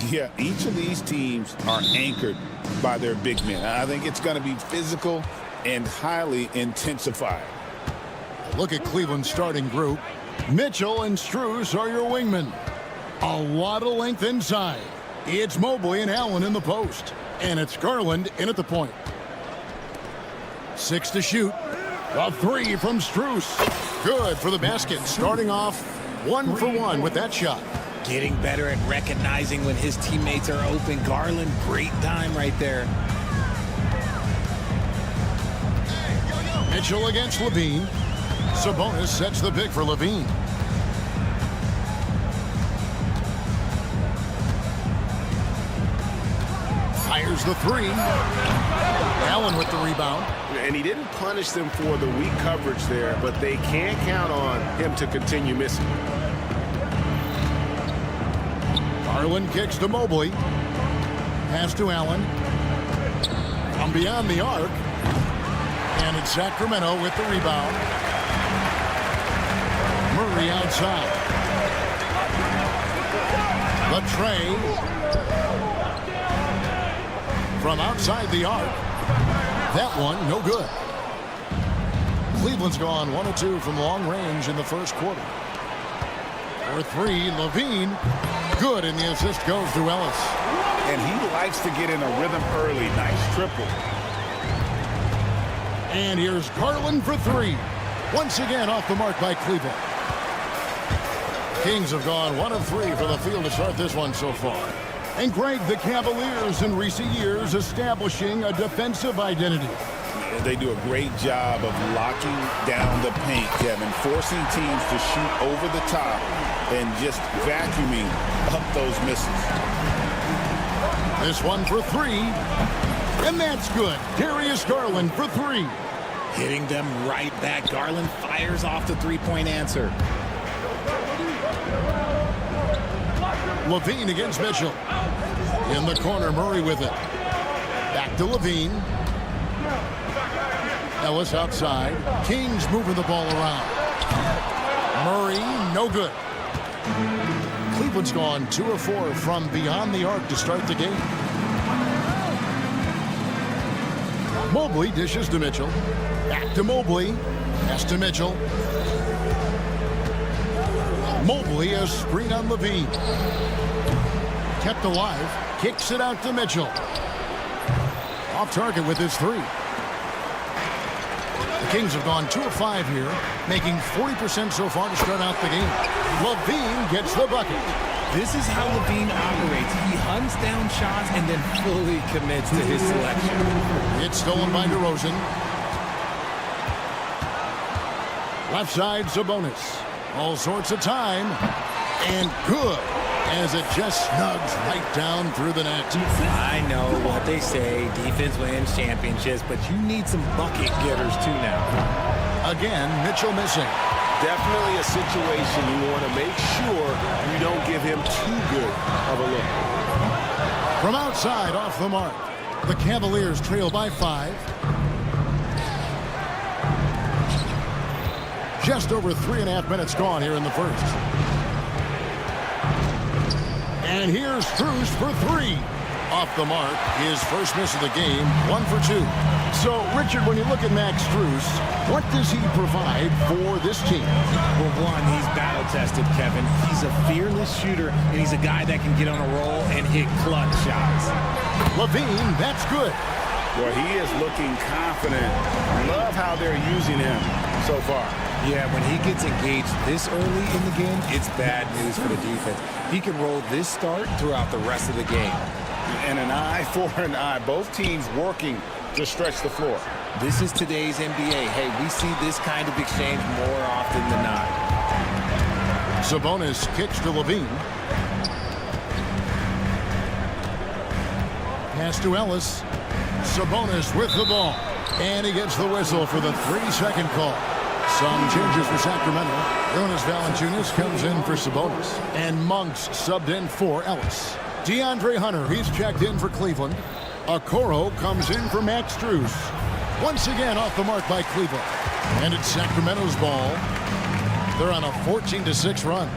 Yeah, each of these teams are anchored by their big men. I think it's going to be physical and highly intensified. Look at Cleveland's starting group. Mitchell and Strus are your wingmen. A lot of length inside. It's Mobley and Allen in the post. And it's Garland in at the point. 6 to shoot. A 3 from Strus. Good for the basket. Starting off 1 for 1 with that shot. Getting better at recognizing when his teammates are open. Garland, great time right there. Mitchell against Levine. Sabonis sets the pick for Levine. Fires the 3. Allen with the rebound. And he didn't punish them for the weak coverage there, but they can't count on him to continue missing. Garland kicks to Mobley. Pass to Allen. From beyond the arc. And it's Sacramento with the rebound. Murray outside. The tray. From outside the arc. That one, no good. Cleveland's gone 1 of 2 from long range in the first quarter. For 3, Levine. Good, and the assist goes to Ellis. And he likes to get in a rhythm early. Nice triple. And here's Garland for 3. Once again off the mark by Cleveland. Kings have gone 1 of 3 for the field to start this one so far. And Greg, the Cavaliers in recent years establishing a defensive identity. They do a great job of locking down the paint, Kevin, forcing teams to shoot over the top and just vacuuming up those misses. This one for 3. And that's good. Darius Garland for 3. Hitting them right back. Garland fires off the three-point answer. Levine against Mitchell. In the corner, Murray with it. Back to Levine. Ellis outside. Kings moving the ball around. Murray, no good. Cleveland's gone 2 of 4 from beyond the arc to start the game. Mobley dishes to Mitchell. Back to Mobley. Pass to Mitchell. Mobley, a screen on Levine. Kept alive. Kicks it out to Mitchell. Off target with his 3. The Kings have gone 2 of 5 here, making 40% so far to start out the game. Levine gets the bucket. This is how Levine operates. He hunts down shots and then fully commits to his selection. It's stolen by DeRozan. Left side, Sabonis. All sorts of time. And good, as it just snugs right down through the net. I know what they say, defense wins championships, but you need some bucket getters too now. Again, Mitchell missing. Definitely a situation you want to make sure you don't give him too good of a look. From outside, off the mark. The Cavaliers trail by 5. Just over 3.5 minutes gone here in the first. And here's Strus for 3. Off the mark, his first miss of the game, 1 for 2. So, Richard, when you look at Max Strus, what does he provide for this team? Well, one, he's battle-tested, Kevin. He's a fearless shooter, and he's a guy that can get on a roll and hit clutch shots. Levine, that's good. Well, he is looking confident. Love how they're using him so far. Yeah, when he gets engaged this early in the game, it's bad news for the defense. He can roll this start throughout the rest of the game. And an eye for an eye. Both teams working to stretch the floor. This is today's NBA. Hey, we see this kind of exchange more often than not. Sabonis kicks to Levine. Pass to Ellis. Sabonis with the ball. And he gets the whistle for the 3-second call. Some changes for Sacramento. Jonas Valanciunas comes in for Sabonis. And Monks subbed in for Ellis. DeAndre Hunter, he's checked in for Cleveland. Okoro comes in for Max Strus. Once again off the mark by Cleveland. And it's Sacramento's ball. They're on a 14-6 run.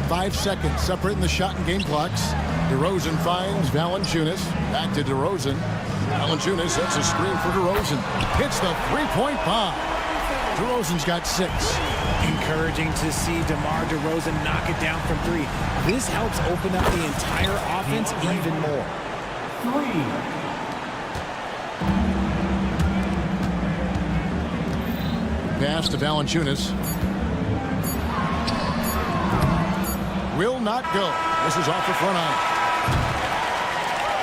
5 seconds separating the shot and game clocks. DeRozan finds Valanciunas. Back to DeRozan. Valanciunas sets a screen for DeRozan. Hits the three-point bomb. DeRozan's got 6. Encouraging to see DeMar DeRozan knock it down from 3. This helps open up the entire offense even more. 3. Pass to Valanciunas. Will not go. This is off the front iron.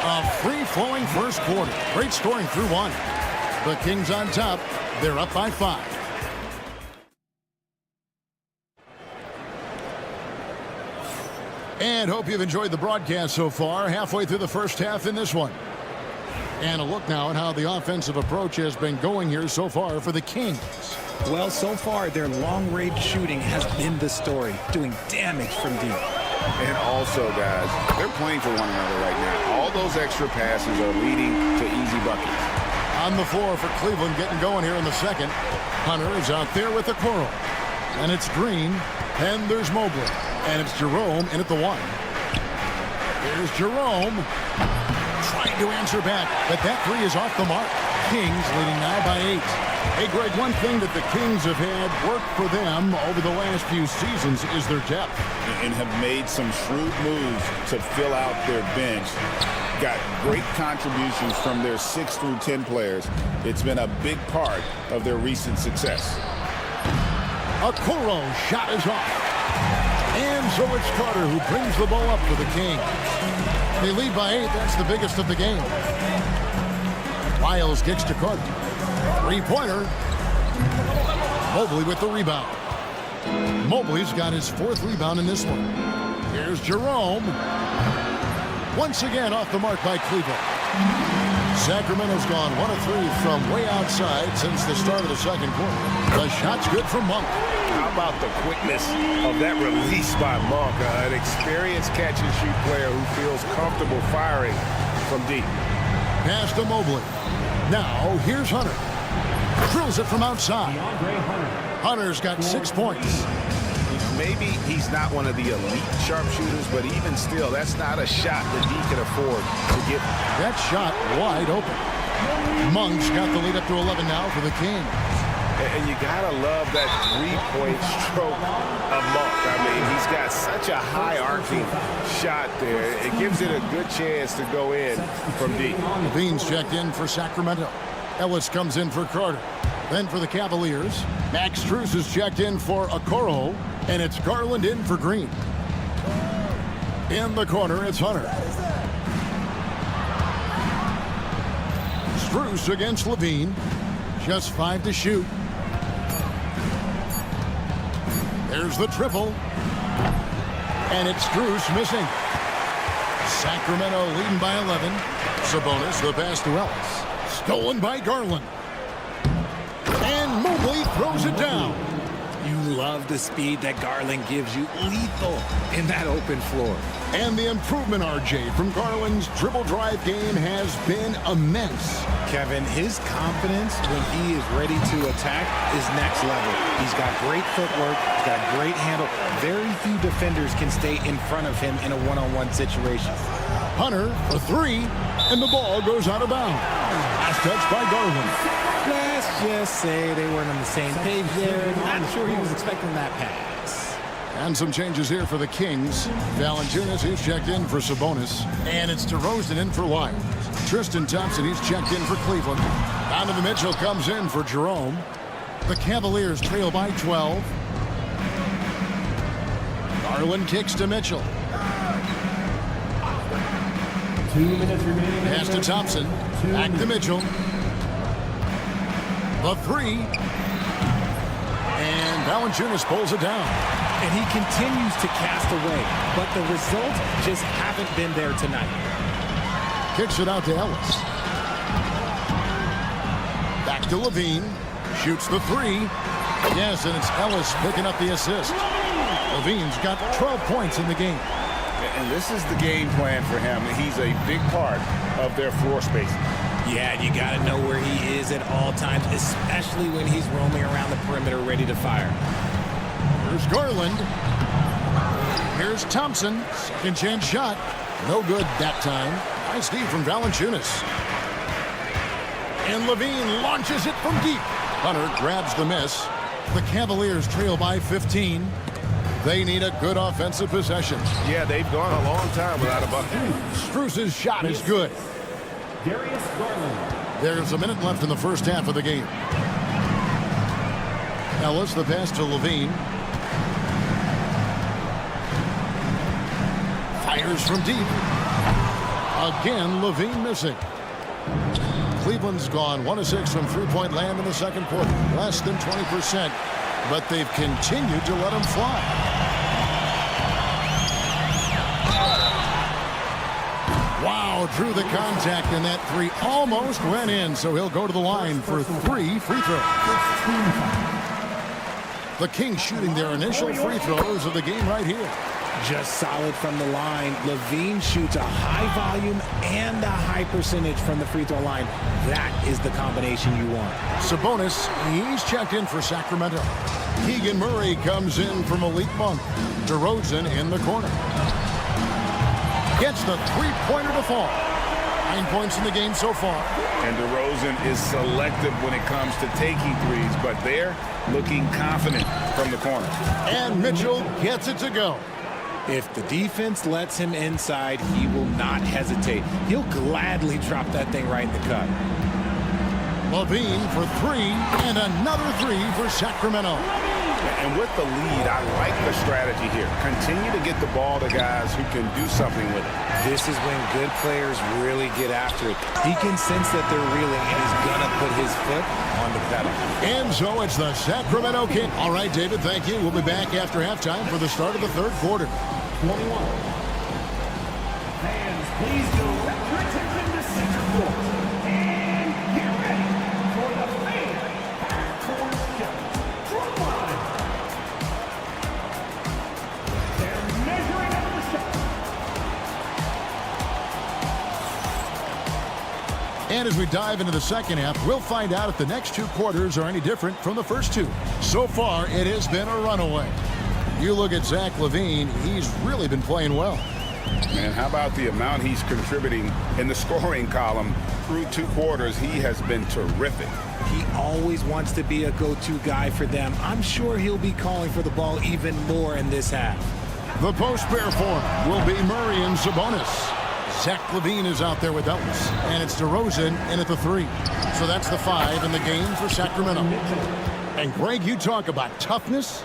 A free-flowing first quarter. Great scoring through 1. The Kings on top. They're up by 5. And hope you've enjoyed the broadcast so far. Halfway through the first half in this one. And a look now at how the offensive approach has been going here so far for the Kings. Well, so far, their long-range shooting has been the story, doing damage from deep. And also, guys, they're playing for one another right now. All those extra passes are leading to easy buckets. On the floor for Cleveland getting going here in the second. Hunter is out there with the Okoro. And it's Green. And there's Mobley. And it's Jerome in at the 1. Here's Jerome. Trying to answer back, but that 3 is off the mark. Kings leading now by 8. Hey, Greg, one thing that the Kings have had work for them over the last few seasons is their depth. And have made some shrewd moves to fill out their bench. Got great contributions from their 6 through 10 players. It's been a big part of their recent success. Okoro shot is off. And so it's Carter who brings the ball up for the Kings. They lead by 8. That's the biggest of the game. Lyles kicks to Carter. Three-pointer. Mobley with the rebound. Mobley's got his 4th rebound in this one. Here's Jerome. Once again off the mark by Cleveland. Sacramento's gone 1 of 3 from way outside since the start of the second quarter. The shot's good from Monk. How about the quickness of that release by Monk? An experienced catch-and-shoot player who feels comfortable firing from deep. Pass to Mobley. Now, here's Hunter. Drills it from outside. Hunter's got 6 points. Maybe he's not one of the elite sharpshooters, but even still, that's not a shot that he can afford to get. That shot wide open. Monk's got the lead up to 11 now for the Kings. And you gotta love that three-point stroke of Monk. I mean, he's got such a high arcing shot there. It gives it a good chance to go in from deep. Levine's checked in for Sacramento. Ellis comes in for Carter. Then for the Cavaliers, Max Strus is checked in for Okoro, and it's Garland in for Green. In the corner, it's Hunter. Strus against Levine. Just 5 to shoot. There's the triple. And it's Strus missing. Sacramento leading by 11. Sabonis, the pass to Ellis. Stolen by Garland. And Mobley throws it down. You love the speed that Garland gives you. Lethal in that open floor. And the improvement, RJ, from Garland's dribble drive game has been immense. Kevin, his confidence when he is ready to attack is next level. He's got great footwork, he's got great handle. Very few defenders can stay in front of him in a one-on-one situation. Hunter for 3, and the ball goes out of bounds. Last touch by Garland. Let's just say they weren't on the same page there. Not sure he was expecting that pass. And some changes here for the Kings. Valanciunas, he's checked in for Sabonis. And it's DeRozan in for Lyles. Tristan Thompson, he's checked in for Cleveland. Donovan Mitchell comes in for Jerome. The Cavaliers trail by 12. Garland kicks to Mitchell. 2 minutes remaining. Pass to Thompson. Back to Mitchell. The 3. And Valanciunas pulls it down. And he continues to cast away, but the results just haven't been there tonight. Kicks it out to Ellis. Back to Levine. Shoots the 3. Yes, and it's Ellis picking up the assist. Levine's got 12 points in the game. And this is the game plan for him. He's a big part of their floor spacing. Yeah, you got to know where he is at all times, especially when he's roaming around the perimeter ready to fire. Here's Garland. Here's Thompson. Second chance shot. No good that time. Nice D from Valanciunas. And Levine launches it from deep. Hunter grabs the miss. The Cavaliers trail by 15. They need a good offensive possession. Yeah, they've gone a long time without a bucket. Strus's shot is good. Darius Garland. There's a minute left in the first half of the game. Ellis, the pass to Levine. Fires from deep. Again, Levine missing. Cleveland's gone 1 of 6 from three-point land in the second quarter. Less than 20%, but they've continued to let them fly. Wow, drew the contact, and that three almost went in, so he'll go to the line for 3 free throws. The Kings shooting their initial free throws of the game right here. Just solid from the line. Levine shoots a high volume and a high percentage from the free throw line. That is the combination you want. Sabonis, he's checked in for Sacramento. Keegan Murray comes in from Malik Monk. DeRozan in the corner. Gets the three-pointer to fall. 9 points in the game so far. And DeRozan is selective when it comes to taking threes, but they're looking confident from the corner. And Mitchell gets it to go. If the defense lets him inside, he will not hesitate. He'll gladly drop that thing right in the cut. Levine for 3, and another 3 for Sacramento. And with the lead, I like the strategy here. Continue to get the ball to guys who can do something with it. This is when good players really get after it. He can sense that they're reeling, and he's going to put his foot on the pedal. And so it's the Sacramento Kings. All right, David, thank you. We'll be back after halftime for the start of the third quarter. 21. Fans, please direct your attention to center court. And get ready for the fan half-court shot. Drum line. They're measuring up the shot. And as we dive into the second half, we'll find out if the next 2 quarters are any different from the first 2. So far, it has been a runaway. You look at Zach LaVine, he's really been playing well. Man, how about the amount he's contributing in the scoring column through 2 quarters? He has been terrific. He always wants to be a go-to guy for them. I'm sure he'll be calling for the ball even more in this half. The post pair form will be Murray and Sabonis. Zach LaVine is out there with Ellis, and it's DeRozan in at the 3. So that's the 5 in the game for Sacramento. And Greg, you talk about toughness,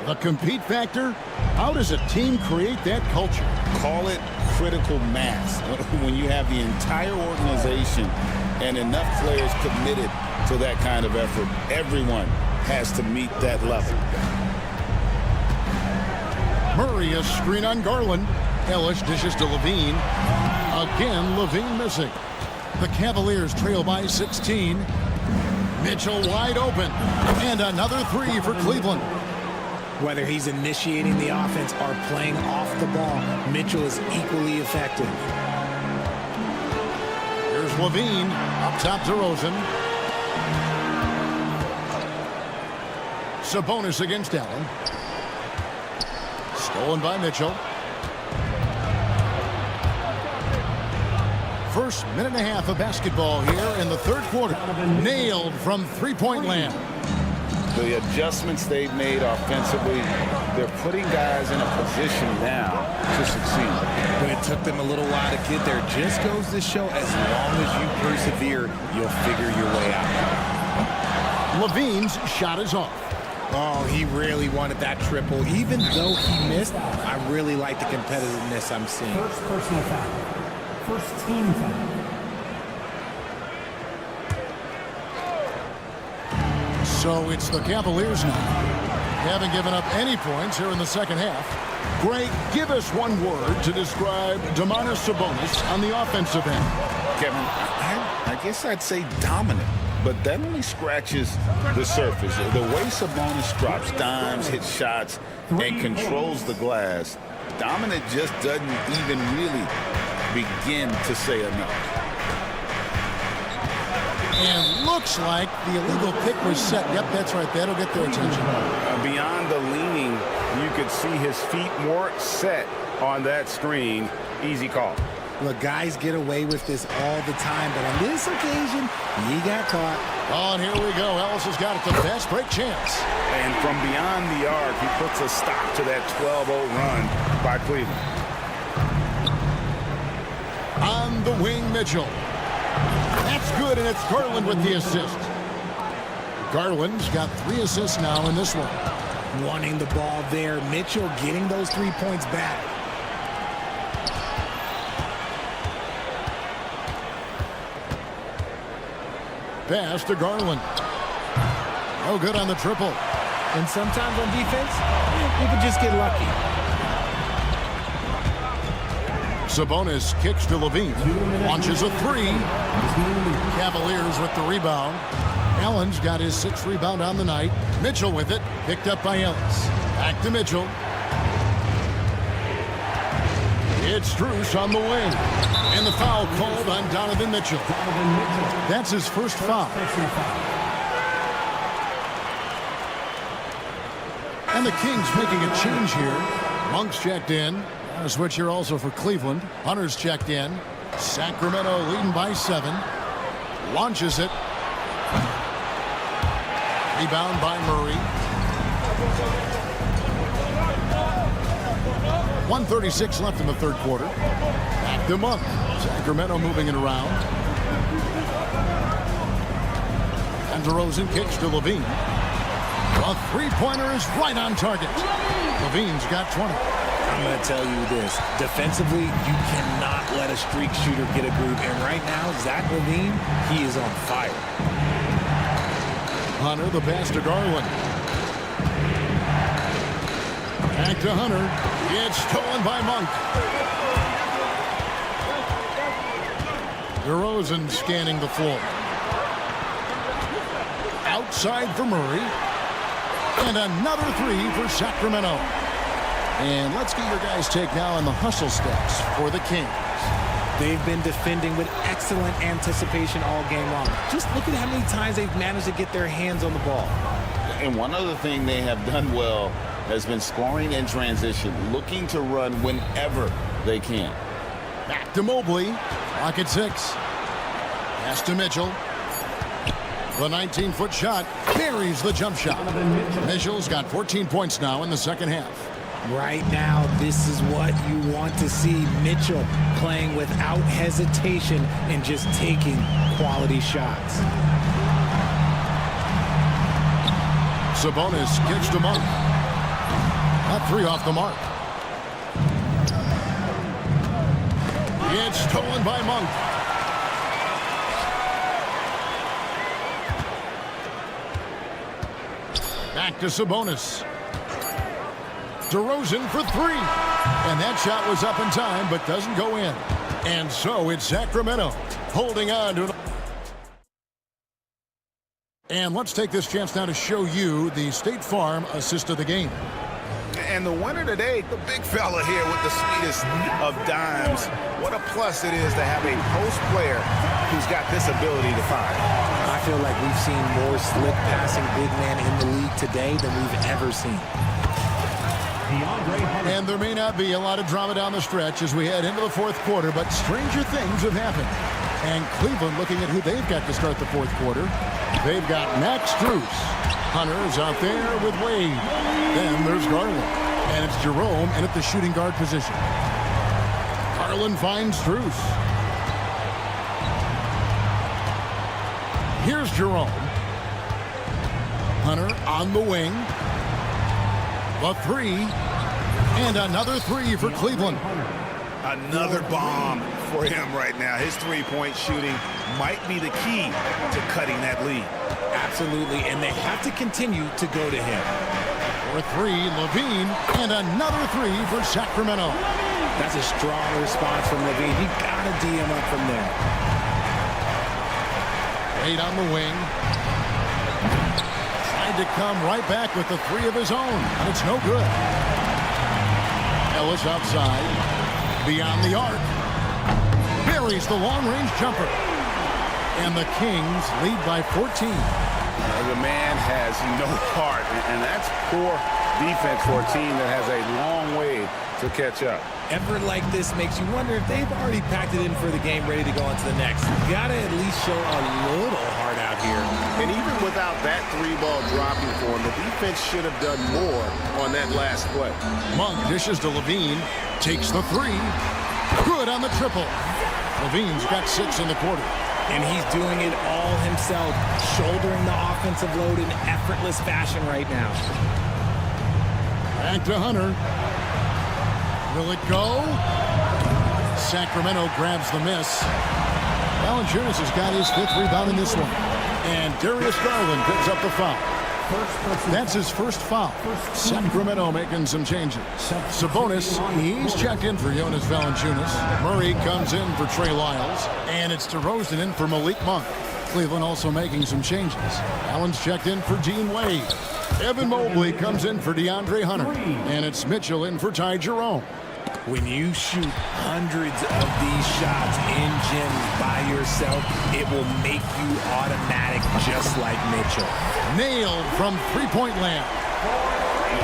the compete factor. How does a team create that culture? Call it critical mass. When you have the entire organization and enough players committed to that kind of effort, everyone has to meet that level. Murray, a screen on Garland. Ellis dishes to Levine. Again, Levine missing. The Cavaliers trail by 16. Mitchell wide open. And another 3 for Cleveland. Whether he's initiating the offense or playing off the ball, Mitchell is equally effective. Here's Levine. Up top to DeRozan. Sabonis against Allen. Stolen by Mitchell. First minute and a half of basketball here in the third quarter. Nailed from three-point land. The adjustments they've made offensively, they're putting guys in a position now to succeed. But it took them a little while to get there. Just goes to show, as long as you persevere, you'll figure your way out. Levine's shot is off. Oh, he really wanted that triple. Even though he missed, I really like the competitiveness I'm seeing. First personal foul. First team foul. So it's the Cavaliers now. They haven't given up any points here in the second half. Greg, give us one word to describe Domantas Sabonis on the offensive end. Kevin, I guess I'd say dominant, but that only scratches the surface. The way Sabonis drops dimes, hits shots, and controls the glass, dominant just doesn't even really begin to say enough. And looks like the illegal pick was set. Yep, that's right. That'll get their attention. Beyond the leaning, you could see his feet more set on that screen. easy call. Look, guys get away with this all the time, but on this occasion, he got caught. Oh, and here we go. Ellis has got it, the fast break chance. And from beyond the arc, he puts a stop to that 12-0 run by Cleveland. On the wing, Mitchell. That's good, and it's Garland with the assist. Garland's got 3 assists now in this one. Wanting the ball there. Mitchell getting those 3 points back. Pass to Garland. No good on the triple. And sometimes on defense, you can just get lucky. Sabonis kicks to Levine. Launches a 3. Cavaliers with the rebound. Allen's got his 6th rebound on the night. Mitchell with it. Picked up by Ellis. Back to Mitchell. It's Strus on the wing. And the foul called on Donovan Mitchell. That's his first foul. And the Kings making a change here. Monk's checked in. A switch here also for Cleveland. Hunter's checked in. Sacramento leading by 7. Launches it. Rebound by Murray. 1:36 left in the third quarter. Back to Monk. Sacramento moving it around. And DeRozan kicks to Levine. A 3-pointer is right on target. Levine's got 20. I'm going to tell you this. Defensively, you cannot let a streak shooter get a groove. And right now, Zach Levine, he is on fire. Hunter, the pass to Garland. Back to Hunter. It's stolen by Monk. DeRozan scanning the floor. Outside for Murray. And another 3 for Sacramento. And let's get your guys' take now on the hustle steps for the Kings. They've been defending with excellent anticipation all game long. Just look at how many times they've managed to get their hands on the ball. And one other thing they have done well has been scoring in transition, looking to run whenever they can. Back to Mobley. Clock at 6. Pass to Mitchell. The 19-foot shot buries the jump shot. Mitchell's got 14 points now in the second half. Right now, this is what you want to see. Mitchell playing without hesitation and just taking quality shots. Sabonis kicks to Monk. That 3 off the mark. It's stolen by Monk. Back to Sabonis. DeRozan for 3. And that shot was up in time, but doesn't go in. And so it's Sacramento holding on to it. And let's take this chance now to show you the State Farm assist of the game. And the winner today, the big fella here with the sweetest of dimes. What a plus it is to have a post player who's got this ability to find. I feel like we've seen more slick passing big man in the league today than we've ever seen. And there may not be a lot of drama down the stretch as we head into the fourth quarter, but stranger things have happened. And Cleveland looking at who they've got to start the fourth quarter. They've got Max Strus. Hunter's out there with Wade. Then there's Garland. And it's Jerome in at the shooting guard position. Garland finds Strus. Here's Jerome. Hunter on the wing. The 3. And another 3 for Cleveland. Another bomb for him right now. His three-point shooting might be the key to cutting that lead. Absolutely, and they have to continue to go to him. For 3, Levine, and another 3 for Sacramento. That's a strong response from Levine. He got to D him up from there. Wade on the wing. Tried to come right back with the 3 of his own, and it's no good. Ellis outside, beyond the arc. Buries the long-range jumper. And the Kings lead by 14. The man has no heart, and that's poor defense for a team that has a long way to catch up. Effort like this makes you wonder if they've already packed it in for the game, ready to go into the next. You gotta at least show a little heart out here. And even without that 3-ball dropping for him, the defense should have done more on that last play. Monk dishes to Levine, takes the 3. Good on the triple. Levine's got 6 in the quarter. And he's doing it all himself, shouldering the offensive load in effortless fashion right now. Back to Hunter. Will it go? Sacramento grabs the miss. Valanciunas has got his 5th rebound in this one. And Darius Garland picks up the foul. That's his first foul. Sacramento making some changes. Sabonis, he's checked in for Jonas Valanciunas. Murray comes in for Trey Lyles. And it's DeRozan in for Malik Monk. Cleveland also making some changes. Allen's checked in for Dean Wade. Evan Mobley comes in for DeAndre Hunter. And it's Mitchell in for Ty Jerome. When you shoot hundreds of these shots in gyms by yourself, it will make you automatic just like Mitchell. Nailed from three-point land.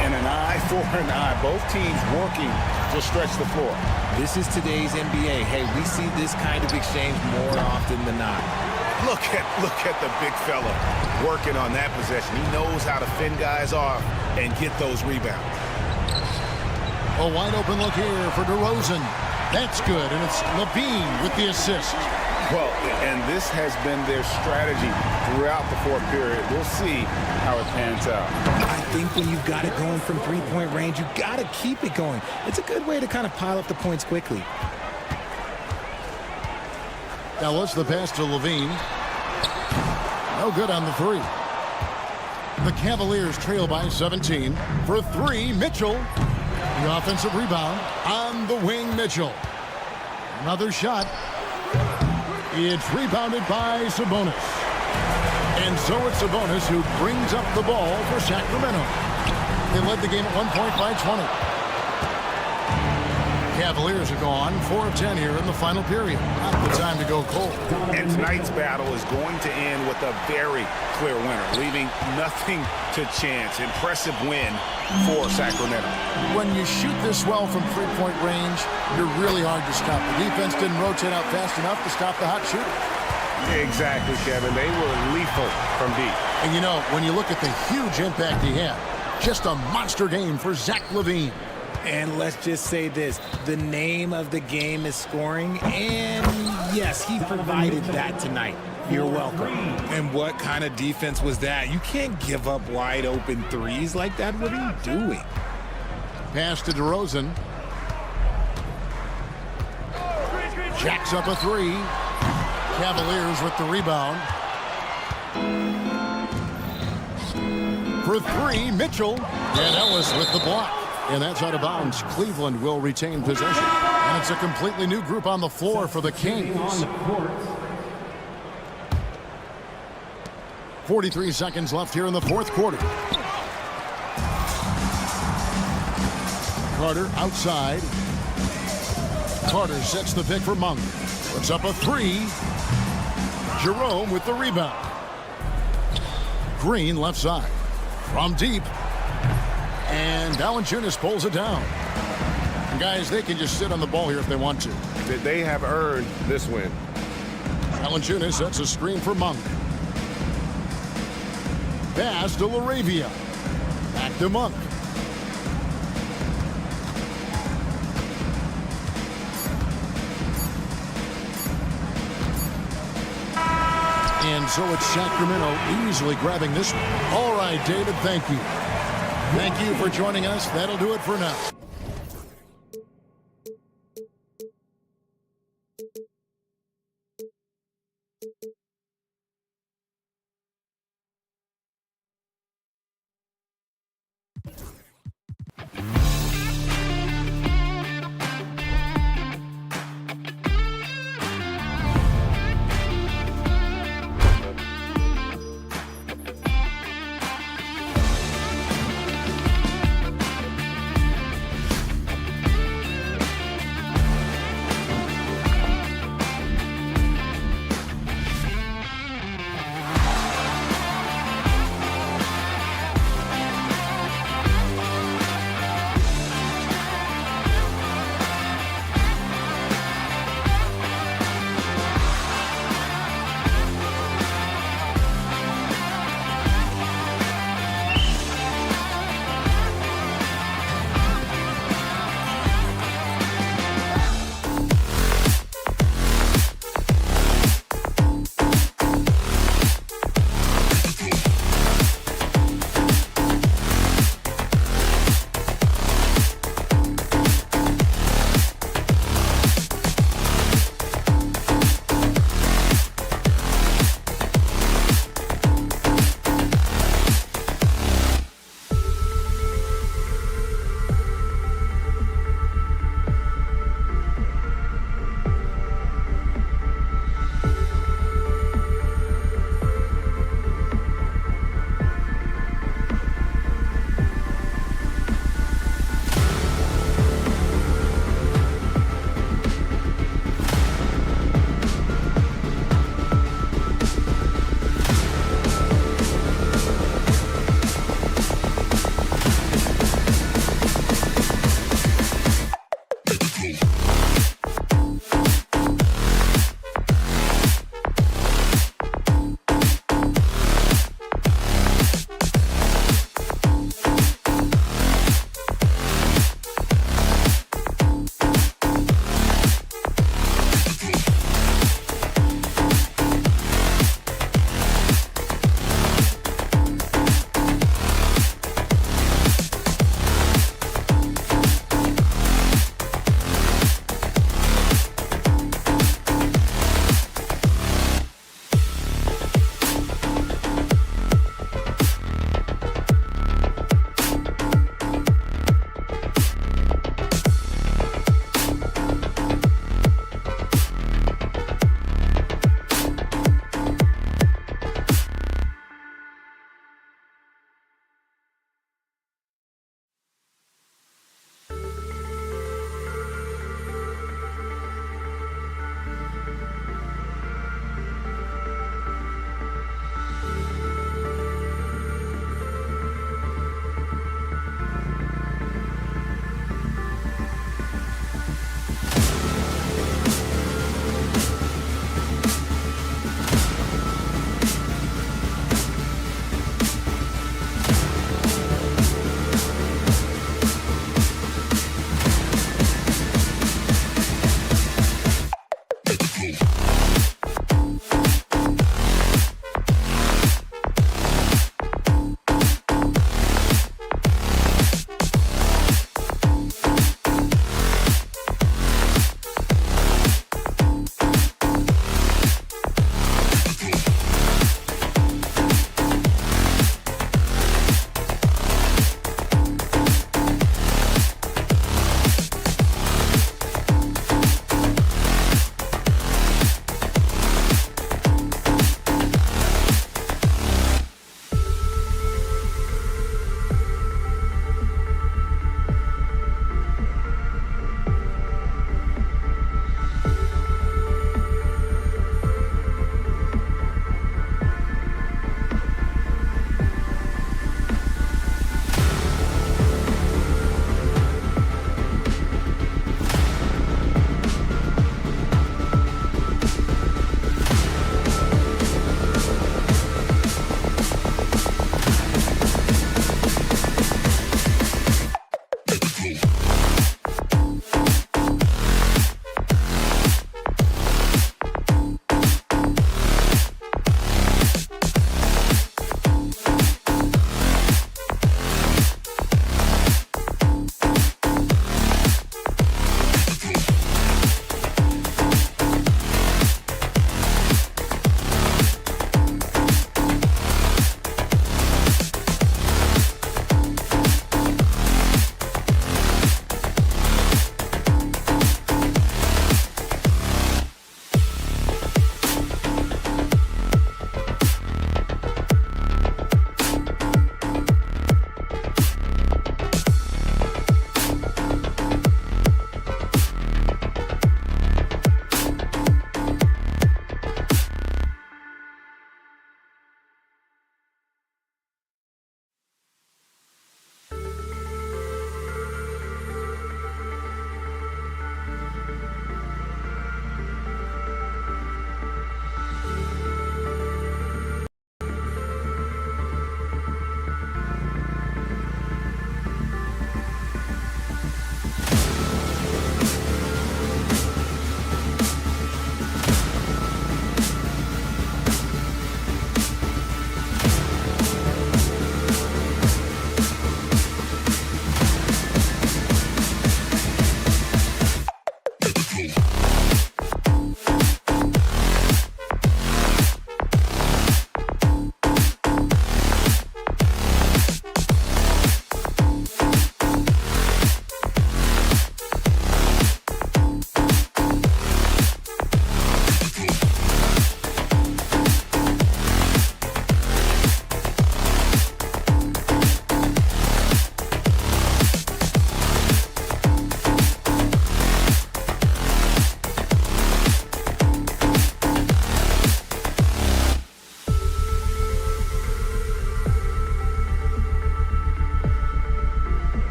And an eye for an eye. Both teams working to stretch the floor. This is today's NBA. Hey, we see this kind of exchange more often than not. Look at the big fella working on that possession. He knows how to fend guys off and get those rebounds. A wide open look here for DeRozan. That's good, and it's Levine with the assist. Well, and this has been their strategy throughout the fourth period. We'll see how it pans out. I think when you've got it going from three-point range, you've got to keep it going. It's a good way to kind of pile up the points quickly. Ellis, the pass to Levine. No good on the 3. The Cavaliers trail by 17. For 3, Mitchell. The offensive rebound on the wing, Mitchell. Another shot. It's rebounded by Sabonis. And so it's Sabonis who brings up the ball for Sacramento. They led the game at one point by 20. Cavaliers are gone 4 of 10 here in the final period. Not the time to go cold. And tonight's battle is going to end with a very clear winner, leaving nothing to chance. Impressive win for Sacramento. When you shoot this well from three-point range, you're really hard to stop. The defense didn't rotate out fast enough to stop the hot shooter. Exactly, Kevin. They were lethal from deep. And you know, when you look at the huge impact he had, just a monster game for Zach LaVine. And let's just say this, the name of the game is scoring, and yes, he provided that tonight. You're welcome. And what kind of defense was that? You can't give up wide open threes like that. What are you doing? Pass to DeRozan. Jacks up a 3. Cavaliers with the rebound. For 3, Mitchell. And Ellis with the block. And that's out of bounds. Cleveland will retain possession. And it's a completely new group on the floor for the Kings. 43 seconds left here in the fourth quarter. Carter outside. Carter sets the pick for Monk. Puts up a 3. Jerome with the rebound. Green left side. From deep. And Valanciunas pulls it down. And guys, they can just sit on the ball here if they want to. They have earned this win. Valanciunas sets a screen for Monk. Pass to LaRavia. Back to Monk. And so it's Sacramento easily grabbing this one. All right, David, thank you. Thank you for joining us. That'll do it for now.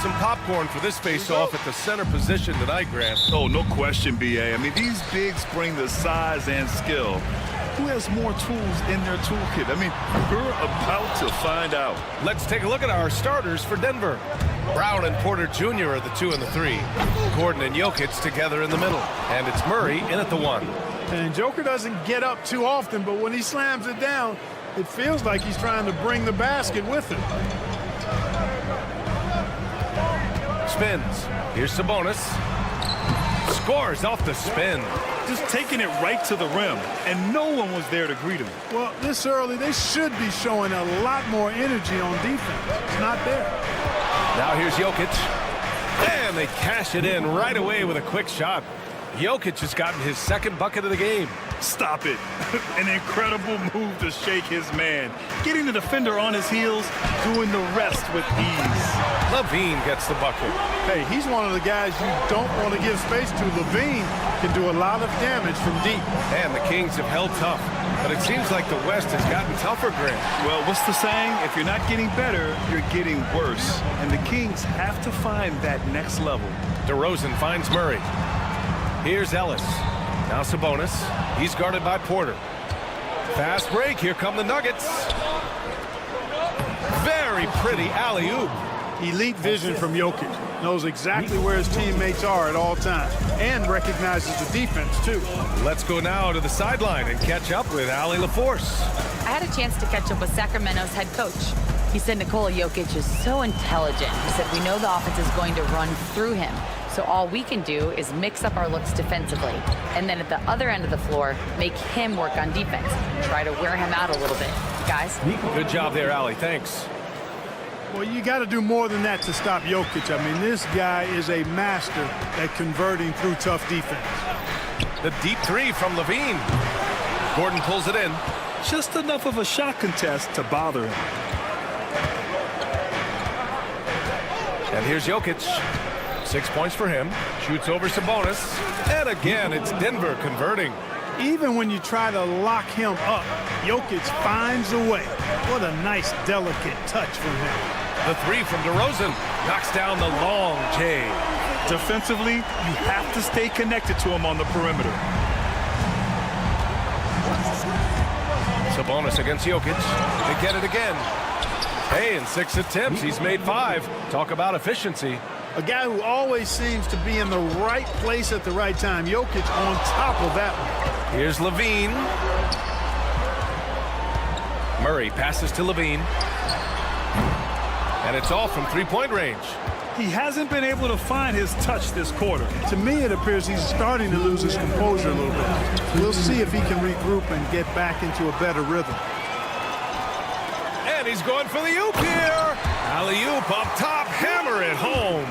some popcorn for this face-off at the center position tonight, Grant. Oh, no question, B.A. I mean, these bigs bring the size and skill. Who has more tools in their toolkit? I mean, we're about to find out. Let's take a look at our starters for Denver. Brown and Porter Jr. are the 2 and the 3. Gordon and Jokic together in the middle. And it's Murray in at the 1. And Joker doesn't get up too often, but when he slams it down, it feels like he's trying to bring the basket with him. Spins. Here's Sabonis. Scores off the spin. Just taking it right to the rim, and no one was there to greet him. Well, this early, they should be showing a lot more energy on defense. It's not there. Now here's Jokic. And they cash it in right away with a quick shot. Jokic has gotten his second bucket of the game. Stop it. An incredible move to shake his man. Getting the defender on his heels, doing the rest with ease. LaVine gets the bucket. Hey, he's one of the guys you don't want to give space to. LaVine can do a lot of damage from deep. And the Kings have held tough. But it seems like the West has gotten tougher, Grant. Well, what's the saying? If you're not getting better, you're getting worse. And the Kings have to find that next level. DeRozan finds Murray. Here's Ellis. Now Sabonis. He's guarded by Porter. Fast break. Here come the Nuggets. Very pretty alley-oop. Elite vision from Jokic. Knows exactly where his teammates are at all times. And recognizes the defense, too. Let's go now to the sideline and catch up with Allie LaForce. I had a chance to catch up with Sacramento's head coach. He said Nikola Jokic is so intelligent. He said we know the offense is going to run through him. So all we can do is mix up our looks defensively. And then at the other end of the floor, make him work on defense. Try to wear him out a little bit. Guys? Good job there, Allie. Thanks. Well, you got to do more than that to stop Jokic. I mean, this guy is a master at converting through tough defense. The deep 3 from LaVine. Gordon pulls it in. Just enough of a shot contest to bother him. And here's Jokic. 6 points for him. Shoots over Sabonis. And again, it's Denver converting. Even when you try to lock him up, Jokic finds a way. What a nice, delicate touch from him. The 3 from DeRozan knocks down the long J. Defensively, you have to stay connected to him on the perimeter. Sabonis against Jokic. They get it again. Hey, in 6 attempts, he's made 5. Talk about efficiency. A guy who always seems to be in the right place at the right time. Jokic on top of that one. Here's LaVine. Murray passes to LaVine. And it's off from three-point range. He hasn't been able to find his touch this quarter. To me, it appears he's starting to lose his composure a little bit. We'll see if he can regroup and get back into a better rhythm. And he's going for the oop here. Alley-oop up top, hammer it home.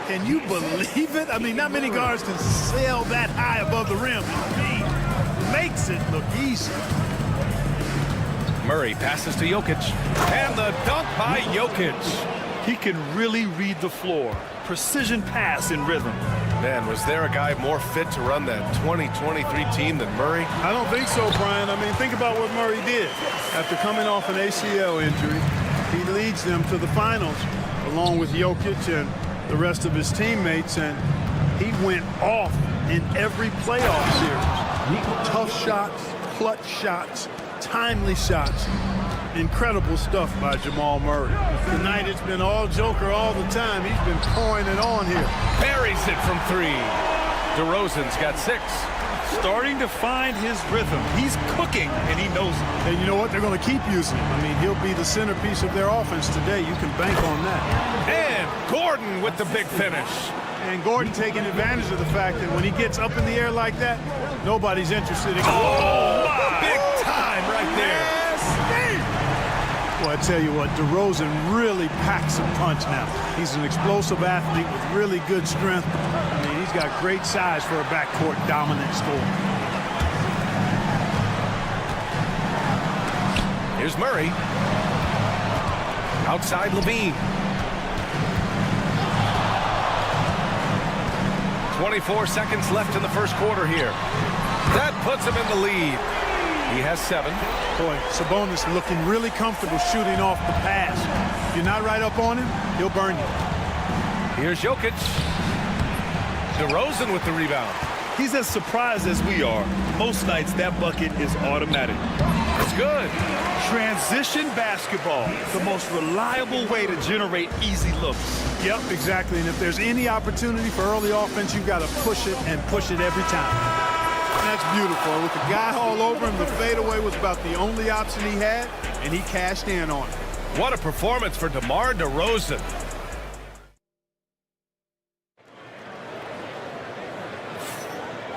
Can you believe it? I mean, not many guards can sail that high above the rim. He makes it look easy. Murray passes to Jokic. And the dunk by Jokic. He can really read the floor. Precision pass in rhythm. Man, was there a guy more fit to run that 2023 team than Murray? I don't think so, Brian. I mean, think about what Murray did. After coming off an ACL injury, he leads them to the finals, along with Jokic and the rest of his teammates, and he went off in every playoff series. Tough shots, clutch shots, timely shots. Incredible stuff by Jamal Murray. Tonight it's been all Joker all the time. He's been pouring it on here. Buries it from 3. DeRozan's got 6. Starting to find his rhythm. He's cooking, and he knows it. And you know what? They're going to keep using him. I mean, he'll be the centerpiece of their offense today. You can bank on that. And Gordon with the big finish. And Gordon taking advantage of the fact that when he gets up in the air like that, nobody's interested in. Oh, my. Big time right there. Well, I tell you what, DeRozan really packs some punch now. He's an explosive athlete with really good strength. I mean, he's got great size for a backcourt dominant scorer. Here's Murray. Outside LaVine. 24 seconds left in the first quarter here. That puts him in the lead. He has 7. Boy, Sabonis looking really comfortable shooting off the pass. If you're not right up on him, he'll burn you. Here's Jokic. DeRozan with the rebound. He's as surprised as we are. Most nights, that bucket is automatic. It's good. Transition basketball, the most reliable way to generate easy looks. Yep, exactly. And if there's any opportunity for early offense, you've got to push it and push it every time. And that's beautiful. With the guy all over him, the fadeaway was about the only option he had, and he cashed in on it. What a performance for DeMar DeRozan.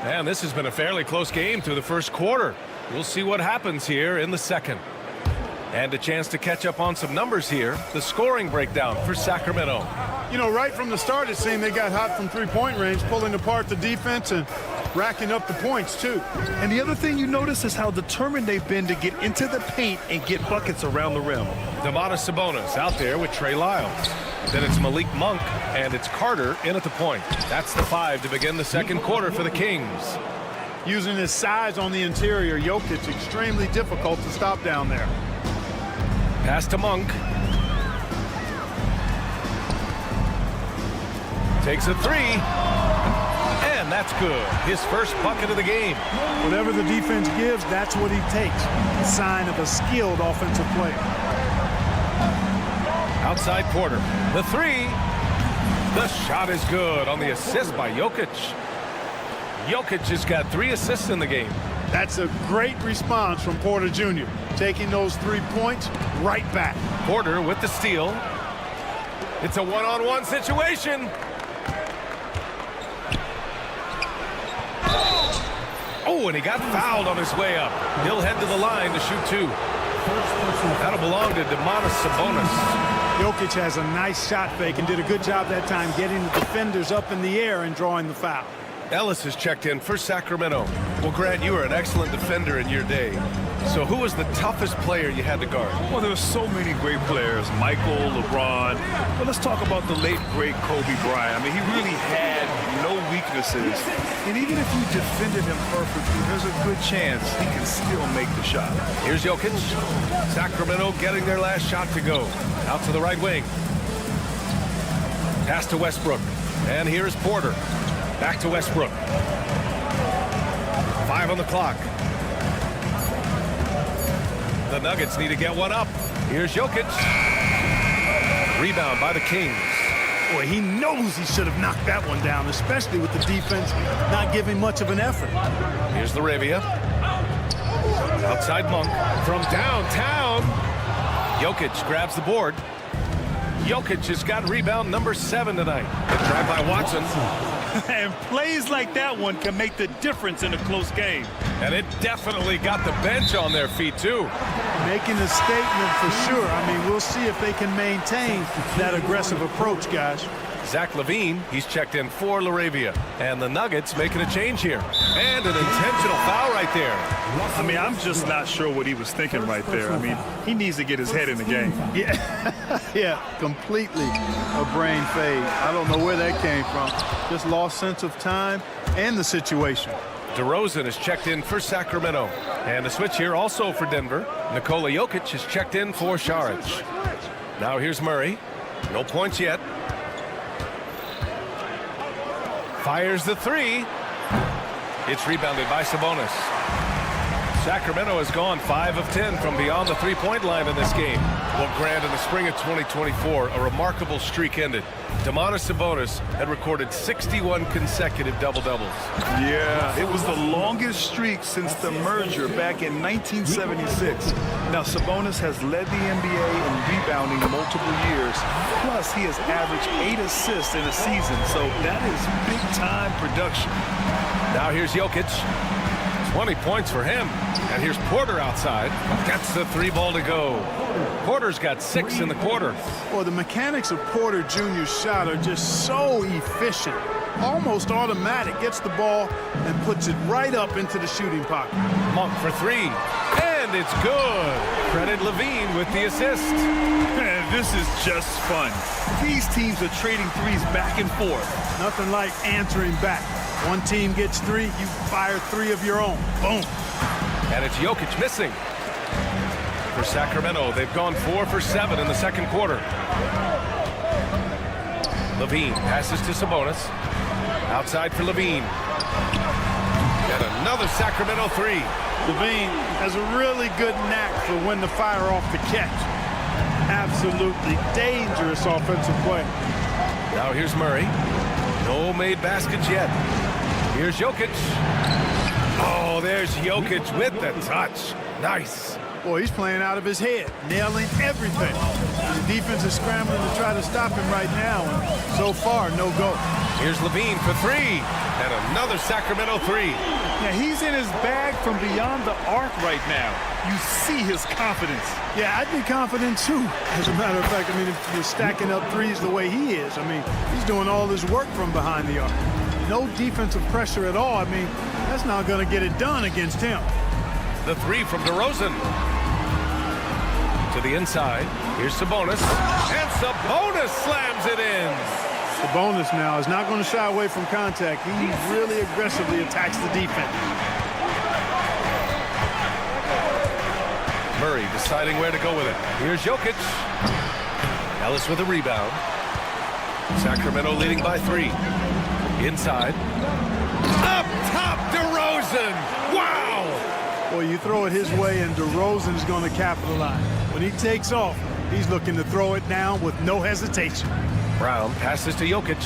And this has been a fairly close game through the first quarter. We'll see what happens here in the second. And a chance to catch up on some numbers here. The scoring breakdown for Sacramento. You know, right from the start, it seemed they got hot from three-point range, pulling apart the defense and racking up the points, too. And the other thing you notice is how determined they've been to get into the paint and get buckets around the rim. Domantas Sabonis out there with Trey Lyles. Then it's Malik Monk, and it's Carter in at the point. That's the 5 to begin the second quarter for the Kings. Using his size on the interior, Jokic extremely difficult to stop down there. Pass to Monk. Takes a 3. And that's good. His first bucket of the game. Whatever the defense gives, that's what he takes. A sign of a skilled offensive player. Outside Porter. The 3. The shot is good on the assist by Jokic. Jokic has got 3 assists in the game. That's a great response from Porter Jr. Taking those 3 points right back. Porter with the steal. It's a one-on-one situation. Oh, and he got fouled on his way up. He'll head to the line to shoot 2. That'll belong to Domantas Sabonis. Jokic has a nice shot fake and did a good job that time getting the defenders up in the air and drawing the foul. Ellis has checked in for Sacramento. Well, Grant, you were an excellent defender in your day. So who was the toughest player you had to guard? Well, there were so many great players, Michael, LeBron. But let's talk about the late, great Kobe Bryant. I mean, he really had no weaknesses. And even if you defended him perfectly, there's a good chance he can still make the shot. Here's Jokic. Sacramento getting their last shot to go. Out to the right wing. Pass to Westbrook. And here's Porter. Back to Westbrook. 5 on the clock. The Nuggets need to get one up. Here's Jokic. Rebound by the Kings. Boy, he knows he should have knocked that one down, especially with the defense not giving much of an effort. Here's Laravia. Outside Monk from downtown. Jokic grabs the board. Jokic has got rebound number 7 tonight. Good drive by Watson. And plays like that one can make the difference in a close game. And it definitely got the bench on their feet, too. Making a statement for sure. I mean, we'll see if they can maintain that aggressive approach, guys. Zach LaVine, he's checked in for Laravia. And the Nuggets making a change here. And an intentional foul right there. I mean, I'm just not sure what he was thinking right there. I mean, he needs to get his head in the game. Yeah, completely a brain fade. I don't know where that came from. Just lost sense of time and the situation. DeRozan is checked in for Sacramento. And a switch here also for Denver. Nikola Jokic is checked in for Saric. Now here's Murray. No points yet. Fires the 3. It's rebounded by Sabonis. Sacramento has gone 5 of 10 from beyond the three-point line in this game. Well, Grant, in the spring of 2024, a remarkable streak ended. Domantas Sabonis had recorded 61 consecutive double-doubles. Yeah, it was the longest streak since the merger back in 1976. Now, Sabonis has led the NBA in rebounding multiple years. Plus, he has averaged 8 assists in a season, so that is big-time production. Now here's Jokic. 20 points for him. And here's Porter outside. Gets the 3 ball to go. Porter's got 6 in the quarter. Well, the mechanics of Porter Jr.'s shot are just so efficient. Almost automatic. Gets the ball and puts it right up into the shooting pocket. Monk for 3. And it's good. Credit LaVine with the assist. Man, this is just fun. These teams are trading threes back and forth. Nothing like answering back. One team gets 3, you fire 3 of your own. Boom. And it's Jokic missing. For Sacramento, they've gone 4 for 7 in the second quarter. Levine passes to Sabonis. Outside for Levine. And another Sacramento three. Levine has a really good knack for when to fire off the catch. Absolutely dangerous offensive play. Now here's Murray. No made baskets yet. Here's Jokic. Oh, there's Jokic with the touch. Nice. Boy, he's playing out of his head, nailing everything. The defense is scrambling to try to stop him right now, and so far, no go. Here's Levine for three. And another Sacramento three. Yeah, he's in his bag from beyond the arc right now. You see his confidence. Yeah, I'd be confident too. As a matter of fact, I mean, if you're stacking up threes the way he is, I mean, he's doing all his work from behind the arc. No defensive pressure at all. I mean, that's not going to get it done against him. The three from DeRozan. To the inside. Here's Sabonis. And Sabonis slams it in. Sabonis now is not going to shy away from contact. He really aggressively attacks the defense. Murray deciding where to go with it. Here's Jokic. Ellis with a rebound. Sacramento leading by 3. Inside. Up top, DeRozan. Wow! Boy, you throw it his way, and DeRozan's going to capitalize. When he takes off, he's looking to throw it down with no hesitation. Brown passes to Jokic.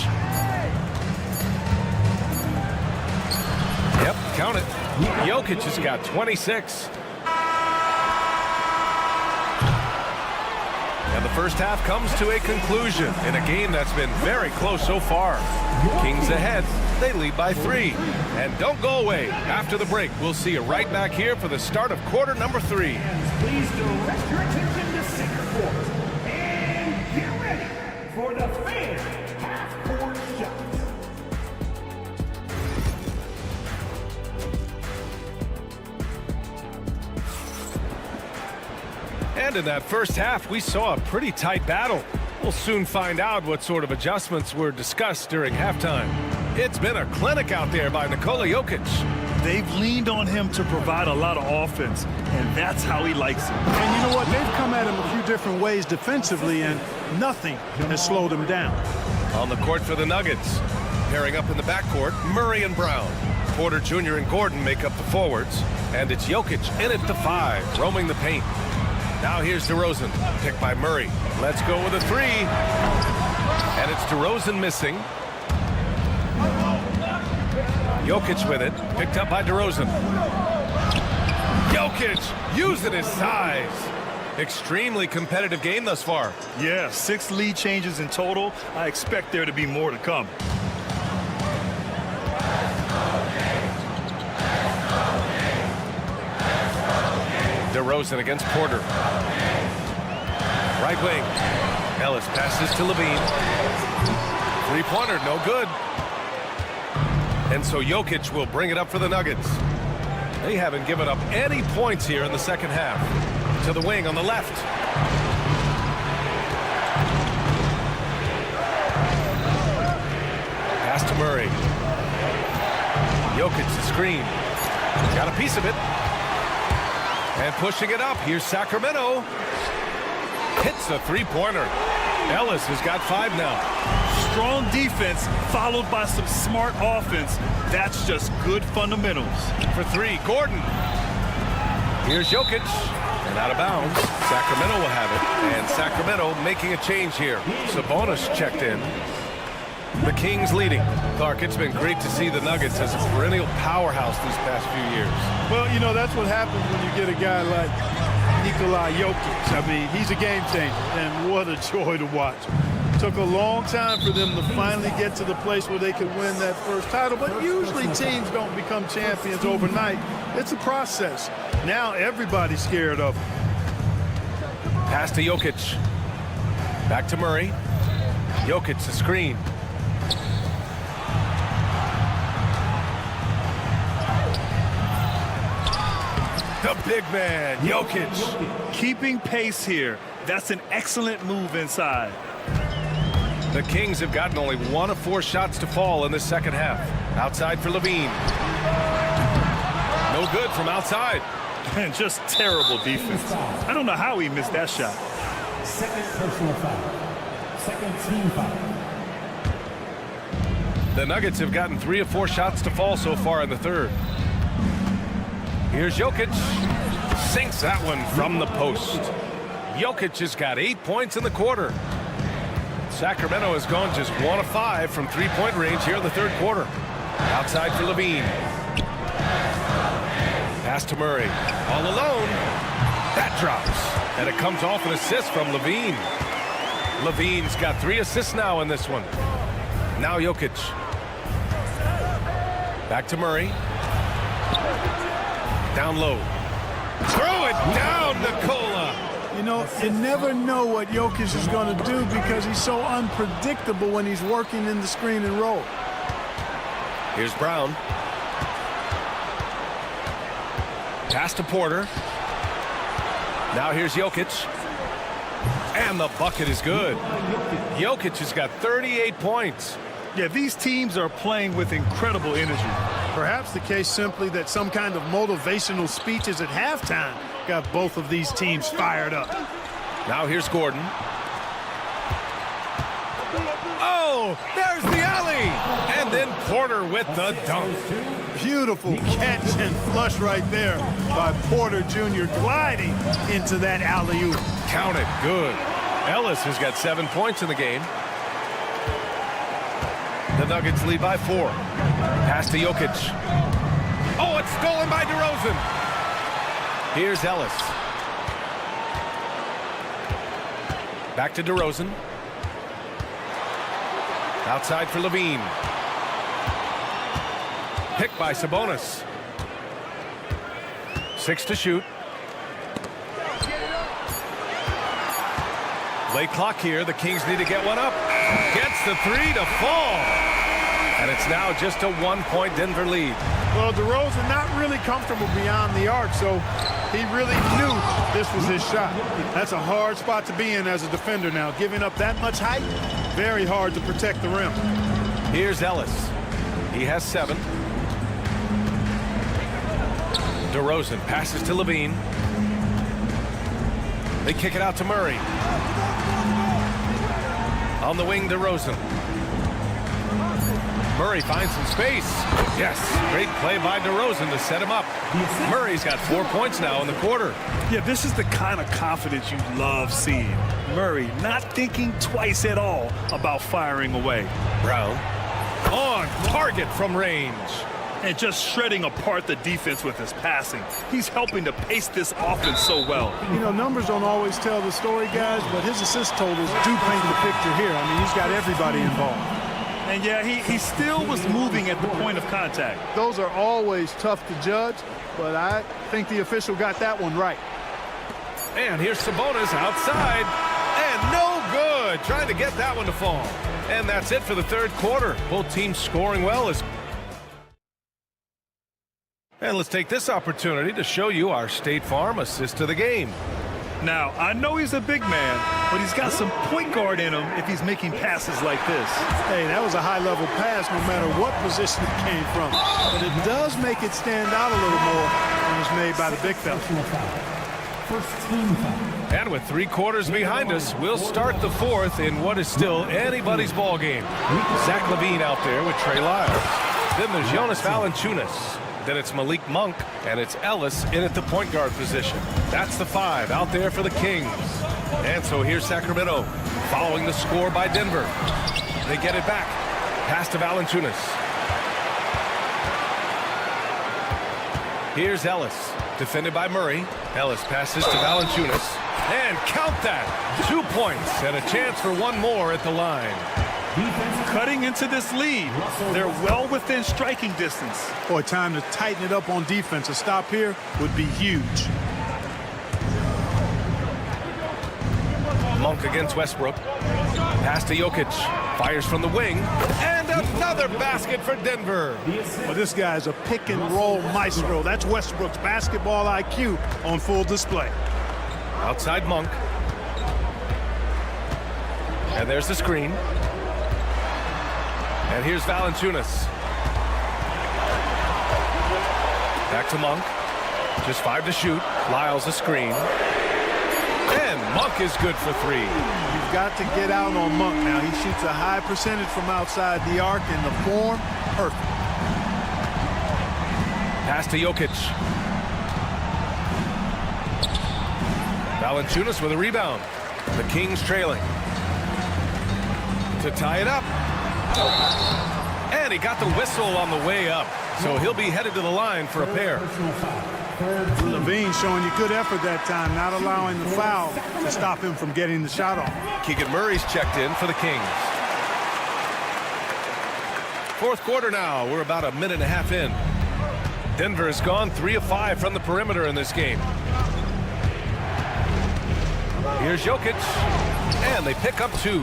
Yep, count it. Jokic has got 26. And the first half comes to a conclusion in a game that's been very close so far. Kings ahead. They lead by 3. And don't go away. After the break, we'll see you right back here for the start of quarter number 3. Please direct your attention to center court. And get ready for the fan half-court shot. And in that first half, we saw a pretty tight battle. We'll soon find out what sort of adjustments were discussed during halftime. It's been a clinic out there by Nikola Jokic. They've leaned on him to provide a lot of offense, and that's how he likes it. And you know what? They've come at him a few different ways defensively, and nothing has slowed him down. On the court for the Nuggets. Pairing up in the backcourt, Murray and Brown. Porter Jr. and Gordon make up the forwards. And it's Jokic in at the 5, roaming the paint. Now here's DeRozan, picked by Murray. Let's go with a 3. And it's DeRozan missing. Jokic with it, picked up by DeRozan. Jokic using his size. Extremely competitive game thus far. Yeah, 6 lead changes in total. I expect there to be more to come. DeRozan against Porter. Right wing. Ellis passes to Levine. 3-pointer, no good. And so Jokic will bring it up for the Nuggets. They haven't given up any points here in the second half. To the wing on the left. Pass to Murray. Jokic the screen. Got a piece of it. And pushing it up, here's Sacramento. Hits the 3-pointer. Ellis has got 5 now. Strong defense followed by some smart offense. That's just good fundamentals. For 3, Gordon. Here's Jokic. And out of bounds. Sacramento will have it. And Sacramento making a change here. Sabonis checked in. The Kings leading. Clark, it's been great to see the Nuggets as a perennial powerhouse these past few years. Well, you know, that's what happens when you get a guy like Nikola Jokic. I mean, he's a game changer, and what a joy to watch. Took a long time for them to finally get to the place where they could win that first title, but usually teams don't become champions overnight. It's a process. Now everybody's scared of him. Pass to Jokic. Back to Murray. Jokic the screen. The big man, Jokic. Keeping pace here. That's an excellent move inside. The Kings have gotten only 1 of 4 shots to fall in this second half. Outside for Levine. No good from outside. And just terrible defense. I don't know how he missed that shot. Second personal foul. Second team foul. The Nuggets have gotten 3 of 4 shots to fall so far in the third. Here's Jokic. Sinks that one from the post. Jokic has got 8 points in the quarter. Sacramento has gone just 1 of 5 from 3-point range here in the third quarter. Outside for Levine. Pass to Murray. All alone. That drops. And it comes off an assist from Levine. Levine's got 3 assists now in this one. Now Jokic. Back to Murray. Down low. Throw it down, Nikola. You know, you never know what Jokic is going to do because he's so unpredictable when he's working in the screen and roll. Here's Brown. Pass to Porter. Now here's Jokic. And the bucket is good. Jokic has got 38 points. Yeah, these teams are playing with incredible energy. Perhaps the case simply that some kind of motivational speeches at halftime got both of these teams fired up. Now here's Gordon. Oh, there's the alley. And then Porter with the dunk. Beautiful catch and flush right there by Porter Jr. gliding into that alley-oop. Count it. Good. Ellis has got 7 points in the game. The Nuggets lead by 4. Pass to Jokic. Oh, it's stolen by DeRozan. Here's Ellis. Back to DeRozan. Outside for Levine. Picked by Sabonis. 6 to shoot. Late clock here. The Kings need to get one up. Gets the 3 to fall. And it's now just a 1-point Denver lead. Well, DeRozan not really comfortable beyond the arc, so he really knew this was his shot. That's a hard spot to be in as a defender now. Giving up that much height, very hard to protect the rim. Here's Ellis. He has 7. DeRozan passes to Levine. They kick it out to Murray. On the wing, DeRozan. Murray finds some space. Yes, great play by DeRozan to set him up. Murray's got 4 points now in the quarter. Yeah, this is the kind of confidence you love seeing. Murray not thinking twice at all about firing away. Brown on target from range. And just shredding apart the defense with his passing. He's helping to pace this offense so well. You know, numbers don't always tell the story, guys, but his assist totals do paint the picture here. I mean, he's got everybody involved. And yeah, he still was moving at the point of contact. Those are always tough to judge, but I think the official got that one right. And here's Sabonis outside. And no good. Trying to get that one to fall. And that's it for the third quarter. Both teams scoring well. And let's take this opportunity to show you our State Farm assist of the game. Now, I know he's a big man, but he's got some point guard in him if he's making passes like this. Hey, that was a high-level pass no matter what position it came from. But it does make it stand out a little more when it's made by the big fella. And with 3 quarters behind us, we'll start the fourth in what is still anybody's ball game. Zach LaVine out there with Trey Lyles. Then there's Jonas Valanciunas. Then it's Malik Monk, and it's Ellis in at the point guard position. That's the 5 out there for the Kings. And so here's Sacramento, following the score by Denver. They get it back. Pass to Valanciunas. Here's Ellis, defended by Murray. Ellis passes to Valanciunas. And count that. 2 points and a chance for one more at the line. Cutting into this lead. They're well within striking distance. Boy, time to tighten it up on defense. A stop here would be huge. Monk against Westbrook. Pass to Jokic. Fires from the wing. And another basket for Denver. Well, this guy's a pick-and-roll maestro. That's Westbrook's basketball IQ on full display. Outside Monk. And there's the screen. And here's Valanciunas. Back to Monk. Just 5 to shoot. Lyles a screen. And Monk is good for 3. You've got to get out on Monk now. He shoots a high percentage from outside the arc, and the form, perfect. Pass to Jokic. Valanciunas with a rebound. The Kings trailing. To tie it up. And he got the whistle on the way up. So he'll be headed to the line for a pair. Levine showing you good effort that time, not allowing the foul to stop him from getting the shot off. Keegan Murray's checked in for the Kings. Fourth quarter now. We're about a minute and a half in. Denver has gone 3 of 5 from the perimeter in this game. Here's Jokic. And they pick up 2.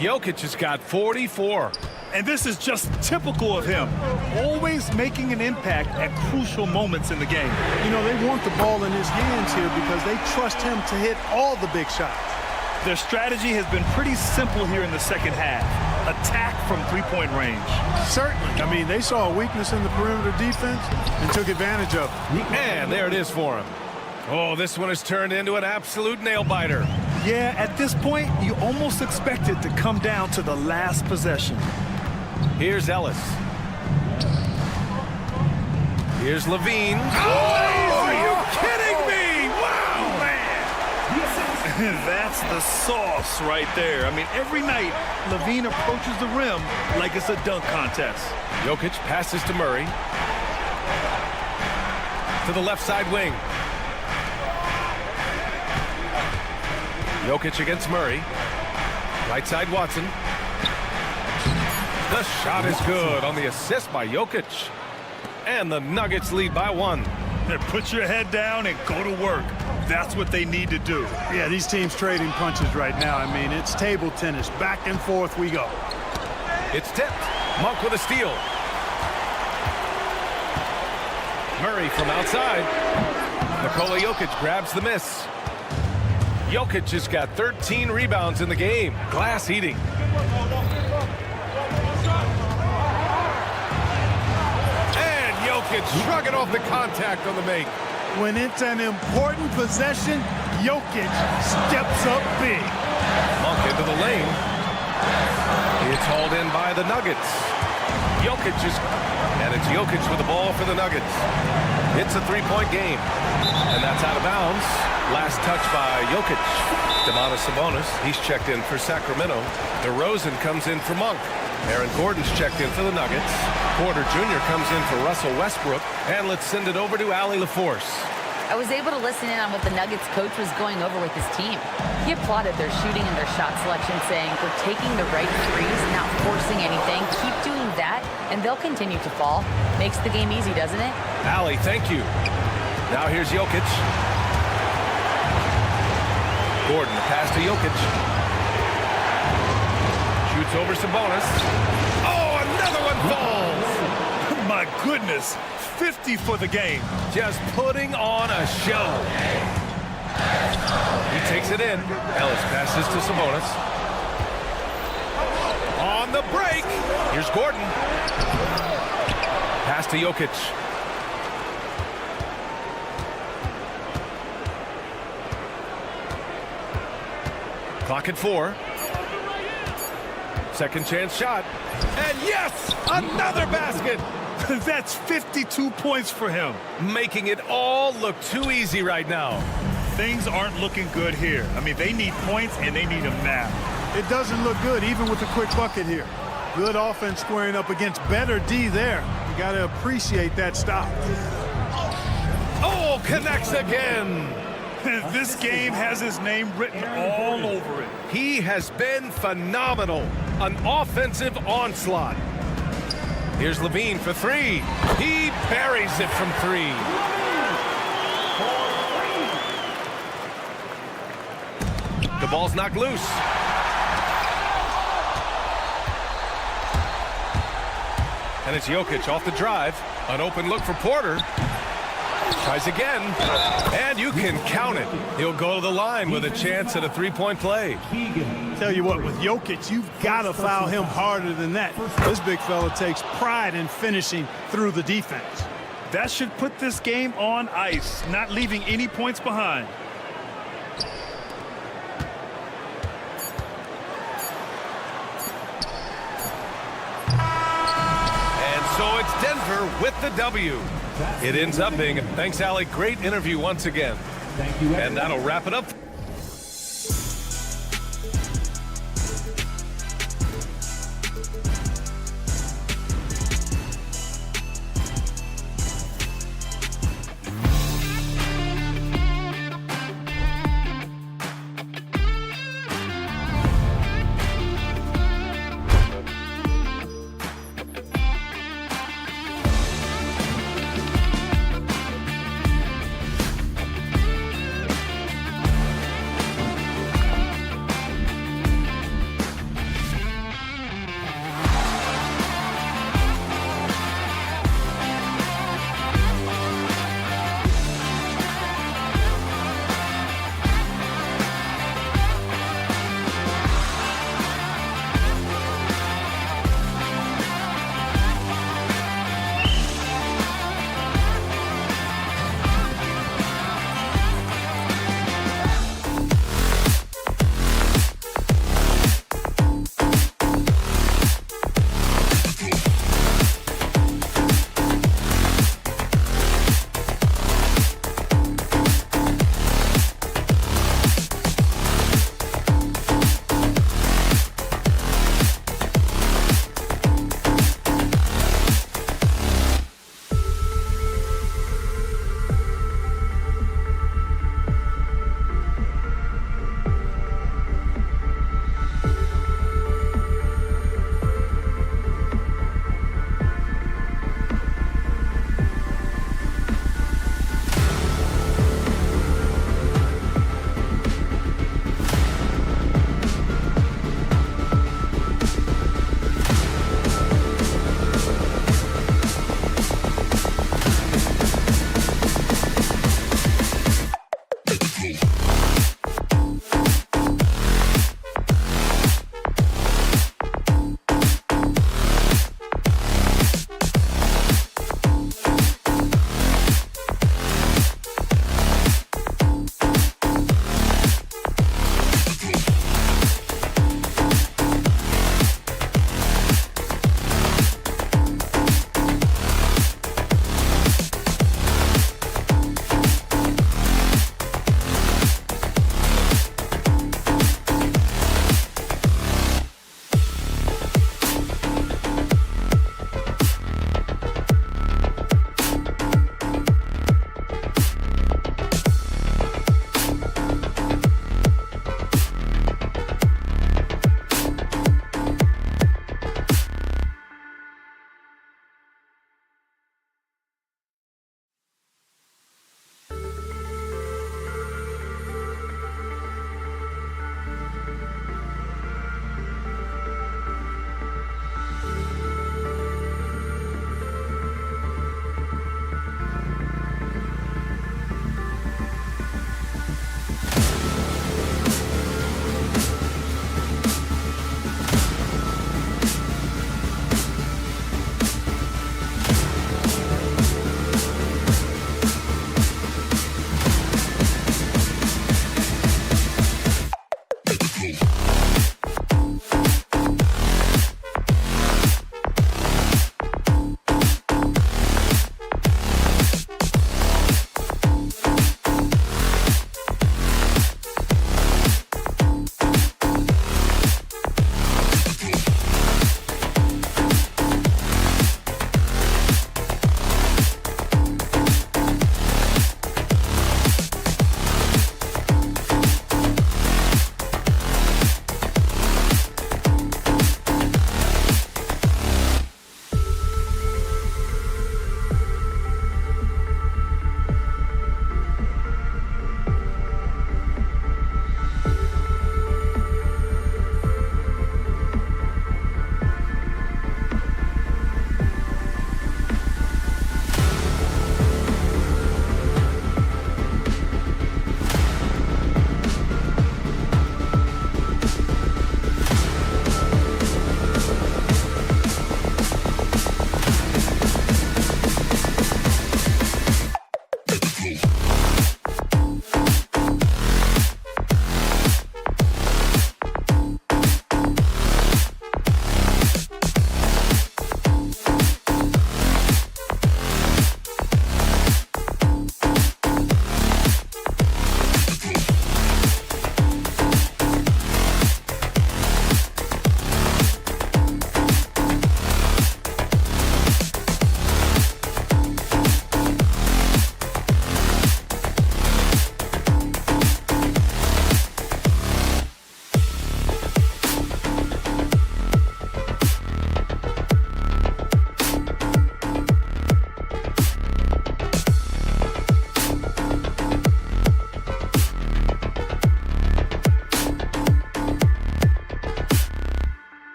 Jokic has got 44. And this is just typical of him, always making an impact at crucial moments in the game. You know, they want the ball in his hands here because they trust him to hit all the big shots. Their strategy has been pretty simple here in the second half. Attack from three-point range. Certainly. I mean, they saw a weakness in the perimeter defense and took advantage of it. And there it is for him. Oh, this one has turned into an absolute nail-biter. Yeah, at this point, you almost expect it to come down to the last possession. Here's Ellis. Here's Levine. Oh, are you kidding me? Wow, man. That's the sauce right there. I mean, every night, Levine approaches the rim like it's a dunk contest. Jokic passes to Murray. To the left side wing. Jokic against Murray. Right side Watson. The shot is good on the assist by Jokic. And the Nuggets lead by 1. Put your head down and go to work. That's what they need to do. Yeah, these teams trading punches right now. I mean, it's table tennis. Back and forth we go. It's tipped. Monk with a steal. Murray from outside. Nikola Jokic grabs the miss. Jokic has got 13 rebounds in the game. Glass eating. And Jokic shrugging off the contact on the make. When it's an important possession, Jokic steps up big. Monk into the lane. It's hauled in by the Nuggets. Jokic is... And it's Jokic with the ball for the Nuggets. It's a 3-point game. And that's out of bounds. Last touch by Jokic. Domantas Sabonis, he's checked in for Sacramento. DeRozan comes in for Monk. Aaron Gordon's checked in for the Nuggets. Porter Jr. comes in for Russell Westbrook. And let's send it over to Allie LaForce. I was able to listen in on what the Nuggets coach was going over with his team. He applauded their shooting and their shot selection, saying, "We're taking the right threes, not forcing anything. Keep doing that, and they'll continue to fall." Makes the game easy, doesn't it? Allie, thank you. Now here's Jokic. Gordon, pass to Jokic. Shoots over Sabonis. Oh, another one falls. My goodness, 50 for the game. Just putting on a show. He takes it in. Ellis passes to Sabonis. On the break. Here's Gordon. Pass to Jokic. Clock at 4. Second chance shot. And yes, another basket. That's 52 points for him. Making it all look too easy right now. Things aren't looking good here. I mean, they need points, and they need them now. It doesn't look good, even with a quick bucket here. Good offense squaring up against better D there. You got to appreciate that stop. Oh, connects again. This game has his name written all over it. He has been phenomenal. An offensive onslaught. Here's Levine for 3. He buries it from 3. The ball's knocked loose. And it's Jokic off the drive. An open look for Porter. Tries again. And you can count it. He'll go to the line with a chance at a 3-point play. Tell you what, with Jokic, you've got to foul him harder than that. This big fella takes pride in finishing through the defense. That should put this game on ice, not leaving any points behind. Denver with the W. It ends up being, thanks, Allie, great interview once again. Thank you, And that'll wrap it up.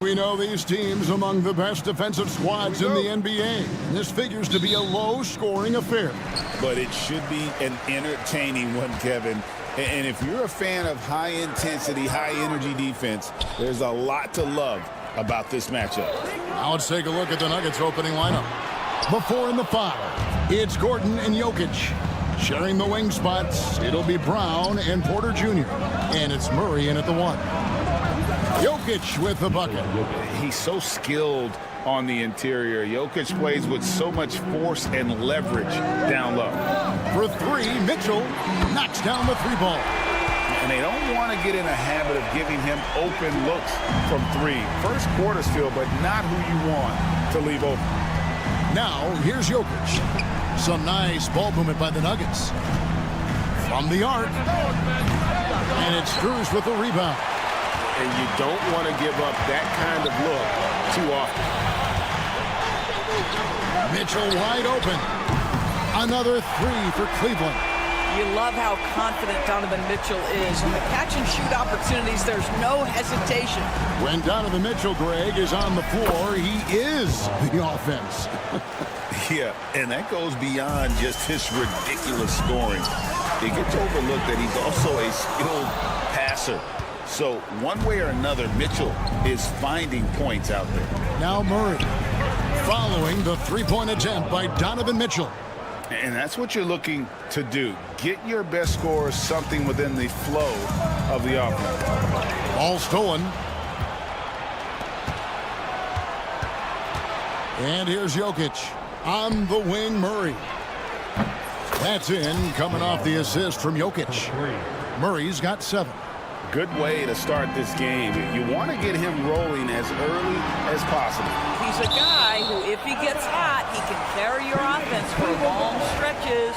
We know these teams among the best defensive squads in the NBA. This figures to be a low-scoring affair. But it should be an entertaining one, Kevin. And if you're a fan of high-intensity, high-energy defense, there's a lot to love about this matchup. Now let's take a look at the Nuggets opening lineup. Before in the 5, it's Gordon and Jokic. Sharing the wing spots, it'll be Brown and Porter Jr. And it's Murray in at the 1. Jokic with the bucket. He's so skilled on the interior. Jokic plays with so much force and leverage down low. For 3, Mitchell knocks down the 3-ball. And they don't want to get in a habit of giving him open looks from 3. First quarter still, but not who you want to leave open. Now, here's Jokic. Some nice ball movement by the Nuggets. From the arc. And it's Cruz with the rebound. And you don't want to give up that kind of look too often. Mitchell wide open. Another 3 for Cleveland. You love how confident Donovan Mitchell is. On the catch-and-shoot opportunities, there's no hesitation. When Donovan Mitchell, Greg, is on the floor, he is the offense. Yeah, and that goes beyond just his ridiculous scoring. It gets overlooked that he's also a skilled passer. So one way or another, Mitchell is finding points out there. Now Murray, following the 3-point attempt by Donovan Mitchell. And that's what you're looking to do. Get your best scorers something within the flow of the offense. Ball stolen. And here's Jokic. On the wing, Murray. That's in, coming off the assist from Jokic. Murray's got 7. Good way to start this game. You want to get him rolling as early as possible. He's a guy who, if he gets hot, he can carry your offense for long stretches.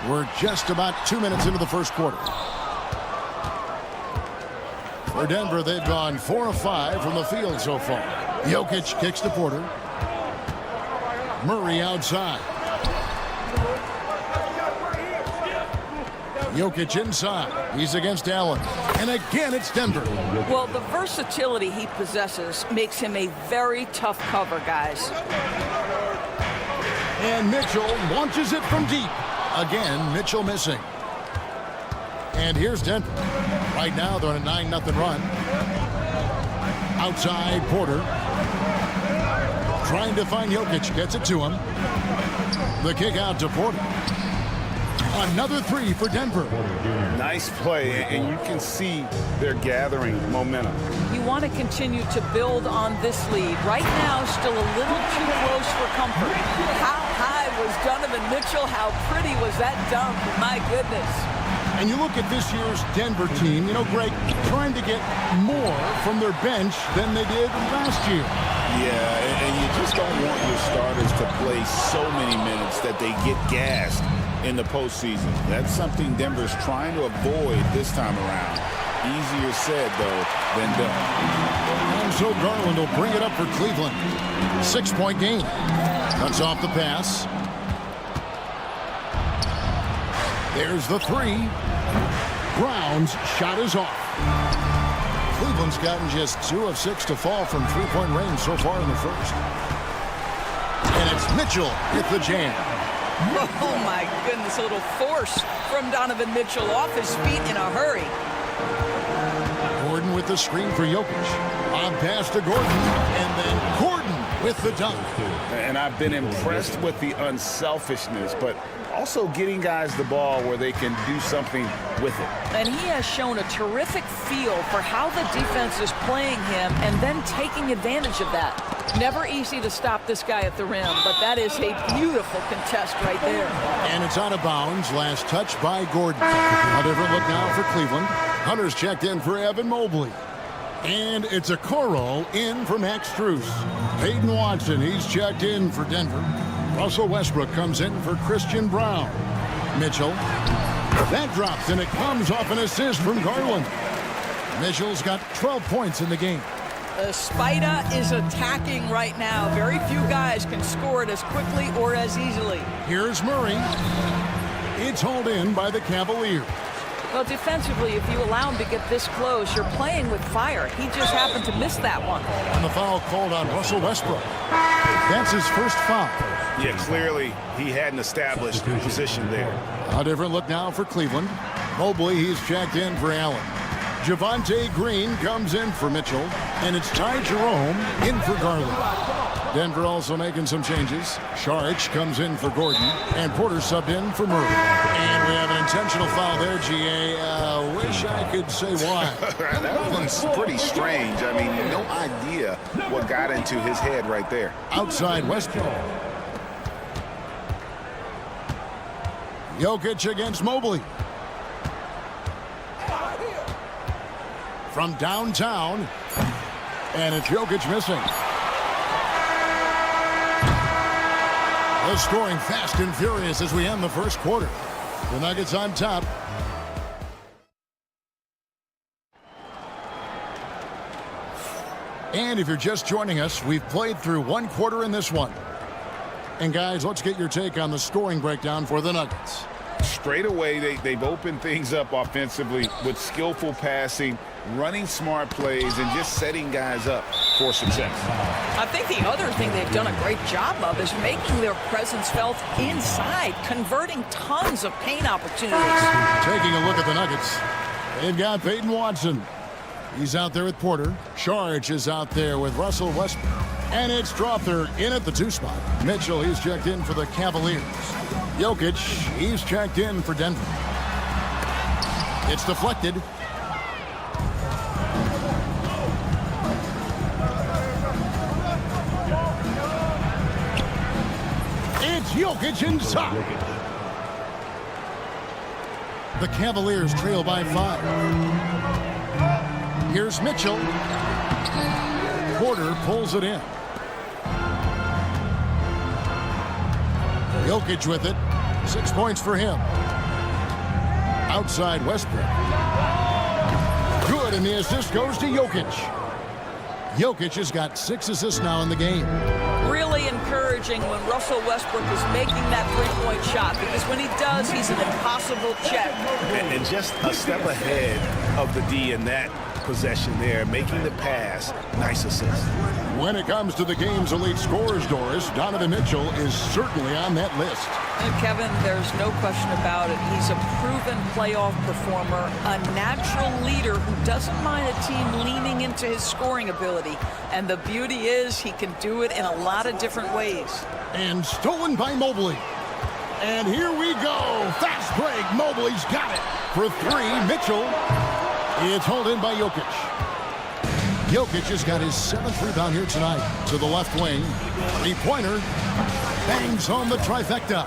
We're just about 2 minutes into the first quarter. For Denver, they've gone 4 of 5 from the field so far. Jokic kicks to Porter. Murray outside. Jokic inside. He's against Allen. And again, it's Denver. Well, the versatility he possesses makes him a very tough cover, guys. And Mitchell launches it from deep. Again, Mitchell missing. And here's Denver. Right now, they're on a 9-0 run. Outside, Porter. Trying to find Jokic. Gets it to him. The kick out to Porter. Another 3 for Denver. Nice play, and you can see they're gathering momentum. You want to continue to build on this lead. Right now, still a little too close for comfort. How high was Donovan Mitchell? How pretty was that dunk? My goodness. And you look at this year's Denver team, you know, Greg, trying to get more from their bench than they did last year. Yeah, and you just don't want your starters to play so many minutes that they get gassed in the postseason. That's something Denver's trying to avoid this time around. Easier said, though, than done. And so Garland will bring it up for Cleveland. 6-point game. Cuts off the pass. There's the 3. Brown's shot is off. Cleveland's gotten just 2 of 6 to fall from 3-point range so far in the first. And it's Mitchell with the jam. Oh, my goodness, a little force from Donovan Mitchell off his feet in a hurry. Gordon with the screen for Jokic. On pass to Gordon, and then Gordon with the dunk. And I've been impressed with the unselfishness, but also getting guys the ball where they can do something with it. And he has shown a terrific feel for how the defense is playing him and then taking advantage of that. Never easy to stop this guy at the rim, but that is a beautiful contest right there. And it's out of bounds. Last touch by Gordon. A different look now for Cleveland. Hunter's checked in for Evan Mobley. And it's a Okoro in for Max Strus. Peyton Watson, he's checked in for Denver. Russell Westbrook comes in for Christian Brown. Mitchell. That drops, and it comes off an assist from Garland. Mitchell's got 12 points in the game. Spider is attacking right now. Very few guys can score it as quickly or as easily. Here's Murray. It's hauled in by the Cavaliers. Well, defensively, if you allow him to get this close, you're playing with fire. He just happened to miss that one. And the foul called on Russell Westbrook. That's his first foul. Yeah, clearly he hadn't established position there. A different look now for Cleveland. Mobley, he's checked in for Allen. Javonte Green comes in for Mitchell. And it's Ty Jerome in for Garland. Denver also making some changes. Saric comes in for Gordon. And Porter subbed in for Murray. And we have an intentional foul there, G.A. Wish I could say why. That one's pretty strange. I mean, no idea what got into his head right there. Outside Westbrook. Jokic against Mobley. From downtown. And it's Jokic missing. The scoring fast and furious as we end the first quarter. The Nuggets on top. And if you're just joining us, we've played through one quarter in this one. And guys, let's get your take on the scoring breakdown for the Nuggets. Straight away, they've opened things up offensively with skillful passing, running smart plays, and just setting guys up for success. I think the other thing they've done a great job of is making their presence felt inside, converting tons of paint opportunities. Taking a look at the Nuggets, they've got Peyton Watson. He's out there with Porter. Saric is out there with Russell Westbrook. And it's Strother in at the 2 spot. Mitchell, he's checked in for the Cavaliers. Jokic, he's checked in for Denver. It's deflected. It's Jokic inside. The Cavaliers trail by 5. Here's Mitchell. Porter pulls it in. Jokic with it. 6 points for him. Outside Westbrook. Good, and the assist goes to Jokic. Jokic has got 6 assists now in the game. Really encouraging when Russell Westbrook is making that three-point shot, because when he does, he's an impossible check. And just a step ahead of the D in that possession there, making the pass. Nice assist. When it comes to the game's elite scorers, Doris, Donovan Mitchell is certainly on that list. And Kevin, there's no question about it. He's a proven playoff performer, a natural leader who doesn't mind a team leaning into his scoring ability. And the beauty is he can do it in a lot of different ways. And stolen by Mobley. And here we go. Fast break. Mobley's got it. For 3, Mitchell. It's hauled in by Jokic. Jokic has got his 7th rebound here tonight. To the left wing. 3-pointer. Bangs home the trifecta.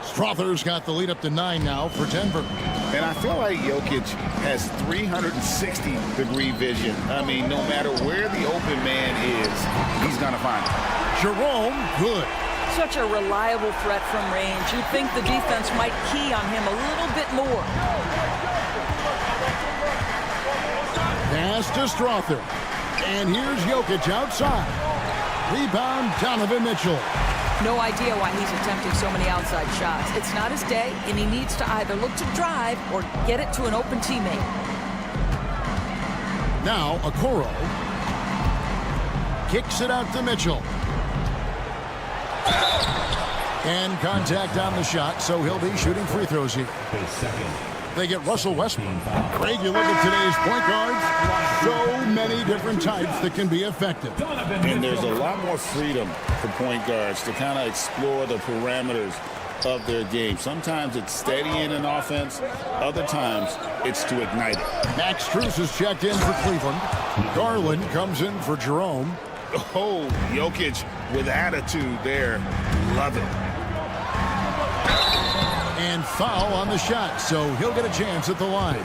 Strother's got the lead up to 9 now for Denver. And I feel like Jokic has 360-degree vision. I mean, no matter where the open man is, he's going to find it. Jerome, good. Such a reliable threat from range. You'd think the defense might key on him a little bit more. Pass to Strother. And here's Jokic outside. Rebound, Donovan Mitchell. No idea why he's attempting so many outside shots. It's not his day, and he needs to either look to drive or get it to an open teammate. Now, Okoro. Kicks it out to Mitchell. And contact on the shot, so he'll be shooting free throws here. They get Russell Westbrook. Craig, you look at today's point guards, so many different types that can be effective. And there's a lot more freedom for point guards to kind of explore the parameters of their game. Sometimes it's steadying an offense. Other times it's to ignite it. Max Strus is checked in for Cleveland. Garland comes in for Jerome. Oh, Jokic with attitude there. Love it. And foul on the shot, so he'll get a chance at the line.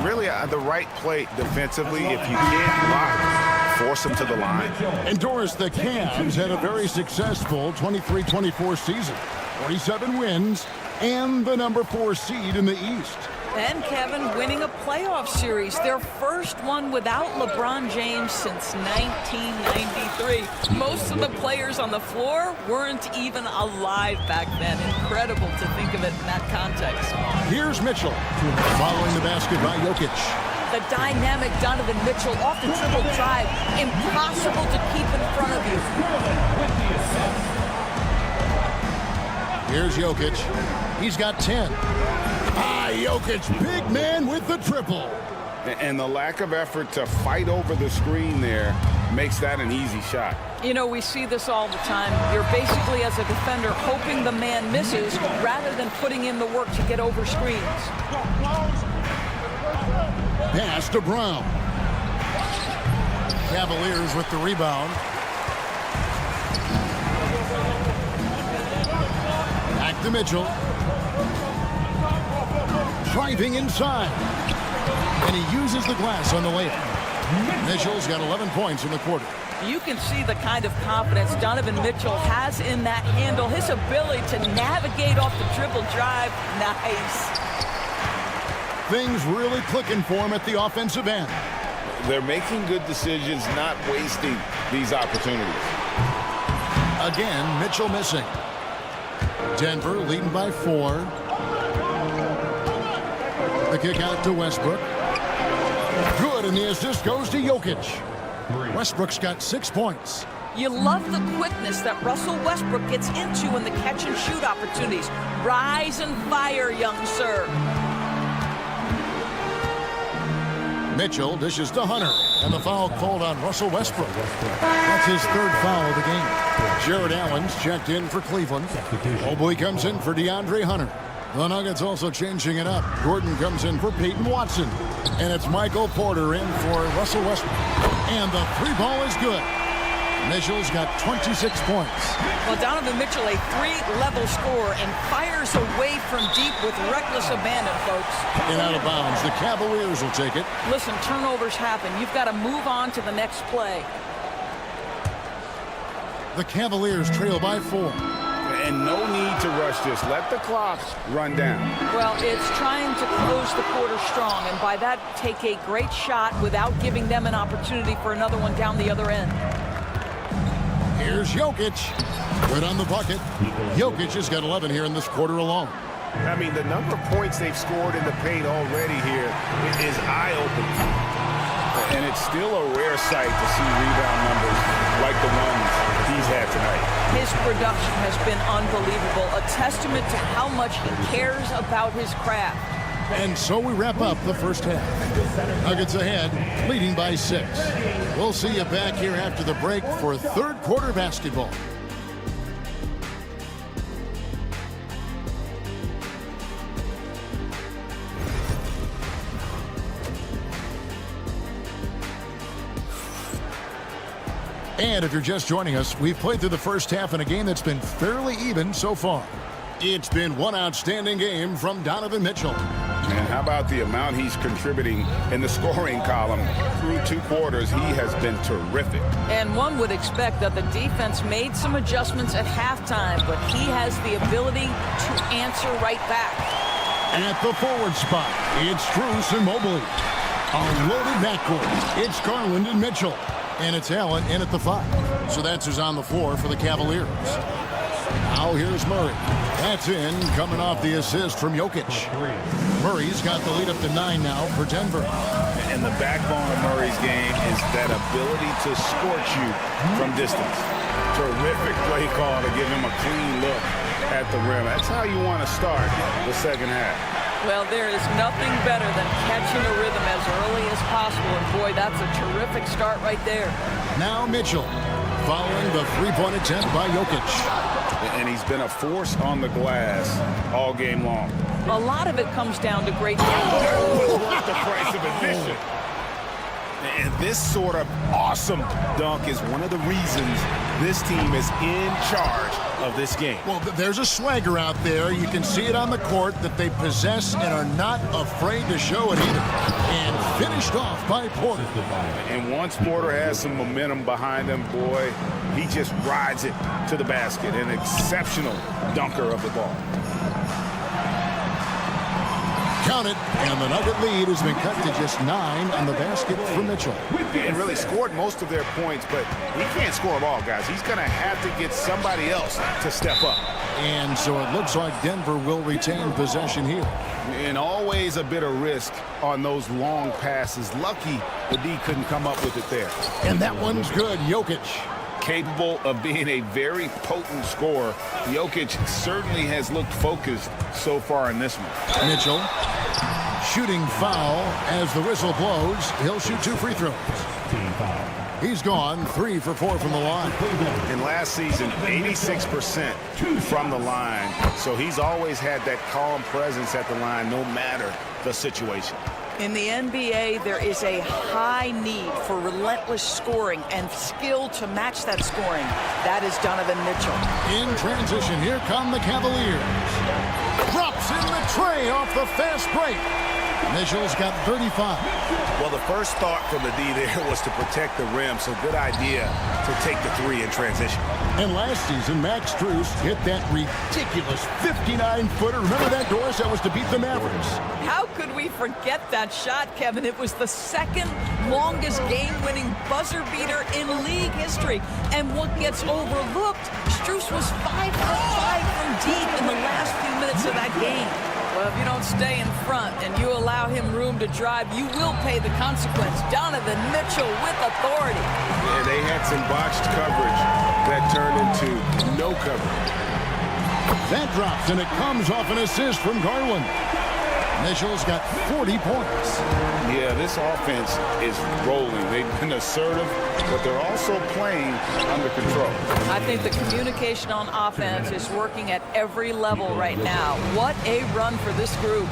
Really the right play defensively. If you can't block, force him to the line. And Doris, the Cavs had a very successful 23-24 season. 47 wins and the number 4 seed in the East. And Kevin winning a playoff series, their first one without LeBron James since 1993. Most of the players on the floor weren't even alive back then. Incredible to think of it in that context. Here's Mitchell following the basket by Jokic. The dynamic Donovan Mitchell off the dribble drive. Impossible to keep in front of you. Here's Jokic. He's got 10. Jokic, big man with the triple. And the lack of effort to fight over the screen there makes that an easy shot. You know, we see this all the time. You're basically, as a defender, hoping the man misses rather than putting in the work to get over screens. Pass to Brown. Cavaliers with the rebound. Back to Mitchell. Driving inside. And he uses the glass on the layup. Mitchell's got 11 points in the quarter. You can see the kind of confidence Donovan Mitchell has in that handle. His ability to navigate off the dribble drive. Nice. Things really clicking for him at the offensive end. They're making good decisions, not wasting these opportunities. Again, Mitchell missing. Denver leading by 4. The kick out to Westbrook. Good, and the assist goes to Jokic. Westbrook's got 6 points. You love the quickness that Russell Westbrook gets into in the catch-and-shoot opportunities. Rise and fire, young sir. Mitchell dishes to Hunter, and the foul called on Russell Westbrook. That's his 3rd foul of the game. Jared Allen's checked in for Cleveland. Mobley comes in for DeAndre Hunter. The Nuggets also changing it up. Gordon comes in for Peyton Watson. And it's Michael Porter in for Russell Westbrook. And the 3 ball is good. Mitchell's got 26 points. Well, Donovan Mitchell, a 3-level scorer, and fires away from deep with reckless abandon, folks. And out of bounds. The Cavaliers will take it. Listen, turnovers happen. You've got to move on to the next play. The Cavaliers trail by 4. And no need to rush this. Let the clock run down. Well, it's trying to close the quarter strong, and by that, take a great shot without giving them an opportunity for another one down the other end. Here's Jokic. Good on the bucket. Jokic has got 11 here in this quarter alone. I mean, the number of points they've scored in the paint already here is eye-opening. And it's still a rare sight to see rebound numbers like the ones he's had tonight. His production has been unbelievable, a testament to how much he cares about his craft. And so we wrap up the first half. Nuggets ahead, leading by 6. We'll see you back here after the break for 3rd quarter basketball. And if you're just joining us, we've played through the first half in a game that's been fairly even so far. It's been one outstanding game from Donovan Mitchell. And how about the amount he's contributing in the scoring column through 2 quarters? He has been terrific. And one would expect that the defense made some adjustments at halftime, but he has the ability to answer right back. At the forward spot, it's Strus and Mobley. A loaded backcourt. It's Garland and Mitchell. And it's Allen in at the 5. So that's who's on the floor for the Cavaliers. Now here's Murray. That's in, coming off the assist from Jokic. Murray's got the lead up to 9 now for Denver. And the backbone of Murray's game is that ability to scorch you from distance. Terrific play call to give him a clean look at the rim. That's how you want to start the second half. Well, there is nothing better than catching a rhythm as early as possible. And boy, that's a terrific start right there. Now Mitchell, following the 3-point attempt by Jokic. And he's been a force on the glass all game long. A lot of it comes down to great... Worth the price of admission. And this sort of awesome dunk is one of the reasons this team is in charge of this game. Well, there's a swagger out there. You can see it on the court that they possess and are not afraid to show it either. And finished off by Porter. And once Porter has some momentum behind him, boy, he just rides it to the basket. An exceptional dunker of the ball. Count it. And the Nugget lead has been cut to just 9 on the basket for Mitchell. And really scored most of their points, but he can't score them all, guys. He's going to have to get somebody else to step up. And so it looks like Denver will retain possession here. And always a bit of risk on those long passes. Lucky the D couldn't come up with it there. And that one's good. Jokic. Capable of being a very potent scorer. Jokic certainly has looked focused so far in this one. Mitchell. Shooting foul as the whistle blows. He'll shoot 2 free throws. He's gone 3 for 4 from the line. In last season, 86% from the line. So he's always had that calm presence at the line no matter the situation. In the NBA, there is a high need for relentless scoring and skill to match that scoring. That is Donovan Mitchell. In transition, here come the Cavaliers. Drops in the tray off the fast break. Mitchell's got 35. Well, the first thought from the D there was to protect the rim, so good idea to take the 3 in transition. And last season, Max Strus hit that ridiculous 59-footer. Remember that, Doris? That was to beat the Mavericks. How could we forget that shot, Kevin? It was the second longest game-winning buzzer beater in league history. And what gets overlooked, Strus was 5 for 5 from deep in the last few minutes of that game. Well, if you don't stay in front and you allow him room to drive, you will pay the consequence. Donovan Mitchell with authority. Yeah, they had some botched coverage that turned into no coverage. That drops, and it comes off an assist from Garland. Mitchell's got 40 points. Yeah, this offense is rolling. They've been assertive, but they're also playing under control. I think the communication on offense is working at every level right now. What a run for this group.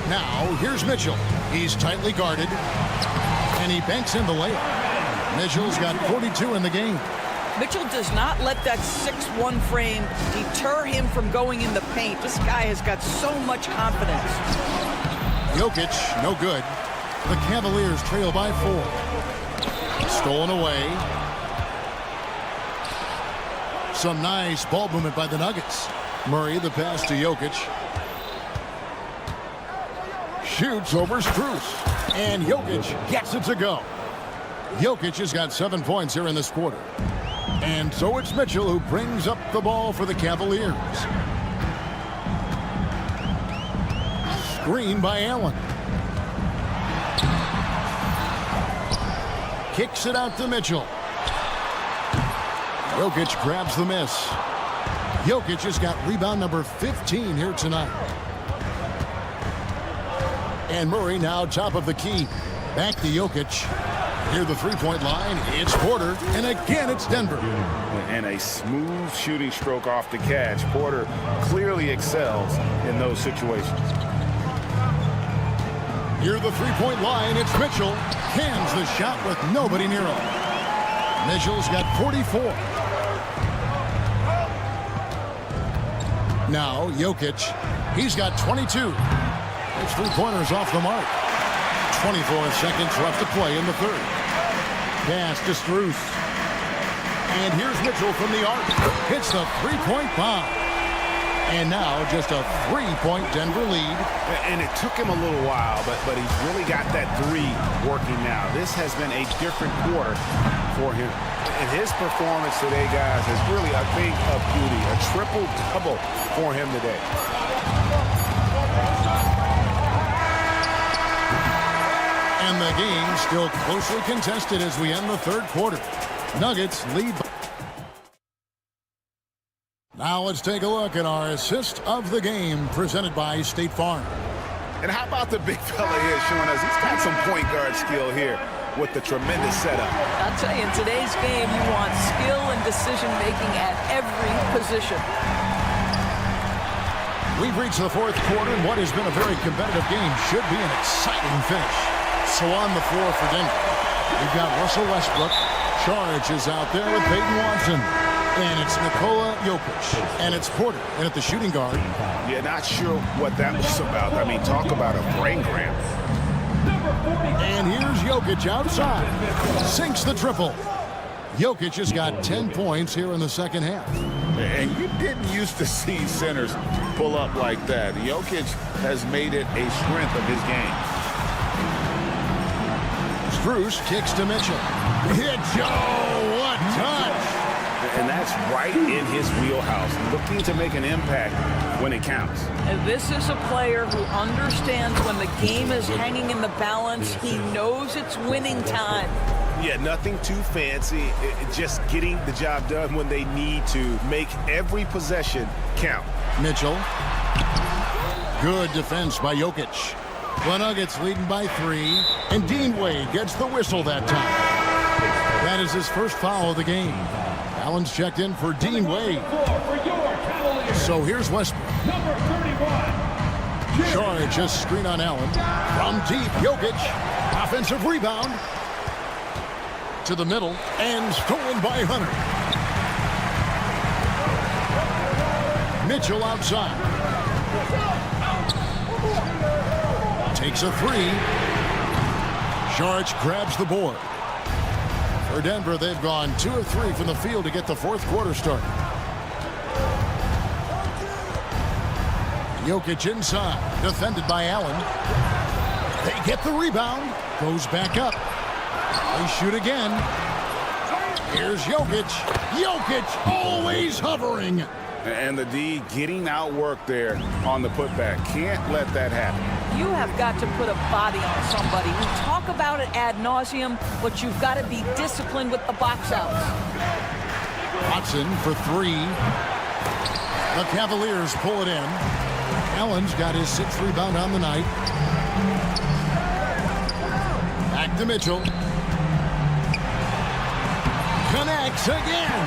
Now, here's Mitchell. He's tightly guarded, and he banks in the layup. Mitchell's got 42 in the game. Mitchell does not let that 6'1" frame deter him from going in the paint. This guy has got so much confidence. Jokic, no good. The Cavaliers trail by 4. Stolen away. Some nice ball movement by the Nuggets. Murray, the pass to Jokic. Shoots over Strus. And Jokic gets it to go. Jokic has got 7 points here in this quarter. And so it's Mitchell who brings up the ball for the Cavaliers. Screen by Allen. Kicks it out to Mitchell. Jokic grabs the miss. Jokic has got rebound number 15 here tonight. And Murray now top of the key. Back to Jokic. Near the three-point line, it's Porter, and again it's Denver. And a smooth shooting stroke off the catch. Porter clearly excels in those situations. Near the three-point line, it's Mitchell. Cans the shot with nobody near him. Mitchell's got 44. Now, Jokic, he's got 22. His three-pointers off the mark. 24 seconds left to play in the third. Pass to Strus. And here's Mitchell from the arc. Hits the three-point bomb. And now just a 3-point Denver lead. And it took him a little while, but he's really got that 3 working now. This has been a different quarter for him. And his performance today, guys, is really a thing of beauty. A triple-double for him today. And the game still closely contested as we end the third quarter. Nuggets lead. Now let's take a look at our assist of the game presented by State Farm. And how about the big fella here showing us he's got some point guard skill here with the tremendous setup. I'll tell you, in today's game, you want skill and decision-making at every position. We've reached the fourth quarter, and what has been a very competitive game should be an exciting finish. So on the floor for Denver, we've got Russell Westbrook. Charge is out there with Peyton Watson. And it's Nikola Jokic. And it's Porter in at the shooting guard. Yeah, not sure what that was about. I mean, talk about a brain cramp. And here's Jokic outside. Sinks the triple. Jokic has got 10 points here in the second half. And you didn't used to see centers pull up like that. Jokic has made it a strength of his game. Strus kicks to Mitchell. Mitchell, what touch! And that's right in his wheelhouse, looking to make an impact when it counts. And this is a player who understands when the game is hanging in the balance. He knows it's winning time. Yeah, nothing too fancy, just getting the job done when they need to make every possession count. Mitchell. Good defense by Jokic. The Nuggets leading by 3, and Dean Wade gets the whistle that time. That is his first foul of the game. Allen's checked in for Dean Wade. So here's Westbrook. Number 31. Charge just screen on Allen. From deep, Jokic. Offensive rebound. To the middle, and stolen by Hunter. Mitchell outside. Takes a 3. Saric grabs the board. For Denver, they've gone 2 of 3 from the field to get the fourth quarter started. Jokic inside, defended by Allen. They get the rebound, goes back up. They shoot again. Here's Jokic. Jokic always hovering. And the D getting outworked there on the putback. Can't let that happen. You have got to put a body on somebody. We talk about it ad nauseum, but you've got to be disciplined with the box outs. Watson for 3. The Cavaliers pull it in. Allen's got his 6th rebound on the night. Back to Mitchell. Connects again.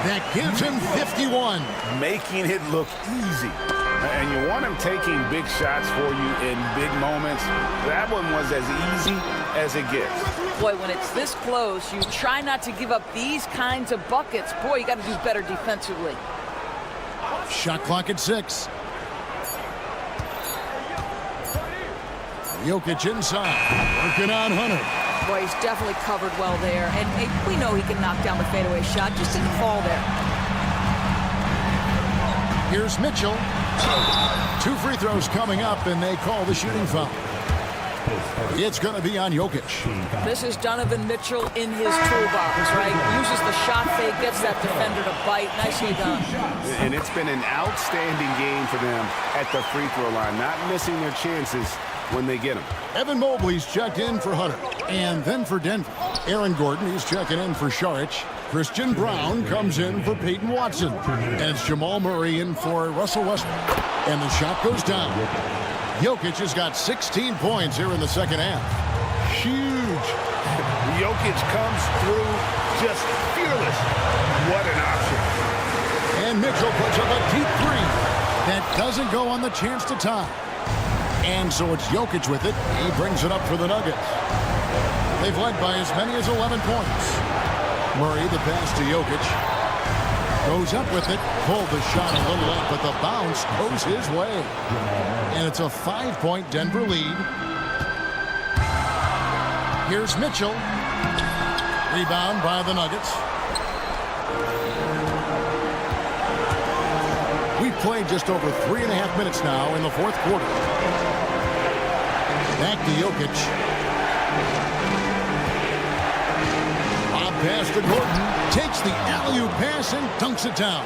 That gives him 51. Making it look easy. And you want him taking big shots for you in big moments. That one was as easy as it gets. Boy, when it's this close, you try not to give up these kinds of buckets. Boy, you got to do better defensively. Shot clock at 6. Jokic inside. Working on Hunter. Boy, he's definitely covered well there. And we know he can knock down the fadeaway shot. Just didn't fall there. Here's Mitchell. 2 free throws coming up, and they call the shooting foul. It's going to be on Jokic. This is Donovan Mitchell in his toolbox, right? Uses the shot fake, gets that defender to bite. Nicely done. And it's been an outstanding game for them at the free throw line, not missing their chances when they get them. Evan Mobley's checked in for Hunter. And then for Denver, Aaron Gordon is checking in for Saric. Christian Brown comes in for Peyton Watson. And it's Jamal Murray in for Russell Westbrook. And the shot goes down. Jokic has got 16 points here in the second half. Huge. Jokic comes through just fearless. What an option. And Mitchell puts up a deep 3. That doesn't go on the chance to tie. And so it's Jokic with it. He brings it up for the Nuggets. They've led by as many as 11 points. Murray, the pass to Jokic. Goes up with it. Pulled the shot a little late, but the bounce goes his way. And it's a 5-point Denver lead. Here's Mitchell. Rebound by the Nuggets. We've played just over 3.5 minutes now in the fourth quarter. Back to Jokic. Bob pass to Gordon. Takes the alley-oop pass and dunks it down.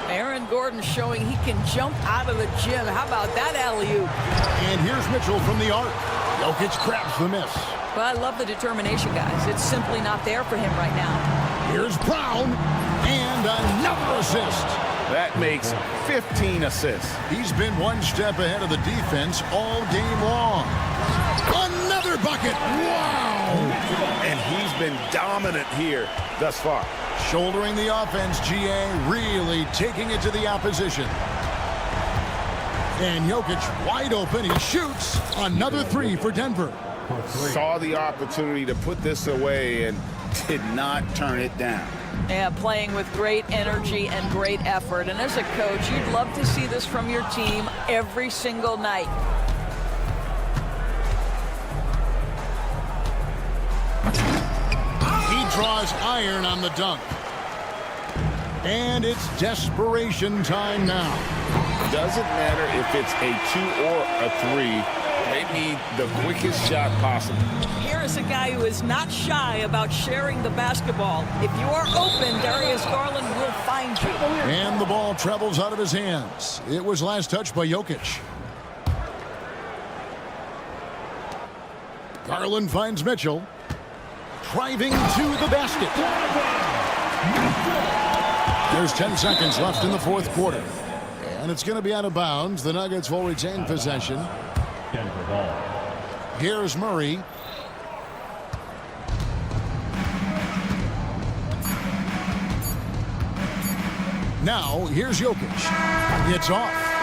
Aaron Gordon showing he can jump out of the gym. How about that alley-oop? And here's Mitchell from the arc. Jokic grabs the miss. But I love the determination, guys. It's simply not there for him right now. Here's Brown. And another assist. That makes 15 assists. He's been one step ahead of the defense all game long. Another bucket. Wow. And he's been dominant here thus far. Shouldering the offense, GA really taking it to the opposition. And Jokic wide open. He shoots another 3 for Denver. Saw the opportunity to put this away and did not turn it down. Yeah, playing with great energy and great effort. And as a coach, you'd love to see this from your team every single night. He draws iron on the dunk. And it's desperation time now. Doesn't matter if it's a 2 or a 3. They need the quickest shot possible. Here is a guy who is not shy about sharing the basketball. If you are open, Darius Garland will find you. And the ball travels out of his hands. It was last touched by Jokic. Garland finds Mitchell. Driving to the basket. There's 10 seconds left in the fourth quarter. And it's going to be out of bounds. The Nuggets will retain possession. Denver ball. Here's Murray. Now, here's Jokic. It's off.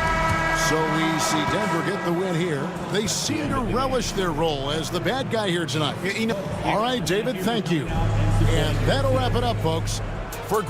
So we see Denver get the win here. They seem to relish their role as the bad guy here tonight. All right, David, thank you. And that'll wrap it up, folks. For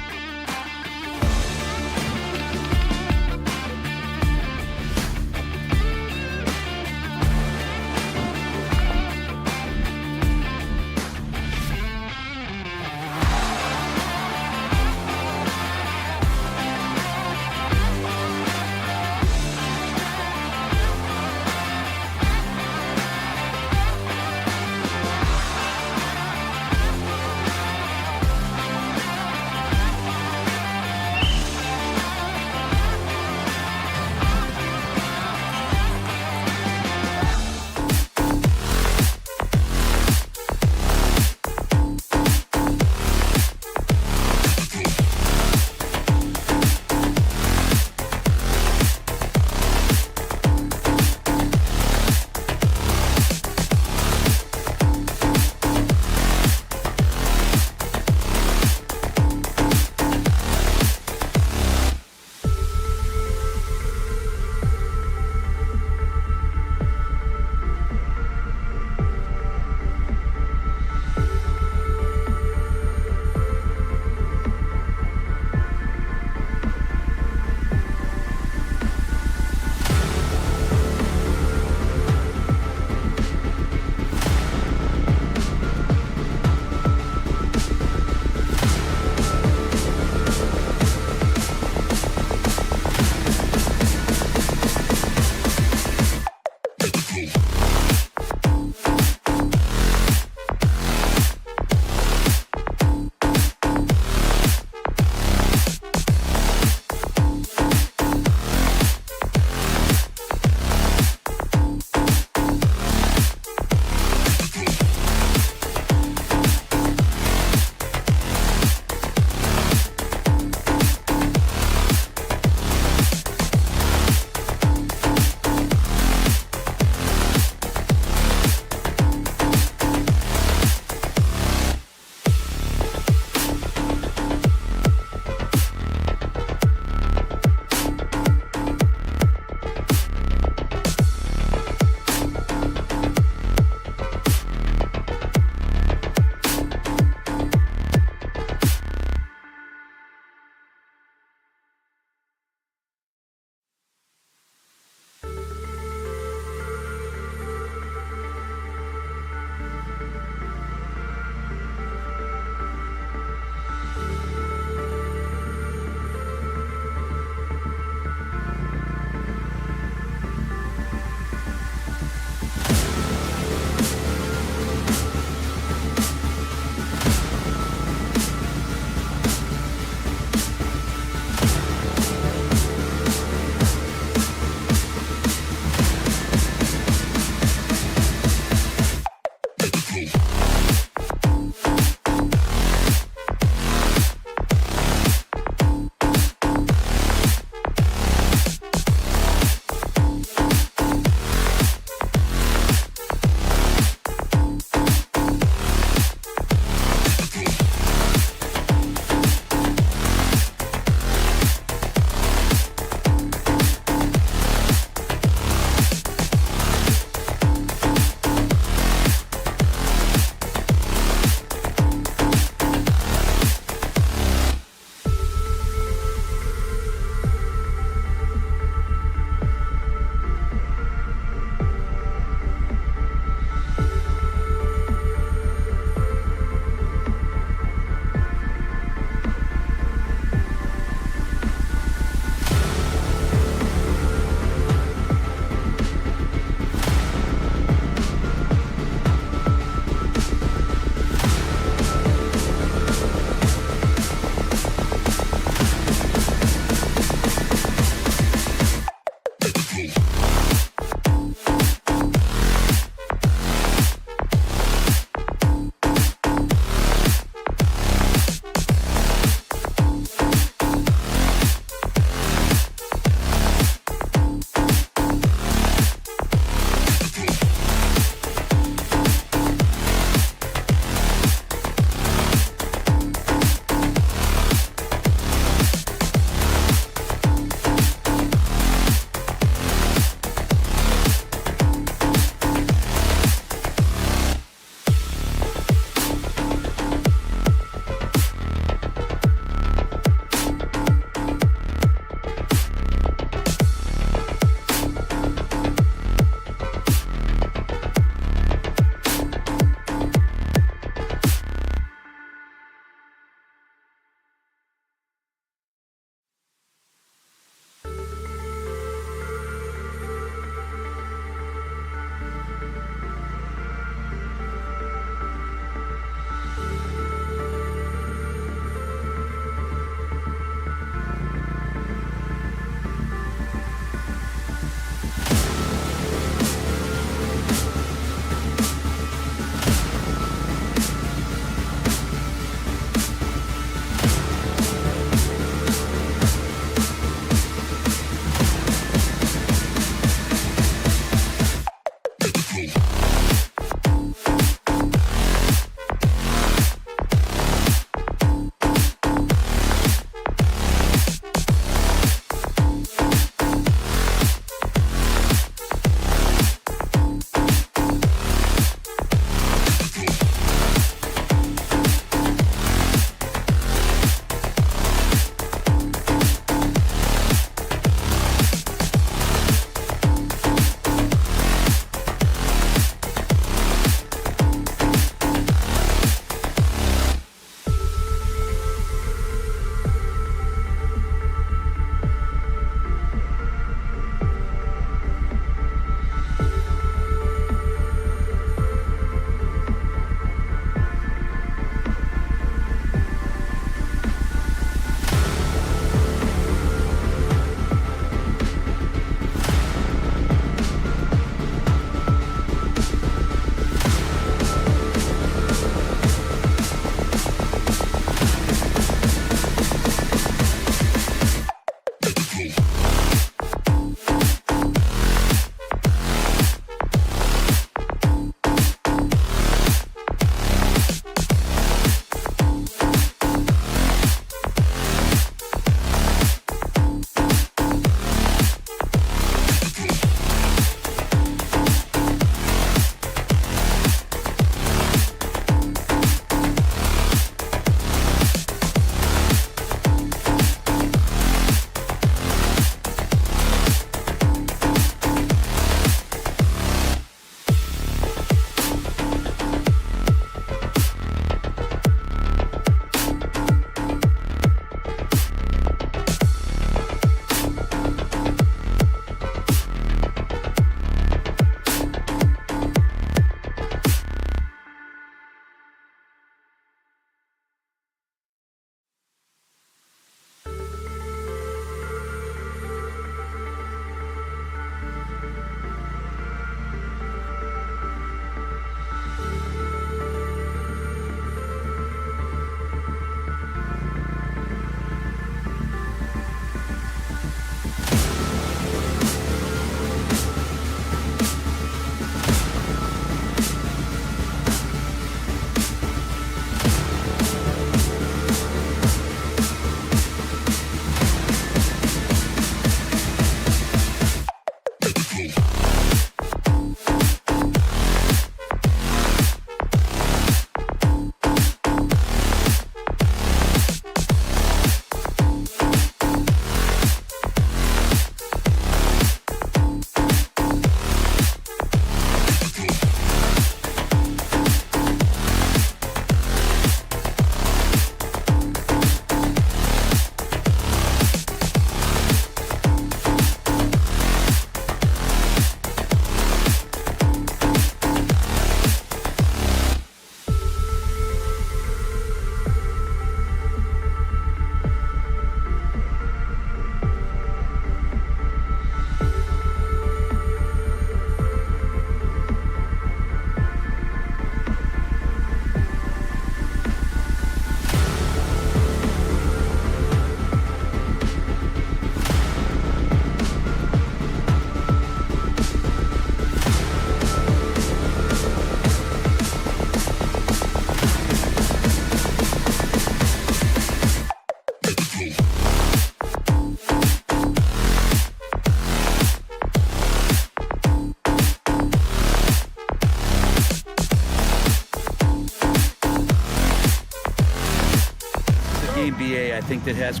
the NBA, I think, that has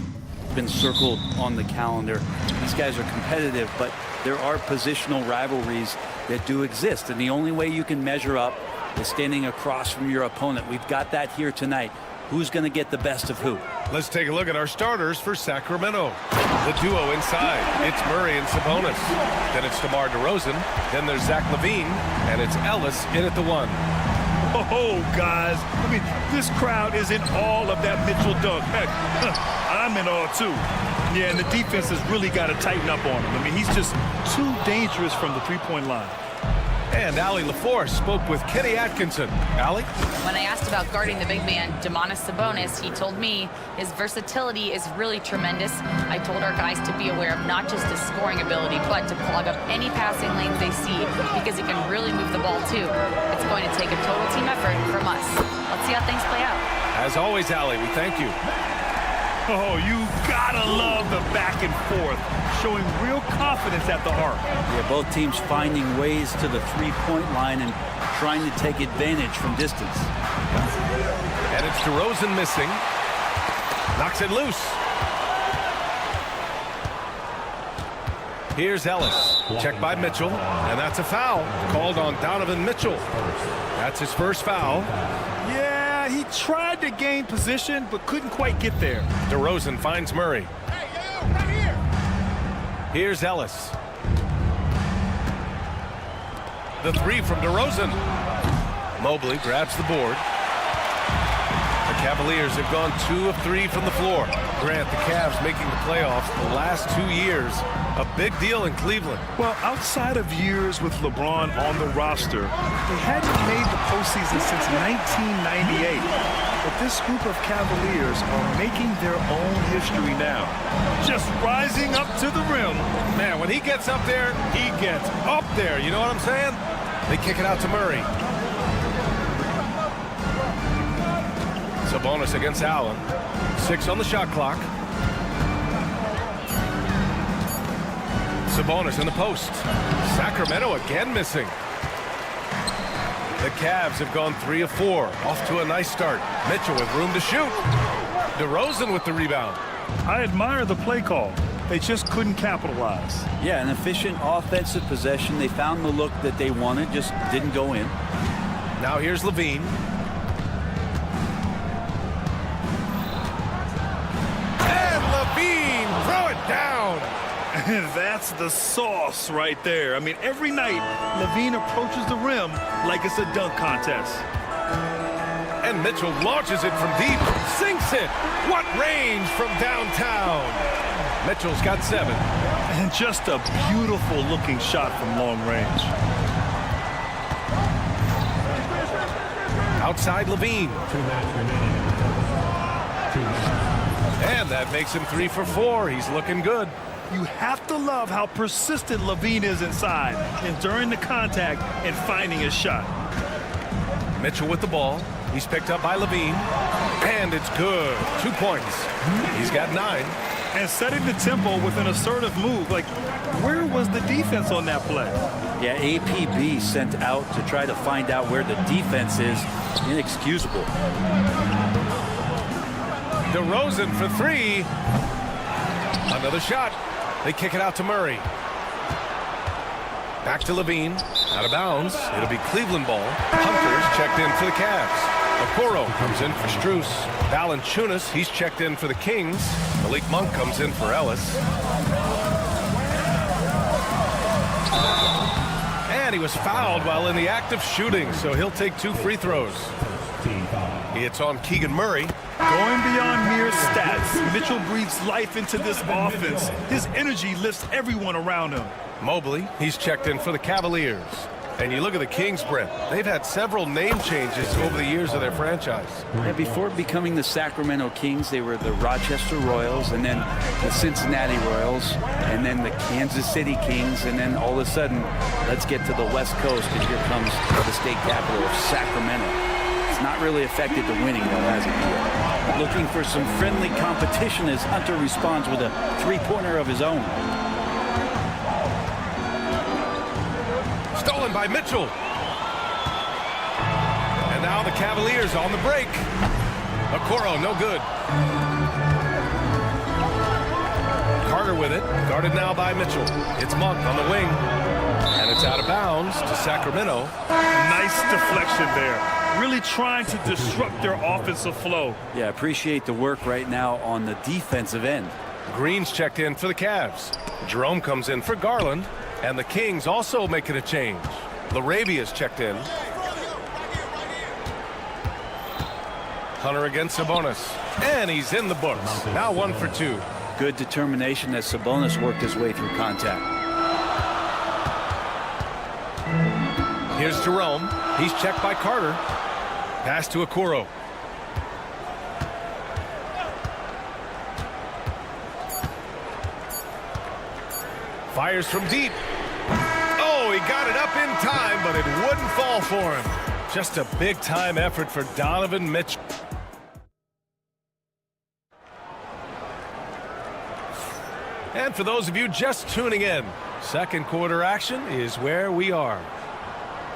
been circled on the calendar. These guys are competitive, but there are positional rivalries that do exist. And the only way you can measure up is standing across from your opponent. We've got that here tonight. Who's going to get the best of who? Let's take a look at our starters for Sacramento. The duo inside. It's Murray and Sabonis. Then it's DeMar DeRozan. Then there's Zach LaVine. And it's Ellis in at the 1. Oh, guys. I mean, this crowd is in awe of that Mitchell dunk. Heck, I'm in awe, too. Yeah, and the defense has really got to tighten up on him. I mean, he's just too dangerous from the three-point line. And Allie LaForce spoke with Kenny Atkinson. Allie? When I asked about guarding the big man, Domantas Sabonis, he told me his versatility is really tremendous. I told our guys to be aware of not just his scoring ability, but to clog up any passing lanes they see, because he can really move the ball too. It's going to take a total team effort from us. Let's see how things play out. As always, Allie, we thank you. Oh, you gotta love the back and forth, showing real confidence at the arc. Yeah, both teams finding ways to the three-point line and trying to take advantage from distance. And it's DeRozan missing. Knocks it loose. Here's Ellis. Checked by Mitchell. And that's a foul called on Donovan Mitchell. That's his first foul. Yeah, he tried to gain position, but couldn't quite get there. DeRozan finds Murray. Hey, yo, right here. Here's Ellis. The 3 from DeRozan. Mobley grabs the board. The Cavaliers have gone 2 of 3 from the floor. Grant, the Cavs making the playoffs the last 2 years. A big deal in Cleveland. Well, outside of years with LeBron on the roster, they hadn't made the postseason since 1998. But this group of Cavaliers are making their own history now. Just rising up to the rim. Man, when he gets up there, he gets up there. You know what I'm saying? They kick it out to Murray. Sabonis against Allen. 6 on the shot clock. Sabonis in the post. Sacramento again missing. The Cavs have gone 3 of 4. Off to a nice start. Mitchell with room to shoot. DeRozan with the rebound. I admire the play call. They just couldn't capitalize. Yeah, an efficient offensive possession. They found the look that they wanted, just didn't go in. Now here's LaVine. And LaVine, throw it down. That's the sauce right there. I mean, every night, LaVine approaches the rim like it's a dunk contest. And Mitchell launches it from deep, sinks it. What range from downtown. Mitchell's got 7. And just a beautiful looking shot from long range. Outside LaVine. And that makes him 3 for 4. He's looking good. You have to love how persistent LaVine is inside, enduring the contact and finding his shot. Mitchell with the ball. He's picked up by LaVine. And it's good. 2 points. He's got 9. And setting the tempo with an assertive move. Like, where was the defense on that play? Yeah, APB sent out to try to find out where the defense is. Inexcusable. DeRozan for 3. Another shot. They kick it out to Murray. Back to LaVine. Out of bounds. It'll be Cleveland ball. Hunter's checked in for the Cavs. Okoro comes in for Strus. Valanciunas, he's checked in for the Kings. Malik Monk comes in for Ellis. And he was fouled while in the act of shooting, so he'll take 2 free throws. It's on Keegan Murray. Going beyond mere stats, Mitchell breathes life into this offense. His energy lifts everyone around him. Mobley, he's checked in for the Cavaliers. And you look at the Kings, Brent. They've had several name changes over the years of their franchise. Yeah, before becoming the Sacramento Kings, they were the Rochester Royals, and then the Cincinnati Royals, and then the Kansas City Kings, and then all of a sudden, let's get to the West Coast, because here comes the state capital of Sacramento. It's not really affected the winning, though, has it? Looking for some friendly competition as Hunter responds with a three-pointer of his own. Stolen by Mitchell. And now the Cavaliers on the break. Okoro, no good. Carter with it. Guarded now by Mitchell. It's Monk on the wing. And it's out of bounds to Sacramento. Nice deflection there. Really trying to disrupt their offensive flow. Yeah, appreciate the work right now on the defensive end. Green's checked in for the Cavs. Jerome comes in for Garland. And the Kings also making a change. LaRavia's checked in. Hunter against Sabonis. And he's in the books. Now 1 for 2. Good determination as Sabonis worked his way through contact. Here's Jerome. He's checked by Carter. Pass to Okoro. Fires from deep. Oh, he got it up in time, but it wouldn't fall for him. Just a big-time effort for Donovan Mitchell. And for those of you just tuning in, second quarter action is where we are.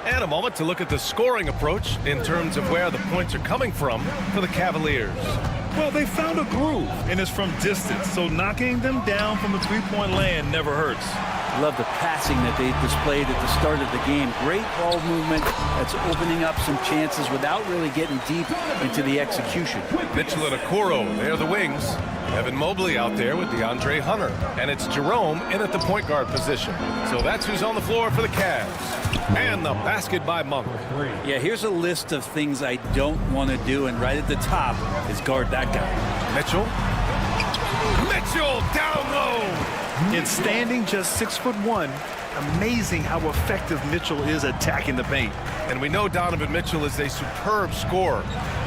And a moment to look at the scoring approach in terms of where the points are coming from for the Cavaliers. Well, they found a groove, and it's from distance, so knocking them down from the three-point land never hurts. Love the passing that they displayed at the start of the game. Great ball movement that's opening up some chances without really getting deep into the execution. Mitchell and Okoro, they're the wings. Evan Mobley out there with DeAndre Hunter. And it's Jerome in at the point guard position. So that's who's on the floor for the Cavs. And the basket by Monk. Yeah, here's a list of things I don't want to do, and right at the top is guard that guy. Mitchell. Mitchell down low. And standing just 6'1", amazing how effective Mitchell is attacking the paint. And we know Donovan Mitchell is a superb scorer.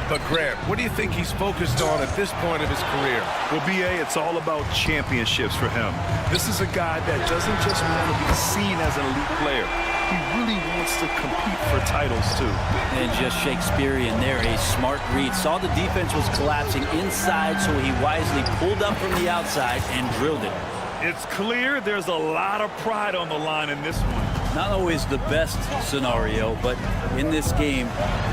But Grant, what do you think he's focused on at this point of his career? Well, B.A., it's all about championships for him. This is a guy that doesn't just want to be seen as an elite player. He really wants to compete for titles, too. And just Shakespearean there, a smart read. Saw the defense was collapsing inside, so he wisely pulled up from the outside and drilled it. It's clear there's a lot of pride on the line in this one. Not always the best scenario, but in this game,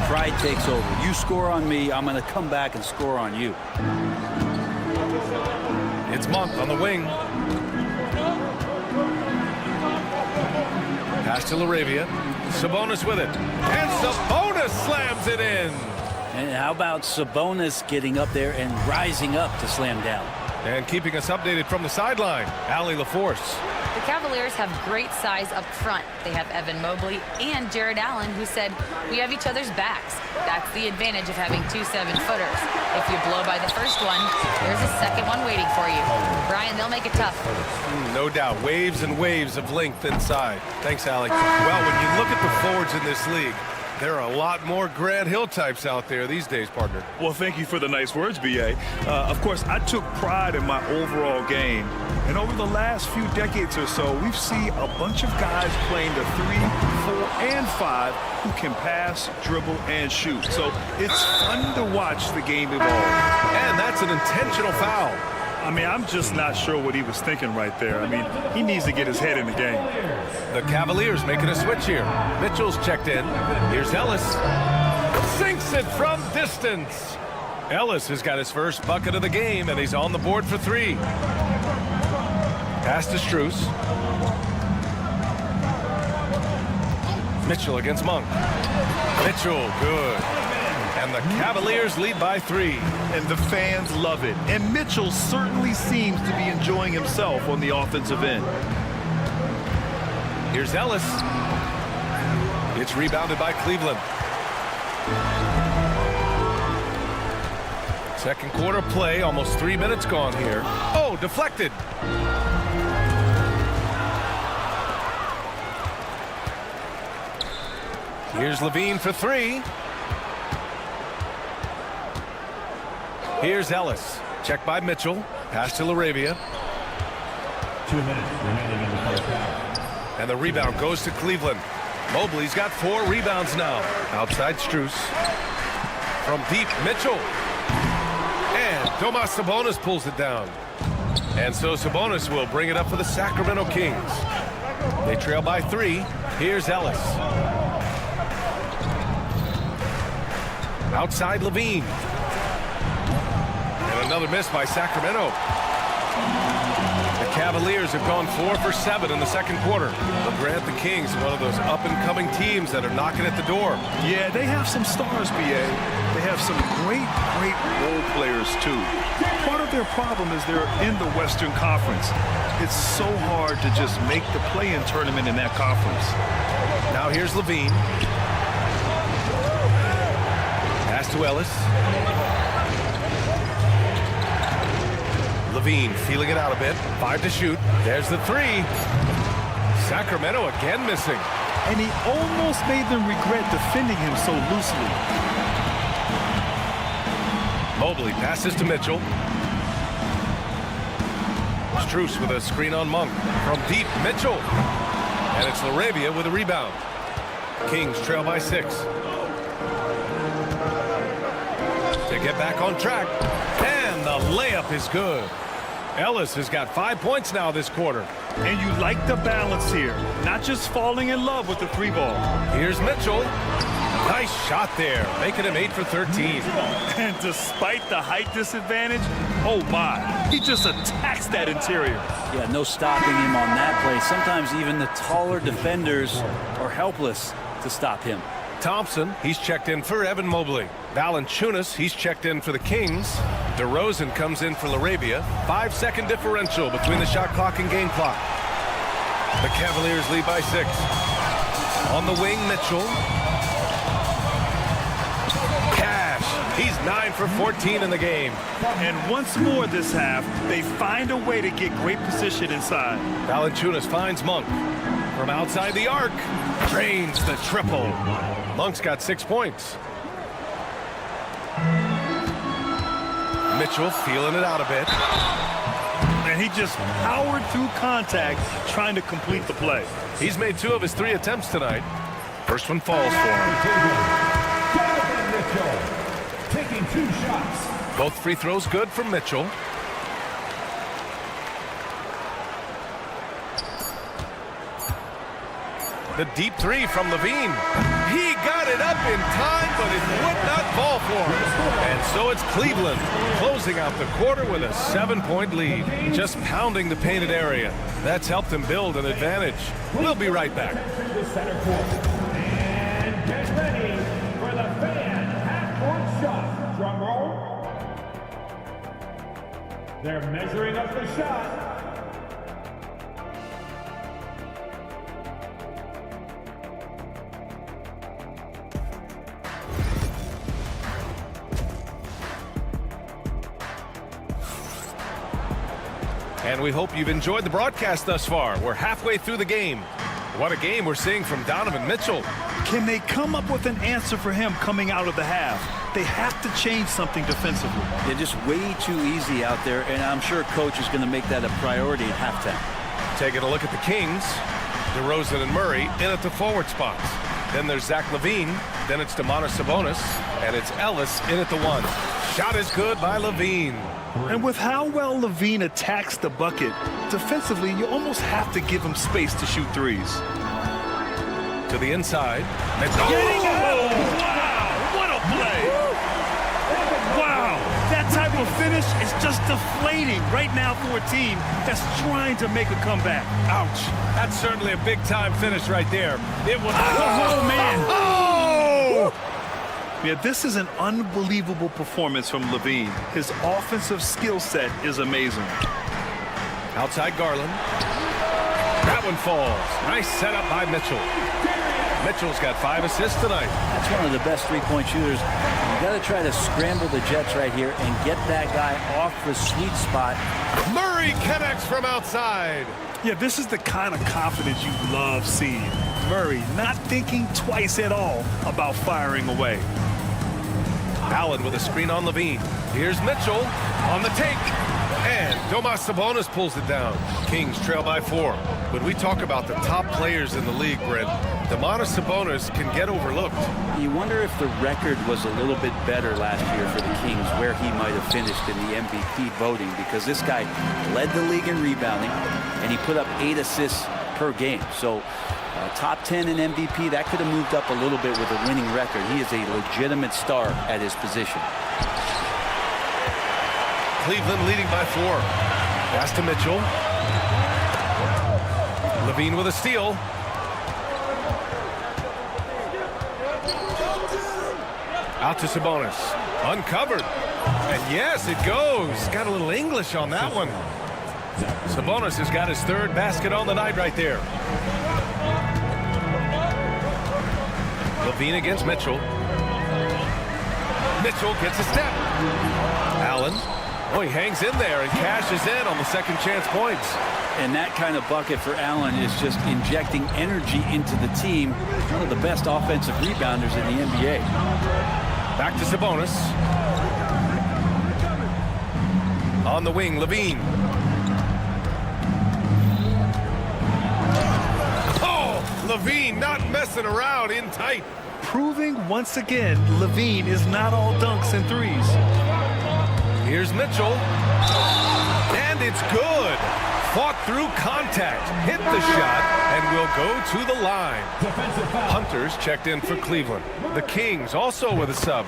pride takes over. You score on me, I'm going to come back and score on you. It's Monk on the wing. Pass to LaRavia. Sabonis with it. And Sabonis slams it in. And how about Sabonis getting up there and rising up to slam down? And keeping us updated from the sideline, Allie LaForce. The Cavaliers have great size up front. They have Evan Mobley and Jared Allen, who said, we have each other's backs. That's the advantage of having 2 7-footers. If you blow by the first one, there's a second one waiting for you. Brian, they'll make it tough. No doubt. Waves and waves of length inside. Thanks, Allie. Well, when you look at the forwards in this league, there are a lot more Grant Hill types out there these days, partner. Well, thank you for the nice words, B.A. Of course, I took pride in my overall game. And over the last few decades or so, we've seen a bunch of guys playing the 3, 4, and 5 who can pass, dribble, and shoot. So it's fun to watch the game evolve. And that's an intentional foul. I mean, I'm just not sure what he was thinking right there. I mean, he needs to get his head in the game. The Cavaliers making a switch here. Mitchell's checked in. Here's Ellis. Sinks it from distance. Ellis has got his first bucket of the game, and he's on the board for 3. Pass to Strus. Mitchell against Monk. Mitchell, good. And the Cavaliers lead by 3. And the fans love it. And Mitchell certainly seems to be enjoying himself on the offensive end. Here's Ellis. It's rebounded by Cleveland. Second quarter play, almost 3 minutes gone here. Oh, deflected. Here's Levine for 3. Here's Ellis. Checked by Mitchell. Pass to LaRavia. 2 minutes remaining in the first half. And the rebound goes to Cleveland. Mobley's got 4 rebounds now. Outside Strus. From deep, Mitchell. And Domas Sabonis pulls it down. And so Sabonis will bring it up for the Sacramento Kings. They trail by 3. Here's Ellis. Outside Levine. And another miss by Sacramento. The Cavaliers have gone 4 for 7 in the second quarter. But Grant, the Kings, one of those up-and-coming teams that are knocking at the door. Yeah, they have some stars, BA. They have some great role players, too. Part of their problem is they're in the Western Conference. It's so hard to just make the play-in tournament in that conference. Now here's Levine. Pass to Ellis. Levine feeling it out a bit. 5 to shoot. There's the 3. Sacramento again missing. And he almost made them regret defending him so loosely. Mobley passes to Mitchell. Strus with a screen on Monk. From deep, Mitchell. And it's LaRavia with a rebound. Kings trail by 6. To get back on track. And the layup is good. Ellis has got 5 points now this quarter. And you like the balance here. Not just falling in love with the 3 ball. Here's Mitchell. Nice shot there, making him 8 for 13. And despite the height disadvantage, oh my, he just attacks that interior. Yeah, no stopping him on that play. Sometimes even the taller defenders are helpless to stop him. Thompson, he's checked in for Evan Mobley. Valanciunas, he's checked in for the Kings. DeRozan comes in for LaRavia. 5-second differential between the shot clock and game clock. The Cavaliers lead by 6. On the wing, Mitchell. Cash, he's 9 for 14 in the game. And once more this half, they find a way to get great position inside. Valanciunas finds Monk. From outside the arc, drains the triple. Monk's got 6 points. Mitchell feeling it out a bit. And he just powered through contact trying to complete the play. He's made 2 of his 3 attempts tonight. First one falls for him. Mitchell taking 2 shots. Both free throws good from Mitchell. The deep 3 from Levine. He got it up in time, but it would not fall for him. And so it's Cleveland closing out the quarter with a 7-point lead. Just pounding the painted area. That's helped them build an advantage. We'll be right back. And get ready for the fan half-court shot. Drum roll. They're measuring up the shot. And we hope you've enjoyed the broadcast thus far. We're halfway through the game. What a game we're seeing from Donovan Mitchell. Can they come up with an answer for him coming out of the half? They have to change something defensively. They're just way too easy out there, and I'm sure coach is going to make that a priority at halftime. Taking a look at the Kings. DeRozan and Murray in at the forward spots. Then there's Zach LaVine. Then it's Domantas Sabonis. And it's Ellis in at the 1. Shot is good by LaVine. And with how well LaVine attacks the bucket, defensively, you almost have to give him space to shoot 3s. To the inside. Wow, what a play! Wow, that type of finish is just deflating right now for a team that's trying to make a comeback. Ouch. That's certainly a big-time finish right there. It was... Oh, man! Oh! Yeah, this is an unbelievable performance from LaVine. His offensive skill set is amazing. Outside Garland. That one falls. Nice setup by Mitchell. Mitchell's got 5 assists tonight. That's one of the best three-point shooters. You got to try to scramble the Jets right here and get that guy off the sweet spot. Murray connects from outside. Yeah, this is the kind of confidence you love seeing. Murray not thinking twice at all about firing away. Allen with a screen on LaVine. Here's Mitchell on the take. And Domantas Sabonis pulls it down. Kings trail by 4. When we talk about the top players in the league, Brent, Domantas Sabonis can get overlooked. You wonder if the record was a little bit better last year for the Kings, where he might have finished in the MVP voting, because this guy led the league in rebounding, and he put up 8 assists per game. So top 10 in MVP, that could have moved up a little bit with a winning record. He is a legitimate star at his position. Cleveland leading by 4. Pass to Mitchell. Levine with a steal. Out to Sabonis. Uncovered. And yes, it goes. Got a little English on that one. Sabonis has got his third basket on the night right there. Levine against Mitchell. Mitchell gets a step. Allen. Oh, he hangs in there and cashes in on the second chance points. And that kind of bucket for Allen is just injecting energy into the team. One of the best offensive rebounders in the NBA. Back to Sabonis. On the wing, Levine. Oh, Levine not messing around, in tight. Proving once again, Levine is not all dunks and threes. Here's Mitchell. And it's good. Fought through contact, hit the shot, and will go to the line. Hunter's checked in for Cleveland. The Kings also with a sub.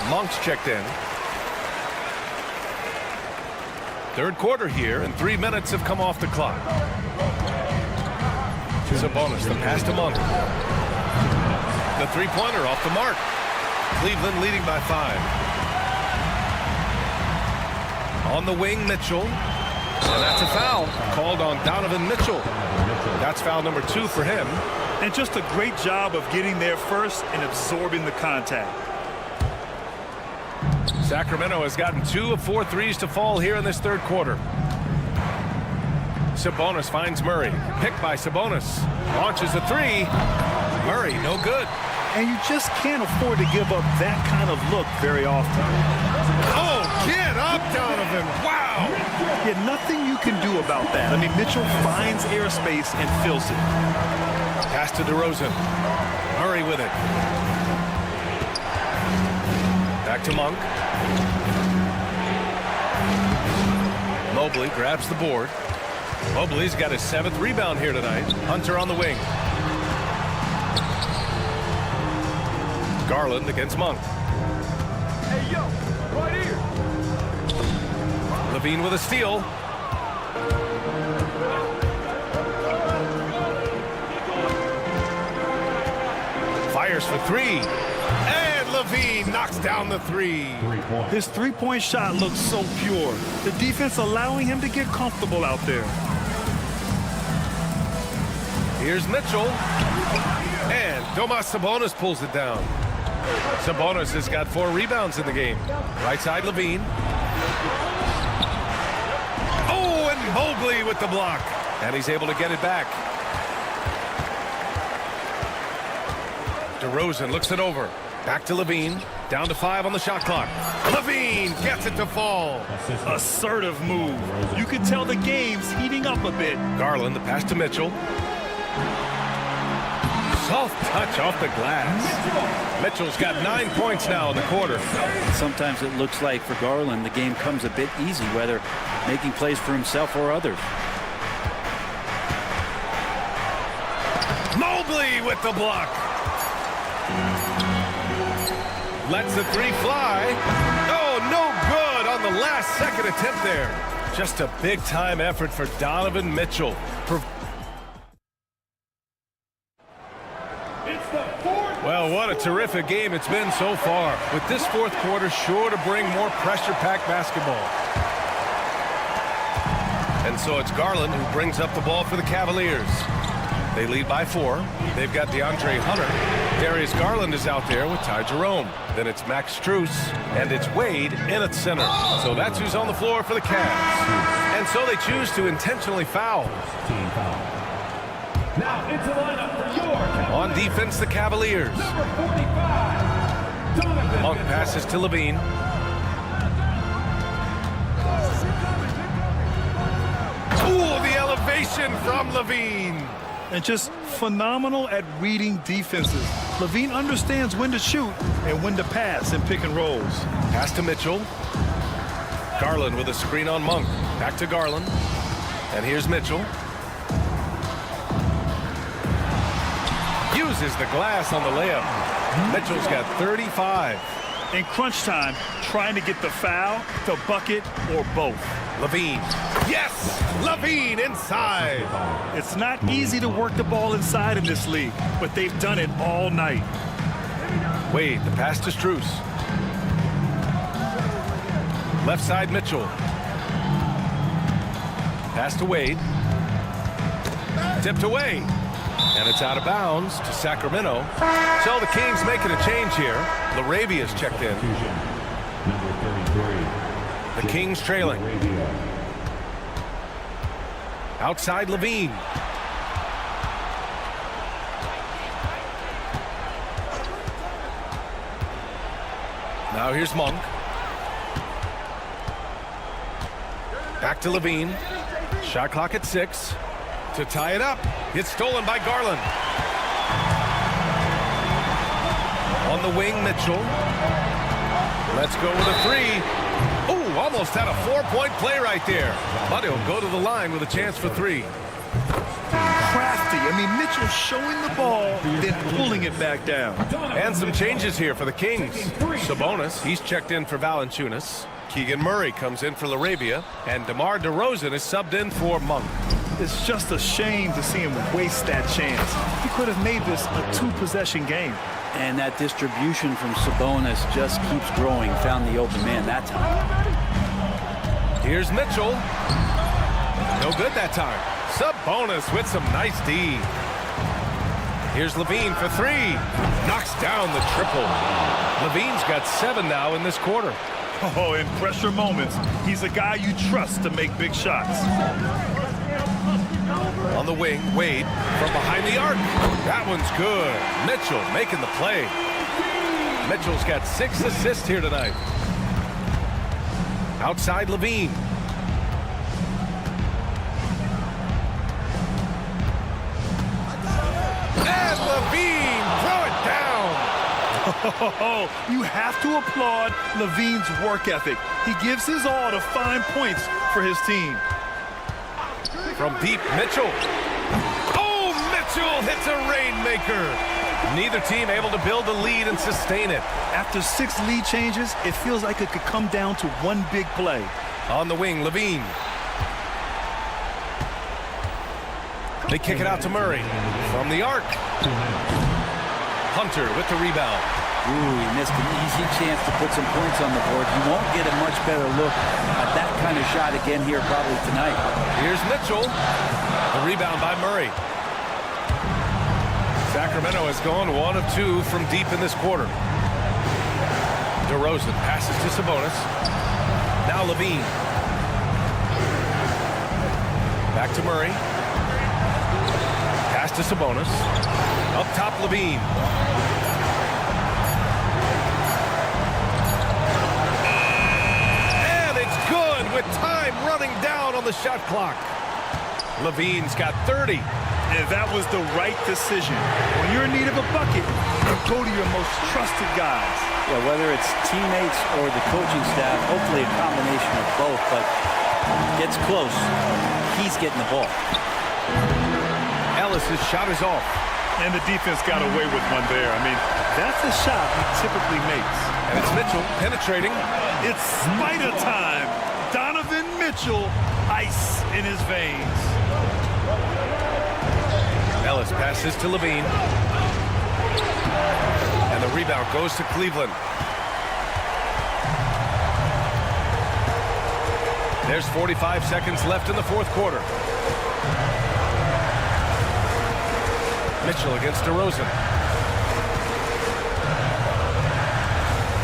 Monk's checked in. Third quarter here, and 3 minutes have come off the clock. Sabonis, the pass to Monk. The three-pointer off the mark. Cleveland leading by 5. On the wing, Mitchell. And that's a foul called on Donovan Mitchell. That's foul number 2 for him. And just a great job of getting there first and absorbing the contact. Sacramento has gotten 2 of 4 threes to fall here in this third quarter. Sabonis finds Murray. Picked by Sabonis. Launches a 3. Murray, no good. And you just can't afford to give up that kind of look very often. Oh, get up, Donovan. Wow. Yeah, nothing you can do about that. I mean, Mitchell finds airspace and fills it. Pass to DeRozan. Murray with it. Back to Monk. Mobley grabs the board. Mobley's got his 7th rebound here tonight. Hunter on the wing. Garland against Monk. Hey, yo, right here. Levine with a steal. Fires for 3. And Levine knocks down the 3. His three-point shot looks so pure. The defense allowing him to get comfortable out there. Here's Mitchell. And Domas Sabonis pulls it down. Sabonis has got 4 rebounds in the game. Right side, Levine. Oh, and Mobley with the block. And he's able to get it back. DeRozan looks it over. Back to Levine. Down to 5 on the shot clock. Levine gets it to fall. Assertive move. You can tell the game's heating up a bit. Garland, the pass to Mitchell. Soft touch off the glass. Mitchell's got 9 points now in the quarter. Sometimes it looks like for Garland the game comes a bit easy, whether making plays for himself or others. Mobley with the block. Lets the 3 fly. Oh, no good on the last second attempt there. Just a big-time effort for Donovan Mitchell. Well, what a terrific game it's been so far. With this fourth quarter sure to bring more pressure-packed basketball. And so it's Garland who brings up the ball for the Cavaliers. They lead by 4. They've got DeAndre Hunter. Darius Garland is out there with Ty Jerome. Then it's Max Strus, and it's Wade in at center. So that's who's on the floor for the Cavs. And so they choose to intentionally foul. Now into lineup for your Cavaliers. On defense, the Cavaliers. Number 45, Donovan. Monk passes to Levine. Ooh, the elevation from Levine. And just phenomenal at reading defenses. Levine understands when to shoot and when to pass in pick and rolls. Pass to Mitchell. Garland with a screen on Monk. Back to Garland. And here's Mitchell. Uses the glass on the layup. Mitchell's got 35. In crunch time, trying to get the foul, the bucket, or both. Levine. Yes! Levine inside. It's not easy to work the ball inside in this league, but they've done it all night. Wade, the pass to Strus. Left side, Mitchell. Pass to Wade. Tipped away. And it's out of bounds to Sacramento. So the Kings making a change here. LaRavia's checked in. The Kings trailing. Outside Levine. Now here's Monk. Back to Levine. Shot clock at 6. To tie it up. It's stolen by Garland. On the wing, Mitchell. Let's go with a 3. Ooh, almost had a 4-point play right there. But he'll go to the line with a chance for 3. Crafty. I mean, Mitchell showing the ball, then pulling it back down. And some changes here for the Kings. Sabonis, he's checked in for Valanciunas. Keegan Murray comes in for LaRavia. And DeMar DeRozan is subbed in for Monk. It's just a shame to see him waste that chance. He could have made this a 2-possession game. And that distribution from Sabonis just keeps growing. Found the open man that time. Here's Mitchell. No good that time. Sabonis with some nice D. Here's Levine for 3. Knocks down the triple. Levine's got 7 now in this quarter. Oh, in pressure moments, he's a guy you trust to make big shots. On the wing, Wade from behind the arc. That one's good. Mitchell making the play. Mitchell's got 6 assists here tonight. Outside Levine. And Levine, throw it down. Oh, you have to applaud Levine's work ethic. He gives his all to find points for his team. From deep, Mitchell. Oh, Mitchell hits a rainmaker. Neither team able to build a lead and sustain it. After 6 lead changes, it feels like it could come down to one big play. On the wing, Levine. They kick it out to Murray. From the arc. Hunter with the rebound. Ooh, he missed an easy chance to put some points on the board. He won't get a much better look at that kind of shot again here probably tonight. Here's Mitchell. The rebound by Murray. Sacramento has gone 1 of 2 from deep in this quarter. DeRozan passes to Sabonis. Now Levine. Back to Murray. Pass to Sabonis. Up top, Levine. And it's good with time running down on the shot clock. Levine's got 30. And that was the right decision. When you're in need of a bucket, you go to your most trusted guys. Yeah, whether it's teammates or the coaching staff, hopefully a combination of both, but gets close. He's getting the ball. Ellis's shot is off. And the defense got away with one there. I mean, that's a shot he typically makes. And it's Mitchell penetrating. It's Spider time. Donovan Mitchell, ice in his veins. Ellis passes to Levine. And the rebound goes to Cleveland. There's 45 seconds left in the fourth quarter. Mitchell against DeRozan.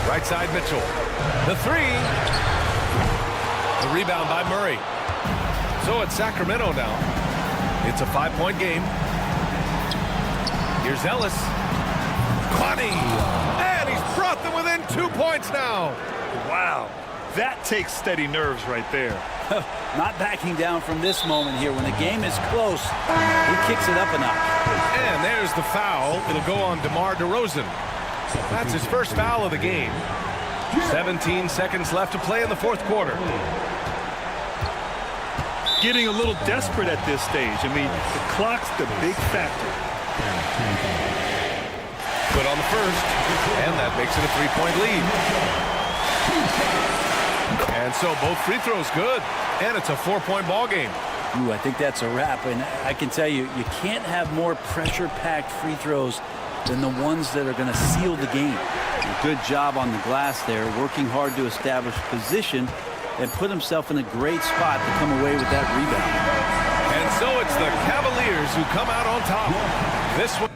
Right side, Mitchell. The 3. The rebound by Murray. So it's Sacramento now. It's a 5-point game. Here's Ellis. Connie. And he's brought them within 2 points now. Wow. That takes steady nerves right there. Not backing down from this moment here. When the game is close, he kicks it up a notch. And there's the foul. It'll go on DeMar DeRozan. That's his first foul of the game. 17 seconds left to play in the fourth quarter. Getting a little desperate at this stage. I mean, the clock's the big factor. Good on the first, and that makes it a 3-point lead. And And so both free throws good, and it's a 4-point ball game. Ooh, I think that's a wrap. And I can tell you, you can't have more pressure-packed free throws than the ones that are going to seal the game. A good job on the glass there, working hard to establish position and put himself in a great spot to come away with that rebound. And so it's the Cavaliers who come out on top. This one.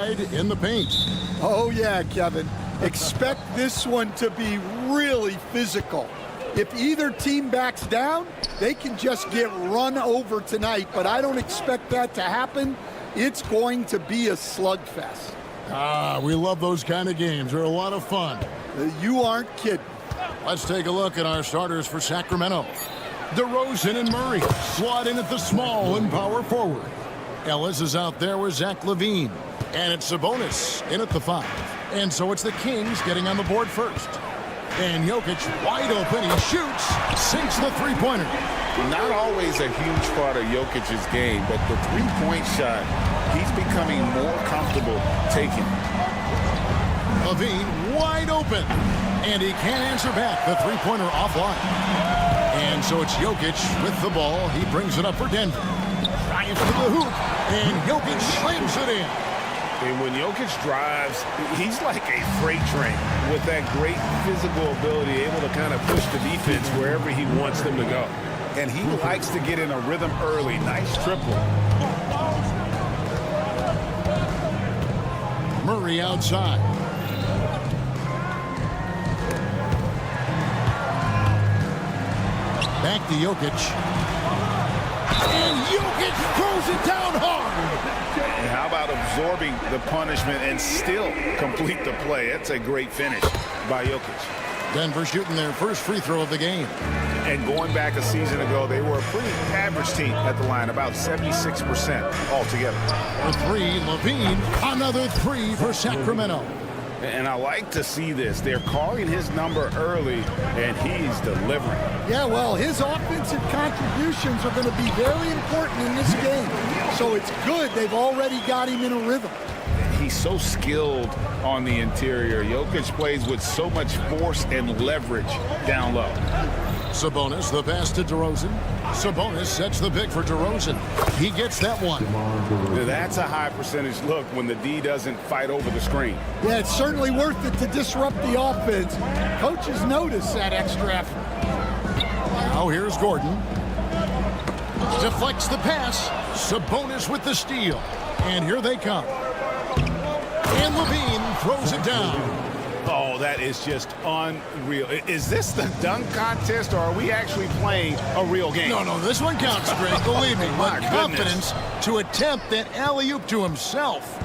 in the paint. Oh, yeah, Kevin. Expect this one to be really physical. If either team backs down, they can just get run over tonight, but I don't expect that to happen. It's going to be a slugfest. We love those kind of games. They're a lot of fun. You aren't kidding. Let's take a look at our starters for Sacramento. DeRozan and Murray slot in at the small and power forward. Ellis is out there with Zach LaVine. And it's Sabonis in at the 5. And so it's the Kings getting on the board first. And Jokic wide open. He shoots, sinks the three-pointer. Not always a huge part of Jokic's game, but the three-point shot, he's becoming more comfortable taking. LaVine wide open. And he can't answer back. The three-pointer offline. And so it's Jokic with the ball. He brings it up for Denver. Drives to the hoop. And Jokic slams it in. And when Jokic drives, he's like a freight train with that great physical ability, able to kind of push the defense wherever he wants them to go. And he likes to get in a rhythm early. Nice triple. Murray outside. Back to Jokic. And Jokic throws it down hard. And how about absorbing the punishment and still complete the play? That's a great finish by Jokic. Denver shooting their first free throw of the game. And going back a season ago, they were a pretty average team at the line, about 76% altogether. For 3, LaVine. Another 3 for Sacramento. And I like to see this. They're calling his number early, and he's delivering. Yeah, well, his offensive contributions are going to be very important in this game. So it's good they've already got him in a rhythm. He's so skilled on the interior. Jokic plays with so much force and leverage down low. Sabonis, the pass to DeRozan. Sabonis sets the pick for DeRozan. He gets that one. That's a high percentage look when the D doesn't fight over the screen. Yeah, it's certainly worth it to disrupt the offense. Coaches notice that extra effort. Now here's Gordon. Deflects the pass. Sabonis with the steal. And here they come. And LaVine throws it down. Oh, that is just unreal. Is this the dunk contest, or are we actually playing a real game? No, this one counts, Greg. Believe me. With confidence to attempt that alley-oop to himself.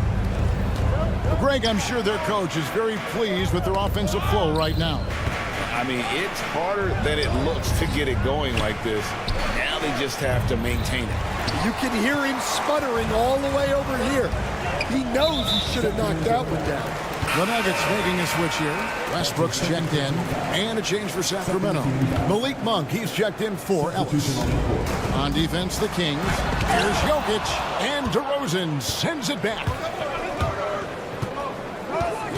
Greg, I'm sure their coach is very pleased with their offensive flow right now. I mean, it's harder than it looks to get it going like this. Now they just have to maintain it. You can hear him sputtering all the way over here. He knows he should have knocked that one down. The Nuggets making a switch here. Westbrook's checked in. And a change for Sacramento. Malik Monk, he's checked in for Ellis. On defense, the Kings. Here's Jokic. And DeRozan sends it back.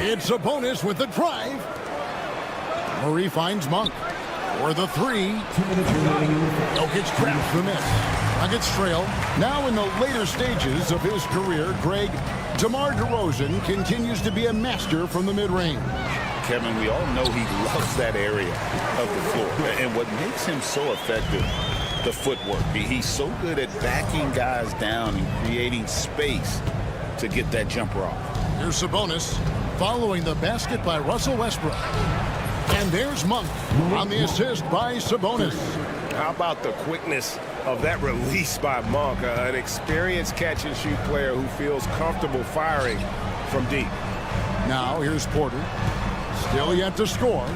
It's a bonus with the drive. Murray finds Monk for the 3. Jokic traps the miss. Nuggets trail. Now in the later stages of his career, Greg, DeMar DeRozan continues to be a master from the mid-range. Kevin, we all know he loves that area of the floor. And what makes him so effective, the footwork. He's so good at backing guys down and creating space to get that jumper off. Here's Sabonis following the basket by Russell Westbrook. And there's Monk on the assist by Sabonis. How about the quickness of that release by Monk, an experienced catch-and-shoot player who feels comfortable firing from deep. Now here's Porter. Still yet to score.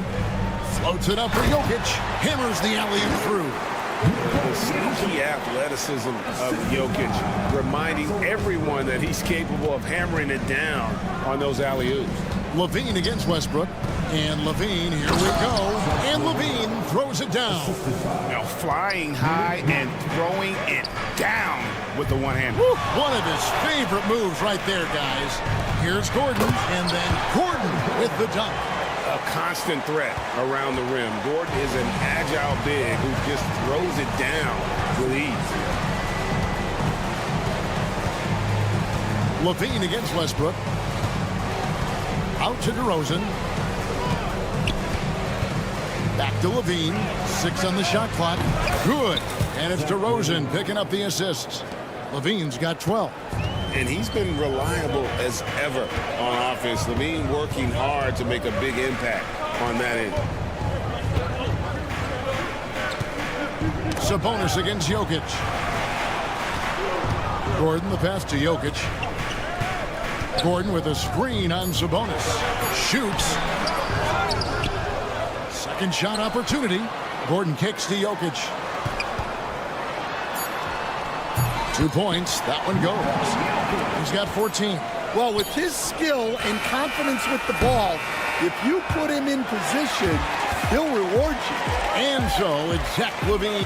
Floats it up for Jokic. Hammers the alley-oop through. The sneaky athleticism of Jokic, reminding everyone that he's capable of hammering it down on those alley-oops. LaVine against Westbrook. And LaVine, here we go. And LaVine throws it down. Now flying high and throwing it down with the one hand. One of his favorite moves right there, guys. Here's Gordon, and then Gordon with the dunk. A constant threat around the rim. Gordon is an agile big who just throws it down with ease. LaVine against Westbrook. Out to DeRozan. Back to LaVine. 6 on the shot clock. Good. And it's DeRozan picking up the assists. Levine's got 12. And he's been reliable as ever on offense. Levine working hard to make a big impact on that end. Sabonis against Jokic. Gordon, the pass to Jokic. Gordon with a screen on Sabonis. Shoots. Second shot opportunity. Gordon kicks to Jokic. 2 points. That one goes. He's got 14. Well, with his skill and confidence with the ball, if you put him in position, he'll reward you. And so it's Zach LaVine.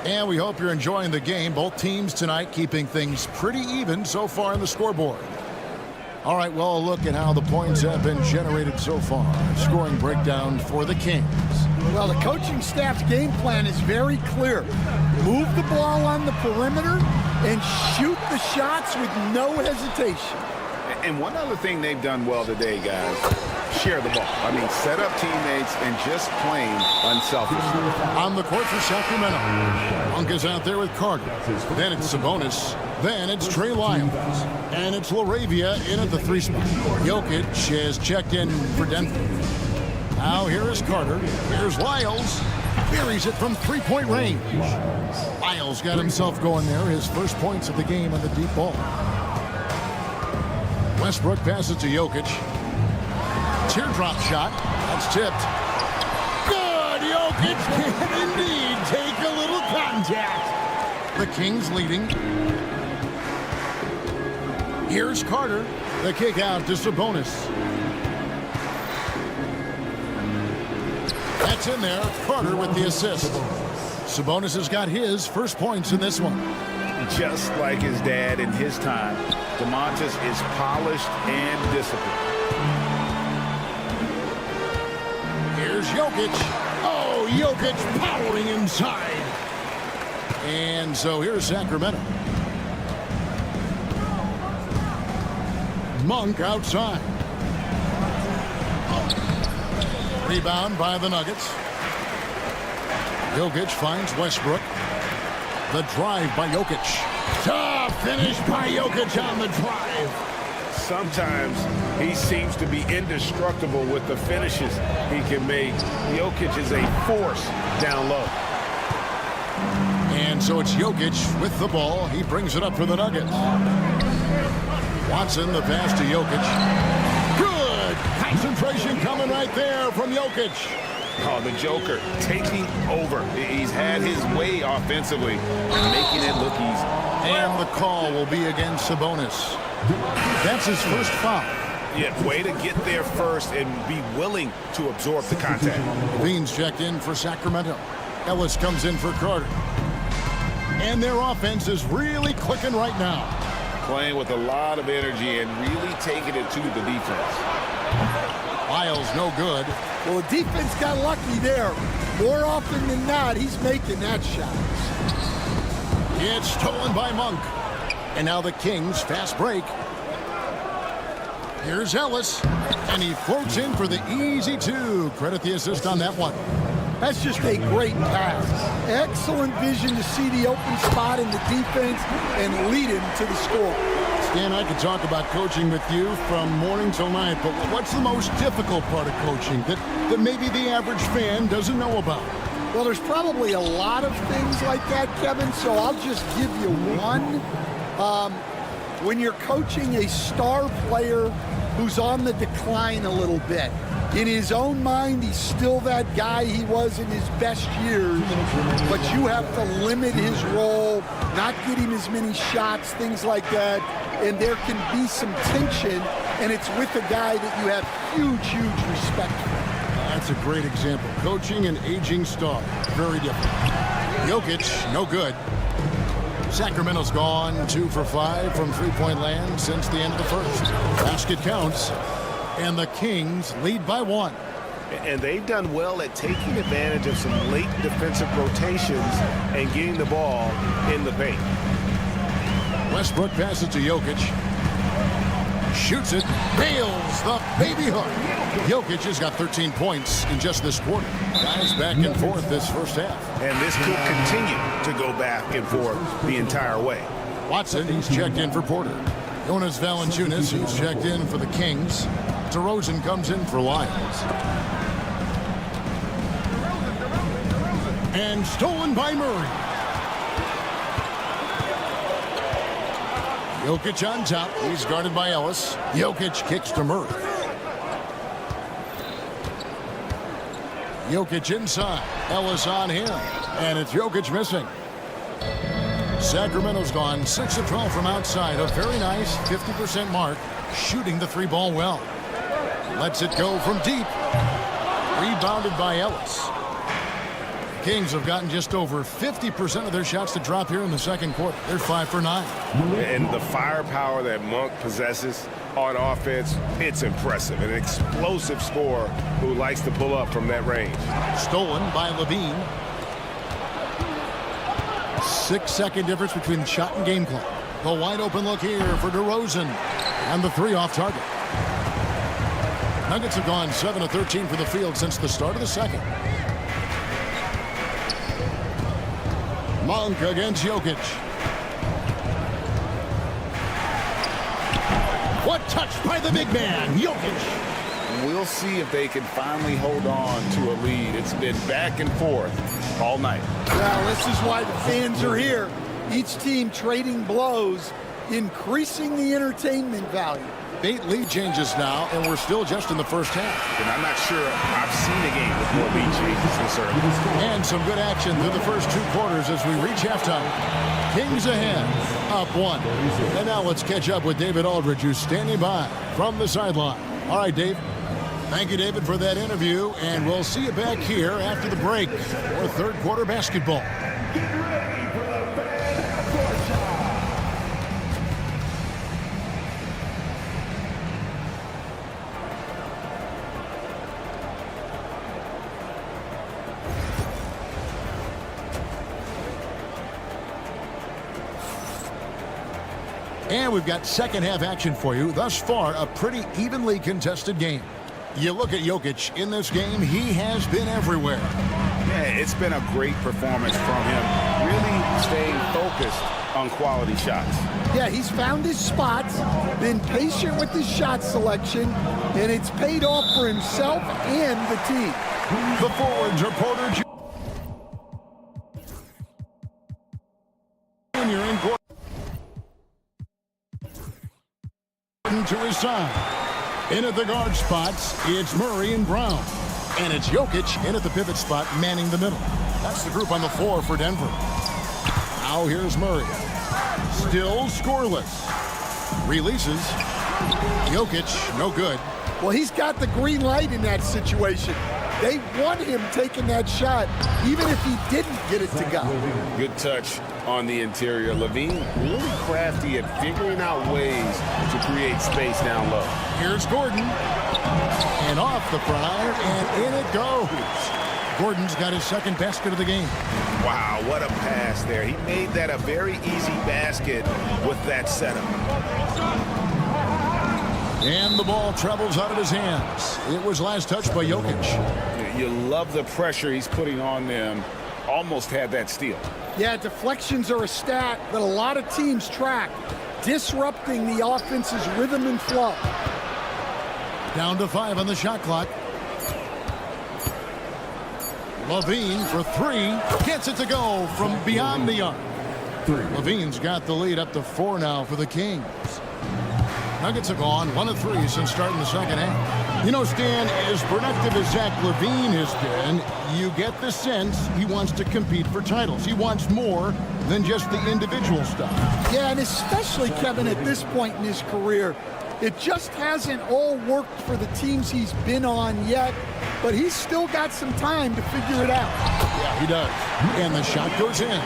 And we hope you're enjoying the game. Both teams tonight keeping things pretty even so far on the scoreboard. All right, well, a look at how the points have been generated so far. Scoring breakdown for the Kings. Well, the coaching staff's game plan is very clear. Move the ball on the perimeter and shoot the shots with no hesitation. And one other thing they've done well today, guys, share the ball. I mean, set up teammates and just plain unselfishly. On the court for Sacramento. Monk is out there with Carter. Then it's Sabonis. Then it's Trey Lyles. And it's LaRavia in at the 3 spot. Jokic has checked in for Denver. Now here is Carter. Here's Lyles. Buries it from 3-point range. Lyles got himself going there. His first points of the game on the deep ball. Westbrook passes to Jokic. Teardrop shot. That's tipped. Good! Jokic can indeed take a little contact. The Kings leading. Here's Carter. The kick out to Sabonis. That's in there. Carter with the assist. Sabonis has got his first points in this one. Just like his dad in his time, DeMontis is polished and disciplined. Here's Jokic. Oh, Jokic powering inside. And so here's Sacramento. Monk outside. Rebound by the Nuggets. Jokic finds Westbrook. The drive by Jokic. Finish by Jokic on the drive. Sometimes he seems to be indestructible with the finishes he can make. Jokic is a force down low. And so it's Jokic with the ball. He brings it up for the Nuggets. Watson, the pass to Jokic. Good concentration coming right there from Jokic. Oh, the Joker taking over. He's had his way offensively, making it look easy. And the call will be against Sabonis. That's his first foul. Yeah, way to get there first and be willing to absorb the contact. Levine's checked in for Sacramento. Ellis comes in for Carter. And their offense is really clicking right now. Playing with a lot of energy and really taking it to the defense. Lyles no good. Well, the defense got lucky there. More often than not, he's making that shot. It's stolen by Monk. And now the Kings fast break. Here's Ellis. And he floats in for the easy 2. Credit the assist on that one. That's just a great pass. Excellent vision to see the open spot in the defense and lead him to the score. Stan, I could talk about coaching with you from morning till night, but what's the most difficult part of coaching that maybe the average fan doesn't know about? Well, there's probably a lot of things like that, Kevin, so I'll just give you one. When you're coaching a star player who's on the decline a little bit, in his own mind, he's still that guy he was in his best years, but you have to limit his role, not get him as many shots, things like that, and there can be some tension, and it's with a guy that you have huge respect for. That's a great example. Coaching an aging star, very different. Jokic, no good. Sacramento's gone 2 for 5 from three-point land since the end of the first. Basket counts. And the Kings lead by 1. And they've done well at taking advantage of some late defensive rotations and getting the ball in the paint. Westbrook passes to Jokic. Shoots it. Nails the baby hook. Jokic has got 13 points in just this quarter. Guys back and forth this first half. And this could continue to go back and forth the entire way. Watson, he's checked in for Porter. Jonas Valanciunas, he's checked in for the Kings. DeRozan comes in for Lions. And stolen by Murray. Jokic on top. He's guarded by Ellis. Jokic kicks to Murray. Jokic inside. Ellis on him. And it's Jokic missing. Sacramento's gone 6 of 12 from outside. A very nice 50% mark. Shooting the three ball well. Lets it go from deep. Rebounded by Ellis. Kings have gotten just over 50% of their shots to drop here in the second quarter. They're 5 for 9. And the firepower that Monk possesses on offense, it's impressive. An explosive scorer who likes to pull up from that range. Stolen by Levine. 6-second difference between shot and game clock. The wide open look here for DeRozan. And the three off target. Nuggets have gone 7 of 13 for the field since the start of the second. Monk against Jokic. What touch by the big man, Jokic. We'll see if they can finally hold on to a lead. It's been back and forth all night. Well, this is why the fans are here. Each team trading blows, increasing the entertainment value. 8 lead changes now, and we're still just in the first half. And I'm not sure I've seen a game with more lead changes this early. And some good action through the first 2 quarters as we reach halftime. Kings ahead, up 1. And now let's catch up with David Aldridge, who's standing by from the sideline. All right, Dave. Thank you, David, for that interview, and we'll see you back here after the break for third quarter basketball. And we've got second half action for you. Thus far, a pretty evenly contested game. You look at Jokic in this game, he has been everywhere. Yeah, it's been a great performance from him. Really staying focused on quality shots. Yeah, he's found his spots, been patient with his shot selection, and it's paid off for himself and the team. The forwards are Porter Jr. in court. To his side. In at the guard spots, it's Murray and Brown. And it's Jokic in at the pivot spot, manning the middle. That's the group on the floor for Denver. Now here's Murray. Still scoreless. Releases. Jokic, no good. Well, he's got the green light in that situation. They want him taking that shot, even if he didn't get it to go. Good touch on the interior. Levine really crafty at figuring out ways to create space down low. Here's Gordon. And off the front iron, and in it goes. Gordon's got his second basket of the game. Wow, what a pass there. He made that a very easy basket with that setup. And the ball travels out of his hands. It was last touched by Jokic. You love the pressure he's putting on them. Almost had that steal. Yeah, deflections are a stat that a lot of teams track, disrupting the offense's rhythm and flow. Down to 5 on the shot clock. Levine for 3. Gets it to go from beyond the arc. Levine's got the lead up to 4 now for the Kings. Nuggets have gone 1 of 3 since starting the second half. You know, Stan, as productive as Zach LaVine has been, you get the sense he wants to compete for titles. He wants more than just the individual stuff. Yeah, and especially, Kevin, at this point in his career, it just hasn't all worked for the teams he's been on yet, but he's still got some time to figure it out. Yeah, he does. And the shot goes in.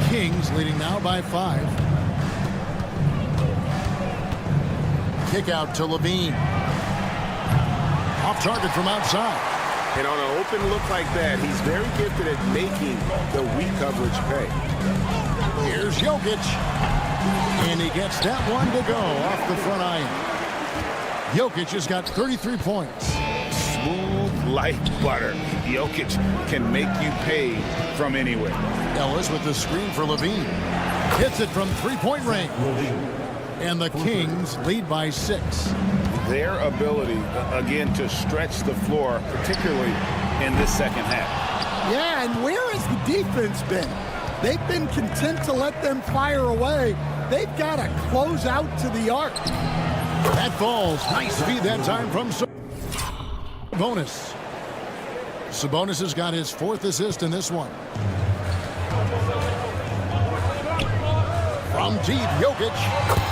Kings leading now by 5. Kick out to Levine. Off target from outside. And on an open look like that, he's very gifted at making the weak coverage pay. Here's Jokic. And he gets that one to go off the front iron. Jokic has got 33 points. Smooth like butter. Jokic can make you pay from anywhere. Ellis with the screen for Levine. Hits it from three-point range. And the Kings lead by 6. Their ability, again, to stretch the floor, particularly in this second half. Yeah, and where has the defense been? They've been content to let them fire away. They've got to close out to the arc. That falls. Nice feed that time from Sabonis. Sabonis has got his 4th assist in this one. From deep, Jokic.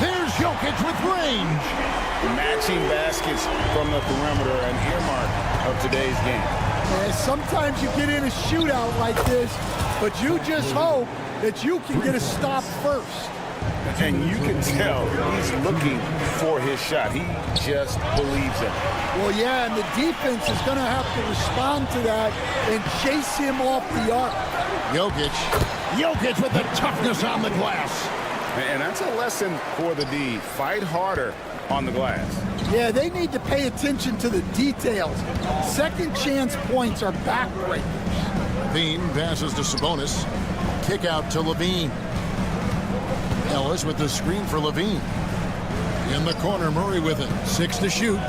There's Jokic with range. Matching baskets from the perimeter, an earmark of today's game. Yeah, sometimes you get in a shootout like this, but you just hope that you can get a stop first. And you can tell he's looking for his shot. He just believes in it. Well, yeah, and the defense is going to have to respond to that and chase him off the arc. Jokic with the toughness on the glass. And that's a lesson for the D. Fight harder on the glass. Yeah, they need to pay attention to the details. Second chance points are backbreakers. Levine passes to Sabonis. Kick out to Levine. Ellis with the screen for Levine. In the corner, Murray with it. 6 to shoot.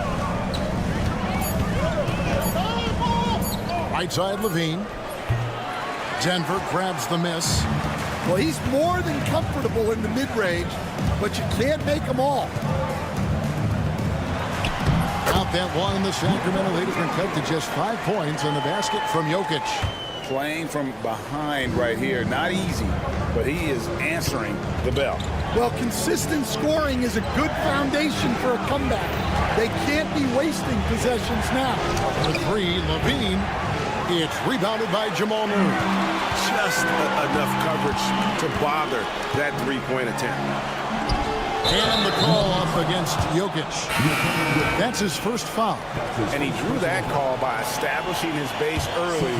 Right side, Levine. Denver grabs the miss. Well, he's more than comfortable in the mid-range, but you can't make them all. Out that one, the Sacramento lead has been cut to just 5 points on the basket from Jokic. Playing from behind right here, not easy, but he is answering the bell. Well, consistent scoring is a good foundation for a comeback. They can't be wasting possessions now. For 3, Levine. It's rebounded by Jamal Murray. Just enough coverage to bother that three-point attempt. And the call up against Jokic. That's his first foul. And he drew that call by establishing his base early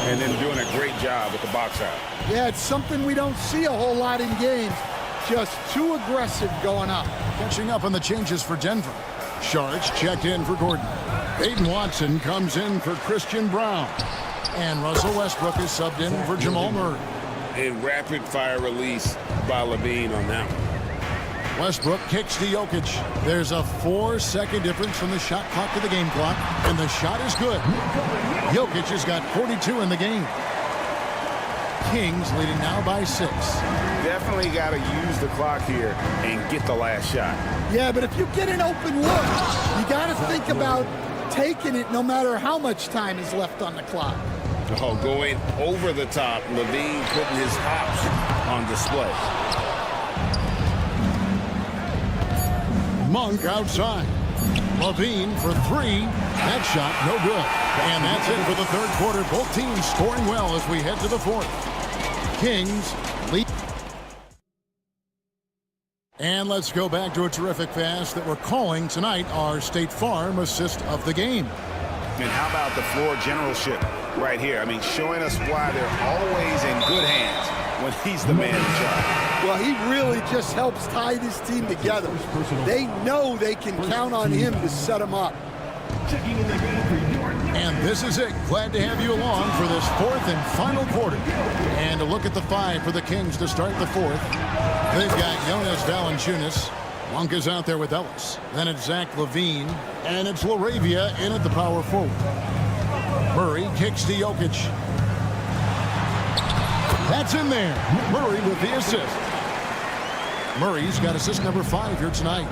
and then doing a great job with the box out. Yeah, it's something we don't see a whole lot in games. Just too aggressive going up. Catching up on the changes for Denver. Sharks checked in for Gordon. Peyton Watson comes in for Christian Brown. And Russell Westbrook is subbed in for Jamal Murray. A rapid-fire release by Levine on that one. Westbrook kicks to Jokic. There's a 4-second difference from the shot clock to the game clock, and the shot is good. Jokic has got 42 in the game. Kings leading now by 6. Definitely got to use the clock here and get the last shot. Yeah, but if you get an open look, you got to think about taking it no matter how much time is left on the clock. Oh, going over the top, Levine putting his hops on display. Monk outside. Levine for 3. That shot no good. And that's it for the third quarter. Both teams scoring well as we head to the fourth. Kings lead. And let's go back to a terrific pass that we're calling tonight our State Farm assist of the game. And how about the floor generalship right here? I mean, showing us why they're always in good hands when he's the man in charge. Well, he really just helps tie this team together. They know they can count on him to set them up. And this is it. Glad to have you along for this fourth and final quarter. And a look at the 5 for the Kings to start the fourth. They've got Jonas Valanciunas. Monk is out there with Ellis. Then it's Zach LaVine. And it's LaRavia in at the power forward. Murray kicks to Jokic. That's in there. Murray with the assist. Murray's got assist number 5 here tonight.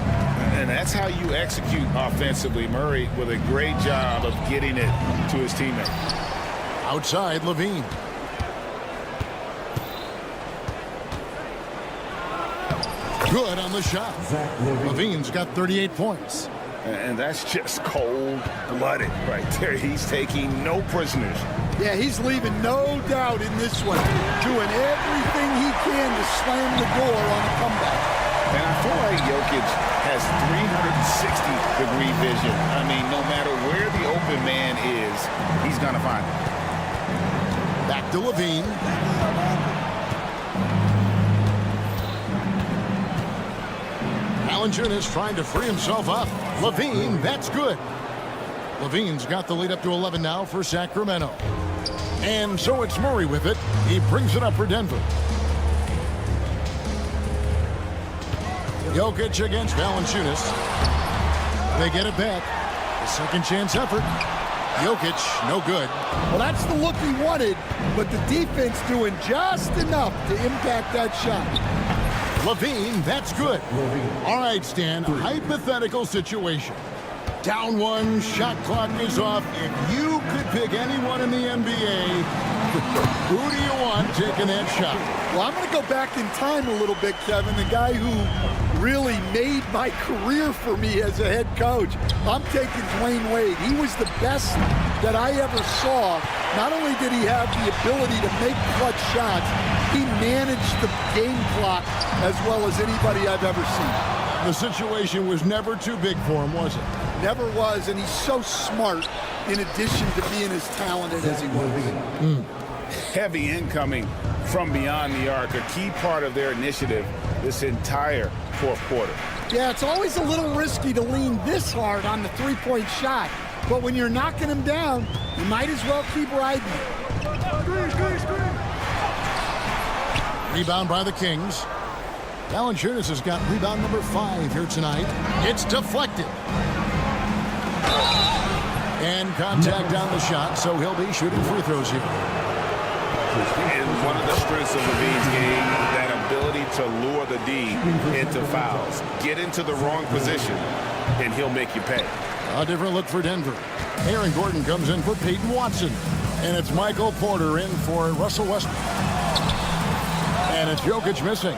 And that's how you execute offensively. Murray with a great job of getting it to his teammate. Outside, LaVine. Good on the shot. LaVine's got 38 points. And that's just cold-blooded right there. He's taking no prisoners. Yeah, he's leaving no doubt in this one. Doing everything he can to slam the door on a comeback. And I feel like Jokic has 360-degree vision. I mean, no matter where the open man is, he's going to find it. Back to LaVine. Valanciunas trying to free himself up. Levine, that's good. Levine's got the lead up to 11 now for Sacramento. And so it's Murray with it. He brings it up for Denver. Jokic against Valanciunas. They get it back. A second chance effort. Jokic, no good. Well, that's the look he wanted, but the defense doing just enough to impact that shot. Levine, that's good. All right, Stan, hypothetical situation. Down one, shot clock is off. If you could pick anyone in the NBA, who do you want taking that shot? Well, I'm going to go back in time a little bit, Kevin. The guy who really made my career for me as a head coach. I'm taking Dwayne Wade. He was the best that I ever saw. Not only did he have the ability to make clutch shots, he managed the game clock as well as anybody I've ever seen. The situation was never too big for him, was it? Never was, and he's so smart in addition to being as talented as he was. Heavy incoming from beyond the arc, a key part of their initiative this entire fourth quarter. Yeah, it's always a little risky to lean this hard on the three-point shot, but when you're knocking them down, you might as well keep riding. Rebound by the Kings. Valanciunas has got rebound number 5 here tonight. It's deflected. And contact on the shot, so he'll be shooting free throws here. And one of the strengths of Levine's game, that ability to lure the D into fouls. Get into the wrong position, and he'll make you pay. A different look for Denver. Aaron Gordon comes in for Peyton Watson. And it's Michael Porter in for Russell Westbrook. And it's Jokic missing.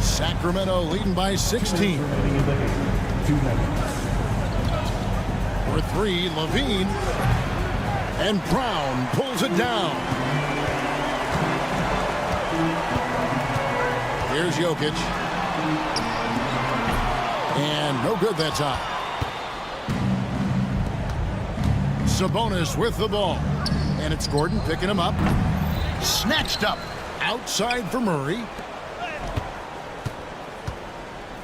Sacramento leading by 16. For 3, Levine. And Brown pulls it down. Here's Jokic. And no good that time. Sabonis with the ball. And it's Gordon picking him up. Snatched up. Outside for Murray.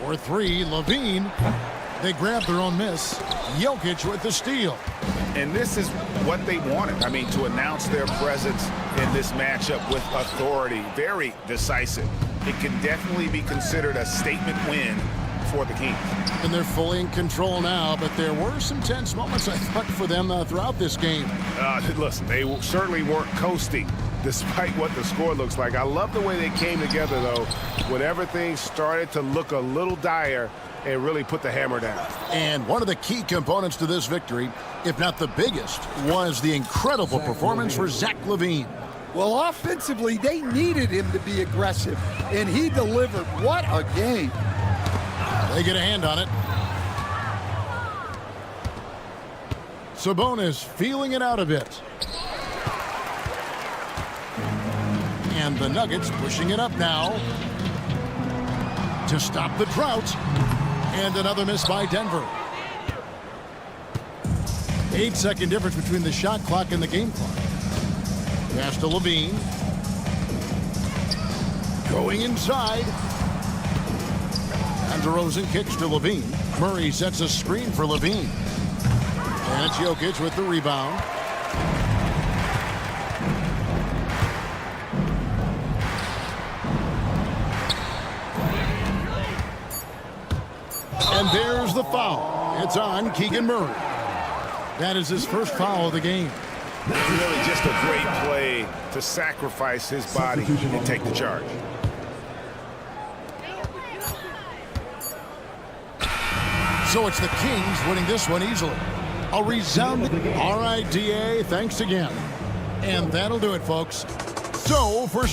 For 3, Levine. They grab their own miss. Jokic with the steal. And this is what they wanted. I mean, to announce their presence in this matchup with authority. Very decisive. It can definitely be considered a statement win for the Kings. And they're fully in control now, but there were some tense moments, I thought, for them throughout this game. Listen, they certainly weren't coasting despite what the score looks like. I love the way they came together, though, when everything started to look a little dire and really put the hammer down. And one of the key components to this victory, if not the biggest, was the incredible performance for Zach LaVine. Well, offensively, they needed him to be aggressive, and he delivered. What a game. They get a hand on it. Sabonis feeling it out a bit. And the Nuggets pushing it up now to stop the drought. And another miss by Denver. 8-second difference between the shot clock and the game clock. Pass to Levine. Going inside. And DeRozan kicks to Levine. Murray sets a screen for Levine. And it's Jokic with the rebound. And there's the foul. It's on Keegan Murray. That is his first foul of the game. Really just a great play to sacrifice his body and take the charge. So it's the Kings winning this one easily. A resounding all right, DA, thanks again. And that'll do it, folks. So for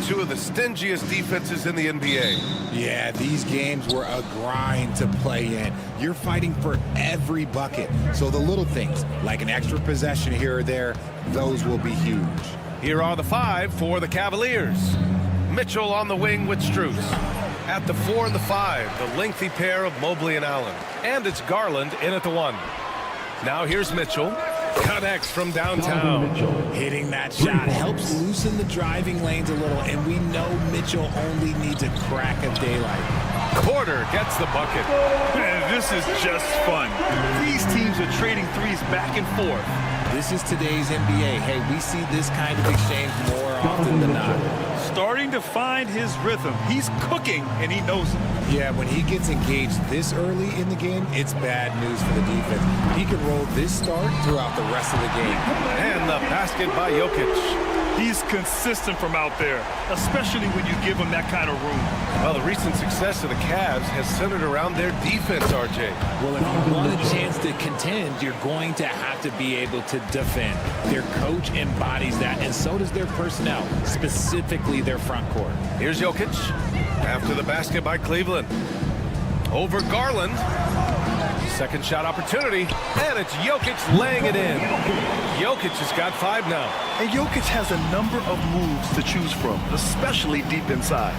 two of the stingiest defenses in the NBA. Yeah, these games were a grind to play in. You're fighting for every bucket. So the little things, like an extra possession here or there, those will be huge. Here are the 5 for the Cavaliers. Mitchell on the wing with Strus. At the 4 and the 5, the lengthy pair of Mobley and Allen. And it's Garland in at the 1. Now here's Mitchell. Connects from downtown. Hitting that shot helps loosen the driving lanes a little, and we know Mitchell only needs a crack of daylight. Porter gets the bucket. Man, this is just fun. These teams are trading threes back and forth. This is today's NBA. Hey, we see this kind of exchange more often than not. Starting to find his rhythm. He's cooking, and he knows it. Yeah, when he gets engaged this early in the game, it's bad news for the defense. He can roll this start throughout the rest of the game. And the basket by Jokic. He's consistent from out there, especially when you give him that kind of room. Well, the recent success of the Cavs has centered around their defense, RJ. Well, if you want a chance to contend, you're going to have to be able to defend. Their coach embodies that, and so does their personnel, specifically their front court. Here's Jokic after the basket by Cleveland. Over Garland. Second shot opportunity, and it's Jokic laying it in. Jokic has got 5 now. And Jokic has a number of moves to choose from, especially deep inside.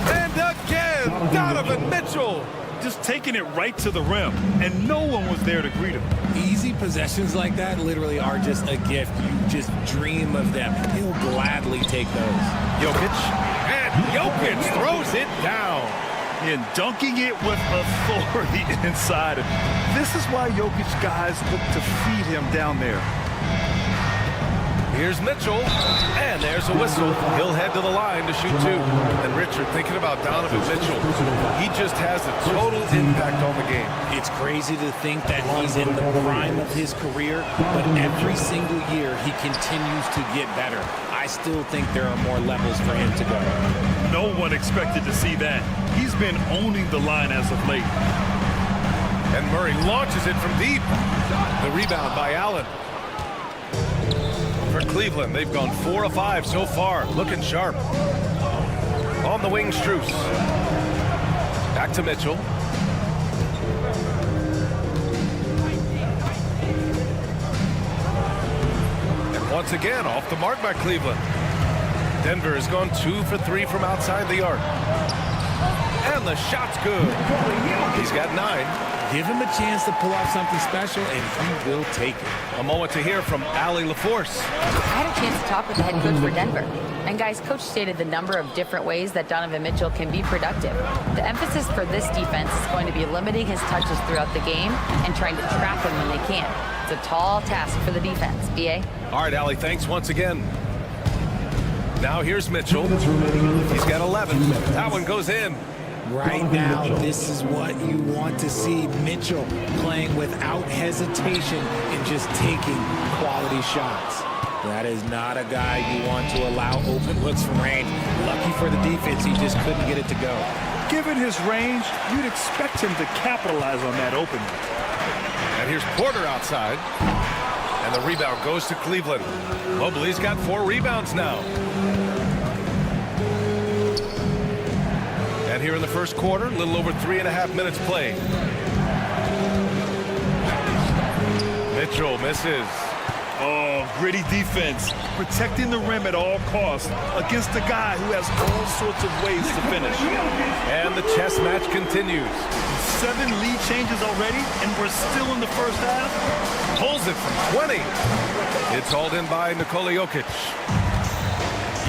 And again, Donovan Mitchell. Just taking it right to the rim, and no one was there to greet him. Easy possessions like that literally are just a gift. You just dream of them. He'll gladly take those. Jokic, and Jokic throws it down. And dunking it with authority inside. This is why Jokic guys look to feed him down there. Here's Mitchell, and there's a whistle. He'll head to the line to shoot 2. And Richard, thinking about Donovan Mitchell, he just has a total impact on the game. It's crazy to think that he's in the prime of his career, but every single year he continues to get better. I still think there are more levels for him to go. No one expected to see that. He's been owning the line as of late. And Murray launches it from deep. The rebound by Allen. For Cleveland, they've gone 4 of 5 so far, looking sharp. On the wing, Strus. Back to Mitchell. And once again, off the mark by Cleveland. Denver has gone 2 for 3 from outside the arc. And the shot's good. He's got 9. Give him a chance to pull off something special, and he will take it. A moment to hear from Allie LaForce. I had a chance to talk with the head coach for Denver. And guys, coach stated the number of different ways that Donovan Mitchell can be productive. The emphasis for this defense is going to be limiting his touches throughout the game and trying to trap him when they can. It's a tall task for the defense. BA? All right, Allie, thanks once again. Now here's Mitchell. He's got 11. That one goes in. Right now, this is what you want to see. Mitchell playing without hesitation and just taking quality shots. That is not a guy you want to allow open looks from range. Lucky for the defense, he just couldn't get it to go. Given his range, you'd expect him to capitalize on that opening. And here's Porter outside. And the rebound goes to Cleveland. Mobley's got 4 rebounds now. And here in the first quarter, a little over 3.5 minutes played. Mitchell misses. Oh, gritty defense. Protecting the rim at all costs against a guy who has all sorts of ways to finish. And the chess match continues. 7 lead changes already, and we're still in the first half. Pulls it from 20. It's hauled in by Nikola Jokic.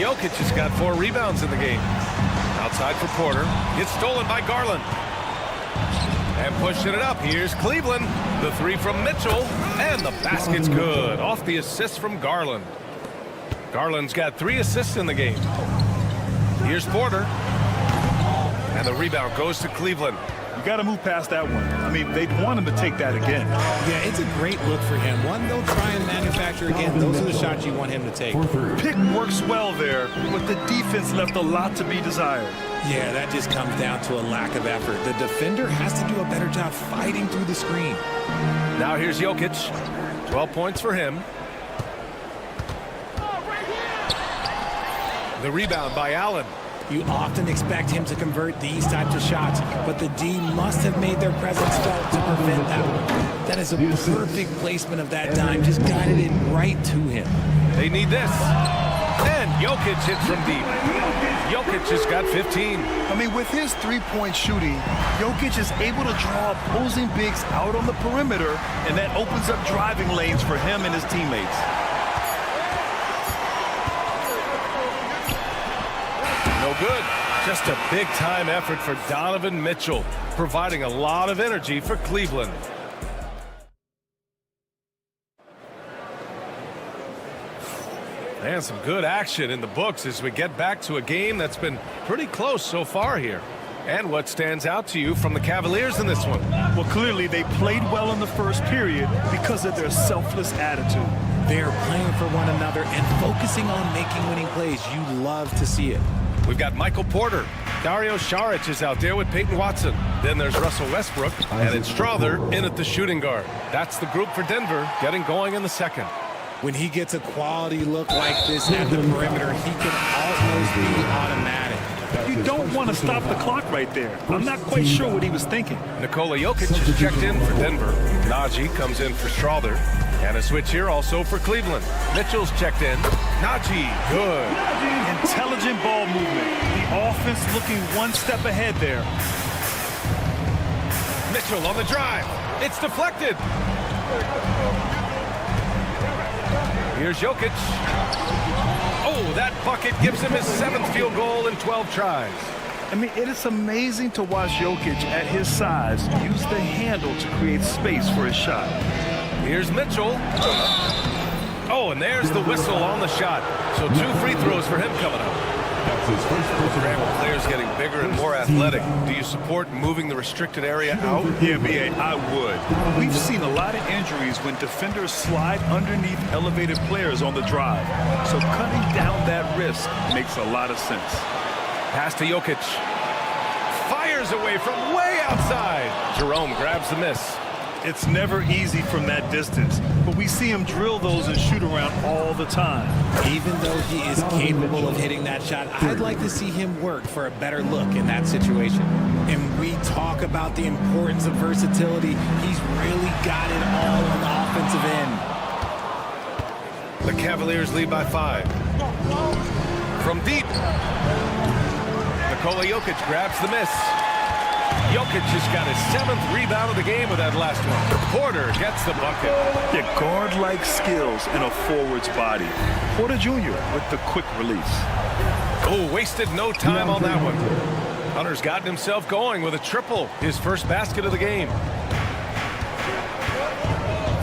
Jokic has got 4 rebounds in the game. Outside for Porter. It's stolen by Garland. And pushing it up. Here's Cleveland. The 3 from Mitchell. And the basket's good. Off the assist from Garland. Garland's got 3 assists in the game. Here's Porter. And the rebound goes to Cleveland. You got to move past that one. I mean, they'd want him to take that again. Yeah, it's a great look for him. One they'll try and manufacture again. Those are the shots you want him to take. Pick works well there, but the defense left a lot to be desired. Yeah, that just comes down to a lack of effort. The defender has to do a better job fighting through the screen. Now here's Jokic. 12 points for him. The rebound by Allen. You often expect him to convert these types of shots, but the D must have made their presence felt to prevent that one. That is a perfect placement of that dime, just guided it right to him. They need this. And Jokic hits from deep. Jokic has got 15. I mean, with his three-point shooting, Jokic is able to draw opposing bigs out on the perimeter, and that opens up driving lanes for him and his teammates. No good. Just a big-time effort for Donovan Mitchell, providing a lot of energy for Cleveland. And some good action in the books as we get back to a game that's been pretty close so far here. And what stands out to you from the Cavaliers in this one? Well, clearly they played well in the first period because of their selfless attitude. They are playing for one another and focusing on making winning plays. You love to see it. We've got Michael Porter. Dario Saric is out there with Peyton Watson. Then there's Russell Westbrook. And it's Strother in at the shooting guard. That's the group for Denver getting going in the second. When he gets a quality look like this at the perimeter, he can almost be automatic. You don't want to stop the clock right there. I'm not quite sure what he was thinking. Nikola Jokic is checked in for Denver. Najee comes in for Strother. And a switch here also for Cleveland. Mitchell's checked in. Najee, good. Intelligent ball movement. The offense looking one step ahead there. Mitchell on the drive. It's deflected. Here's Jokic. Oh, that bucket gives him his 7th field goal in 12 tries. I mean, it is amazing to watch Jokic at his size use the handle to create space for his shot. Here's Mitchell. Oh, and there's the whistle on the shot. So 2 free throws for him coming up. Players getting bigger and more athletic. Do you support moving the restricted area out? Yeah, B.A., I would. We've seen a lot of injuries when defenders slide underneath elevated players on the drive. So cutting down that risk makes a lot of sense. Pass to Jokic. Fires away from way outside. Jerome grabs the miss. It's never easy from that distance, but we see him drill those and shoot around all the time. Even though he is capable of hitting that shot, I'd like to see him work for a better look in that situation. And we talk about the importance of versatility. He's really got it all on the offensive end. The Cavaliers lead by 5. From deep. Nikola Jokic grabs the miss. Jokic has got his 7th rebound of the game with that last one. Porter gets the bucket. Yeah, guard-like skills in a forward's body. Porter Jr. with the quick release. Oh, wasted no time on that one. Hunter's gotten himself going with a triple, his first basket of the game.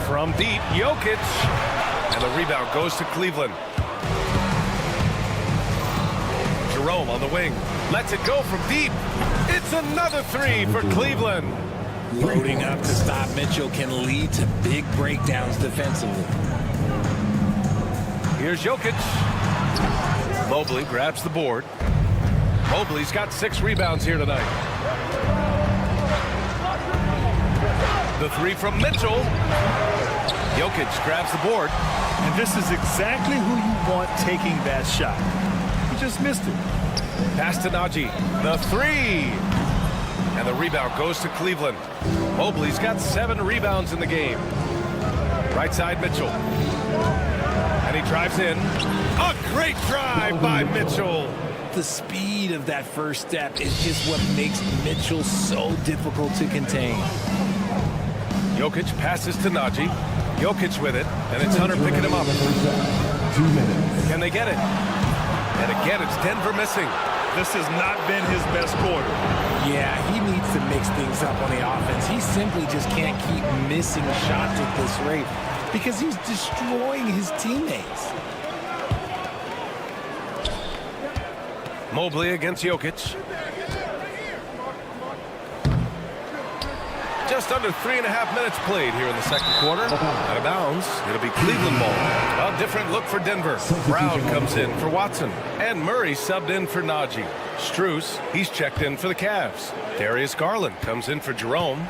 From deep, Jokic. And the rebound goes to Cleveland. Jerome on the wing. Lets it go from deep. It's another 3 for Cleveland. Loading up to stop Mitchell can lead to big breakdowns defensively. Here's Jokic. Mobley grabs the board. Mobley's got 6 rebounds here tonight. The 3 from Mitchell. Jokic grabs the board. And this is exactly who you want taking that shot. He just missed it. Pass to Najee. The 3. And the rebound goes to Cleveland. Mobley's got 7 rebounds in the game. Right side, Mitchell. And he drives in. A great drive by Mitchell. The speed of that first step is just what makes Mitchell so difficult to contain. Jokic passes to Najee. Jokic with it. And it's Hunter picking him up. 2 minutes. Can they get it? And again, it's Denver missing. This has not been his best quarter. Yeah, he needs to mix things up on the offense. He simply just can't keep missing shots at this rate because he's destroying his teammates. Mobley against Jokic. Just under 3.5 minutes played here in the second quarter. Out of bounds. It'll be Cleveland ball. A different look for Denver. Brown comes in for Watson. And Murray subbed in for Najee. Strus, he's checked in for the Cavs. Darius Garland comes in for Jerome.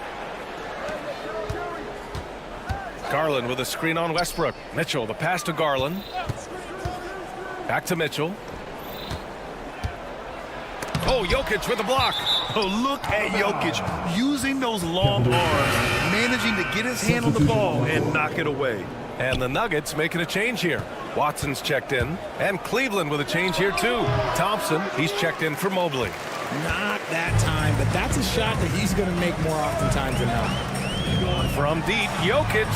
Garland with a screen on Westbrook. Mitchell, the pass to Garland. Back to Mitchell. Oh, Jokic with the block. Oh, look at Jokic using those long arms, managing to get his hand on the ball and knock it away. And the Nuggets making a change here. Watson's checked in, and Cleveland with a change here too. Thompson, he's checked in for Mobley. Not that time, but that's a shot that he's going to make more oftentimes than not. From deep, Jokic.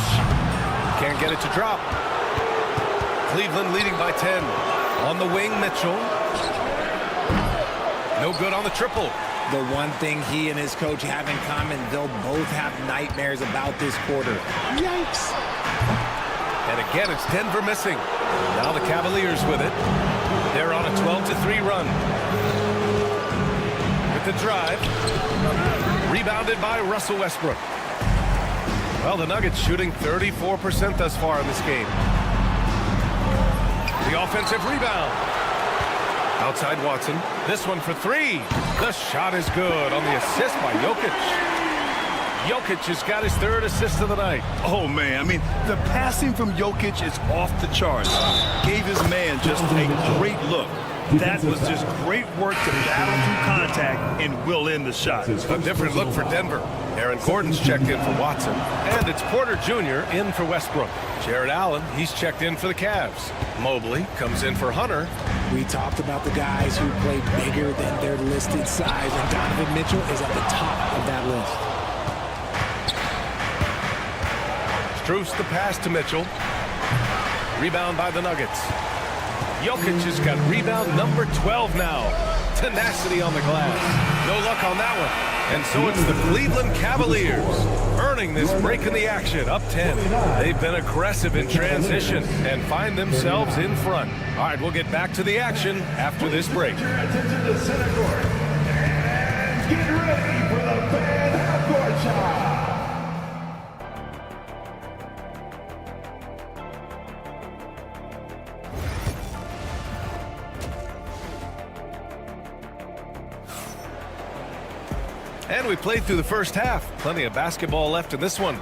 Can't get it to drop. Cleveland leading by 10. On the wing, Mitchell. No good on the triple. The one thing he and his coach have in common, they'll both have nightmares about this quarter. Yikes. And again, it's Denver missing. Now the Cavaliers with it. They're on a 12-3 run. With the drive. Rebounded by Russell Westbrook. Well, the Nuggets shooting 34% thus far in this game. The offensive rebound. Outside Watson. This one for three. The shot is good on the assist by Jokic. Jokic has got his third assist of the night. Oh, man, I mean, the passing from Jokic is off the charts. Gave his man just a great look. That was just great work to battle through contact and will end the shot. A different look for Denver. Aaron Gordon's checked in for Watson. And it's Porter Jr. in for Westbrook. Jared Allen, he's checked in for the Cavs. Mobley comes in for Hunter. We talked about the guys who play bigger than their listed size, and Donovan Mitchell is at the top of that list. Strus the pass to Mitchell. Rebound by the Nuggets. Jokic has got rebound number 12 now. Tenacity on the glass. No luck on that one. And so it's the Cleveland Cavaliers earning this break in the action, up 10. They've been aggressive in transition and find themselves in front. All right, we'll get back to the action after this break. Attention to the center court. And get ready for the fan half-court shot. And we played through the first half. Plenty of basketball left in this one.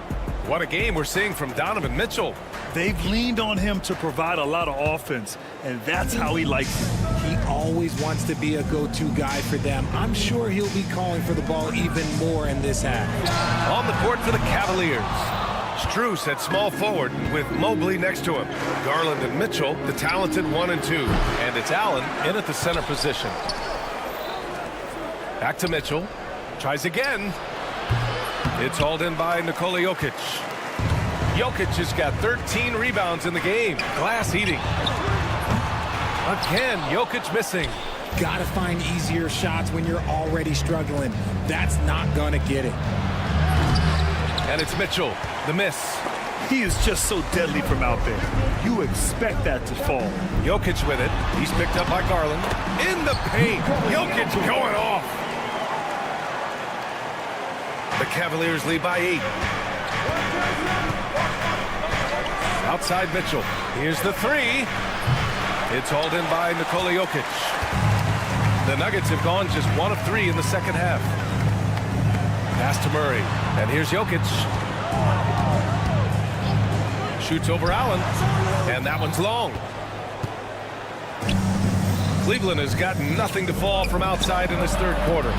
What a game we're seeing from Donovan Mitchell. They've leaned on him to provide a lot of offense, and that's how he likes it. He always wants to be a go-to guy for them. I'm sure he'll be calling for the ball even more in this half. On the court for the Cavaliers. Strus at small forward with Mobley next to him. Garland and Mitchell, the talented 1 and 2. And it's Allen in at the center position. Back to Mitchell. Tries again. It's hauled in by Nikola Jokic. Jokic has got 13 rebounds in the game. Glass eating. Again, Jokic missing. Gotta find easier shots when you're already struggling. That's not gonna get it. And it's Mitchell, the miss. He is just so deadly from out there. You expect that to fall. Jokic with it. He's picked up by Garland. In the paint. Jokic going off. The Cavaliers lead by 8. Outside Mitchell. Here's the three. It's hauled in by Nikola Jokic. The Nuggets have gone just 1 of 3 in the second half. Pass to Murray. And here's Jokic. Shoots over Allen. And that one's long. Cleveland has got nothing to fall from outside in this third quarter.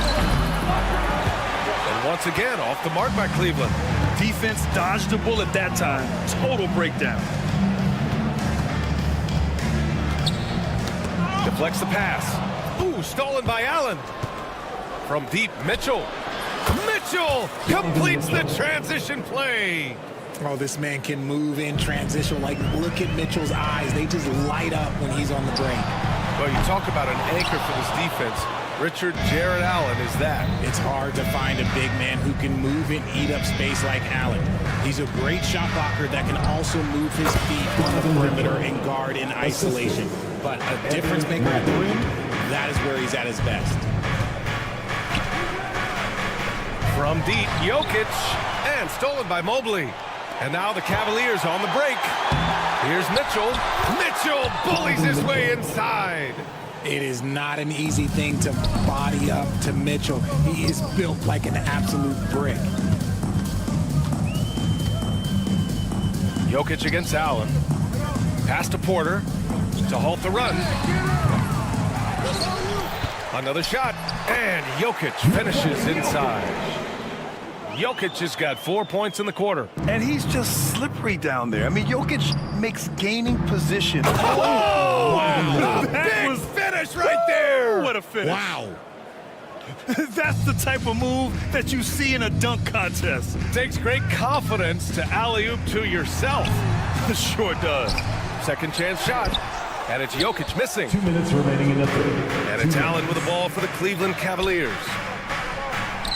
And once again, off the mark by Cleveland. Defense dodged a bullet that time. Total breakdown. Deflects the pass. Ooh, stolen by Allen. From deep, Mitchell. Mitchell completes the transition play. Oh, this man can move in transition. Like, look at Mitchell's eyes. They just light up when he's on the break. Well, you talk about an anchor for this defense. Richard Jared Allen is that. It's hard to find a big man who can move and eat up space like Allen. He's a great shot blocker that can also move his feet on the perimeter and guard in isolation. But a difference maker at the rim, that is where he's at his best. From deep, Jokic, and stolen by Mobley. And now the Cavaliers on the break. Here's Mitchell. Mitchell bullies his way inside. It is not an easy thing to body up to Mitchell. He is built like an absolute brick. Jokic against Allen. Pass to Porter to halt the run. Another shot, and Jokic finishes inside. Jokic has got 4 points in the quarter. And he's just slippery down there. I mean, Jokic makes gaining position. Oh, wow. Big finish right there. What a finish. Wow. That's the type of move that you see in a dunk contest. Takes great confidence to alley-oop to yourself. Sure does. Second chance shot, and it's Jokic missing. 2 minutes remaining in the third. And it's Allen with the ball for the Cleveland Cavaliers.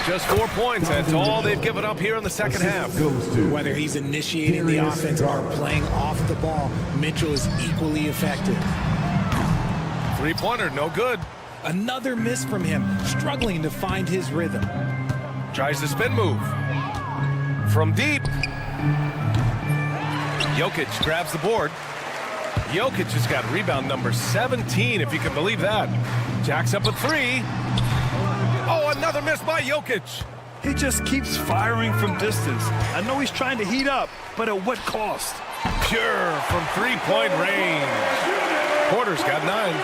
Just 4 points, that's all they've given up here in the second half. Whether he's initiating the offense or playing off the ball, Mitchell is equally effective. Three-pointer, no good. Another miss from him, struggling to find his rhythm. Tries the spin move. From deep. Jokic grabs the board. Jokic has got rebound number 17, if you can believe that. Jacks up a three. Oh, another miss by Jokic. He just keeps firing from distance. I know he's trying to heat up, but at what cost? Pure from three-point range. Porter's got 9.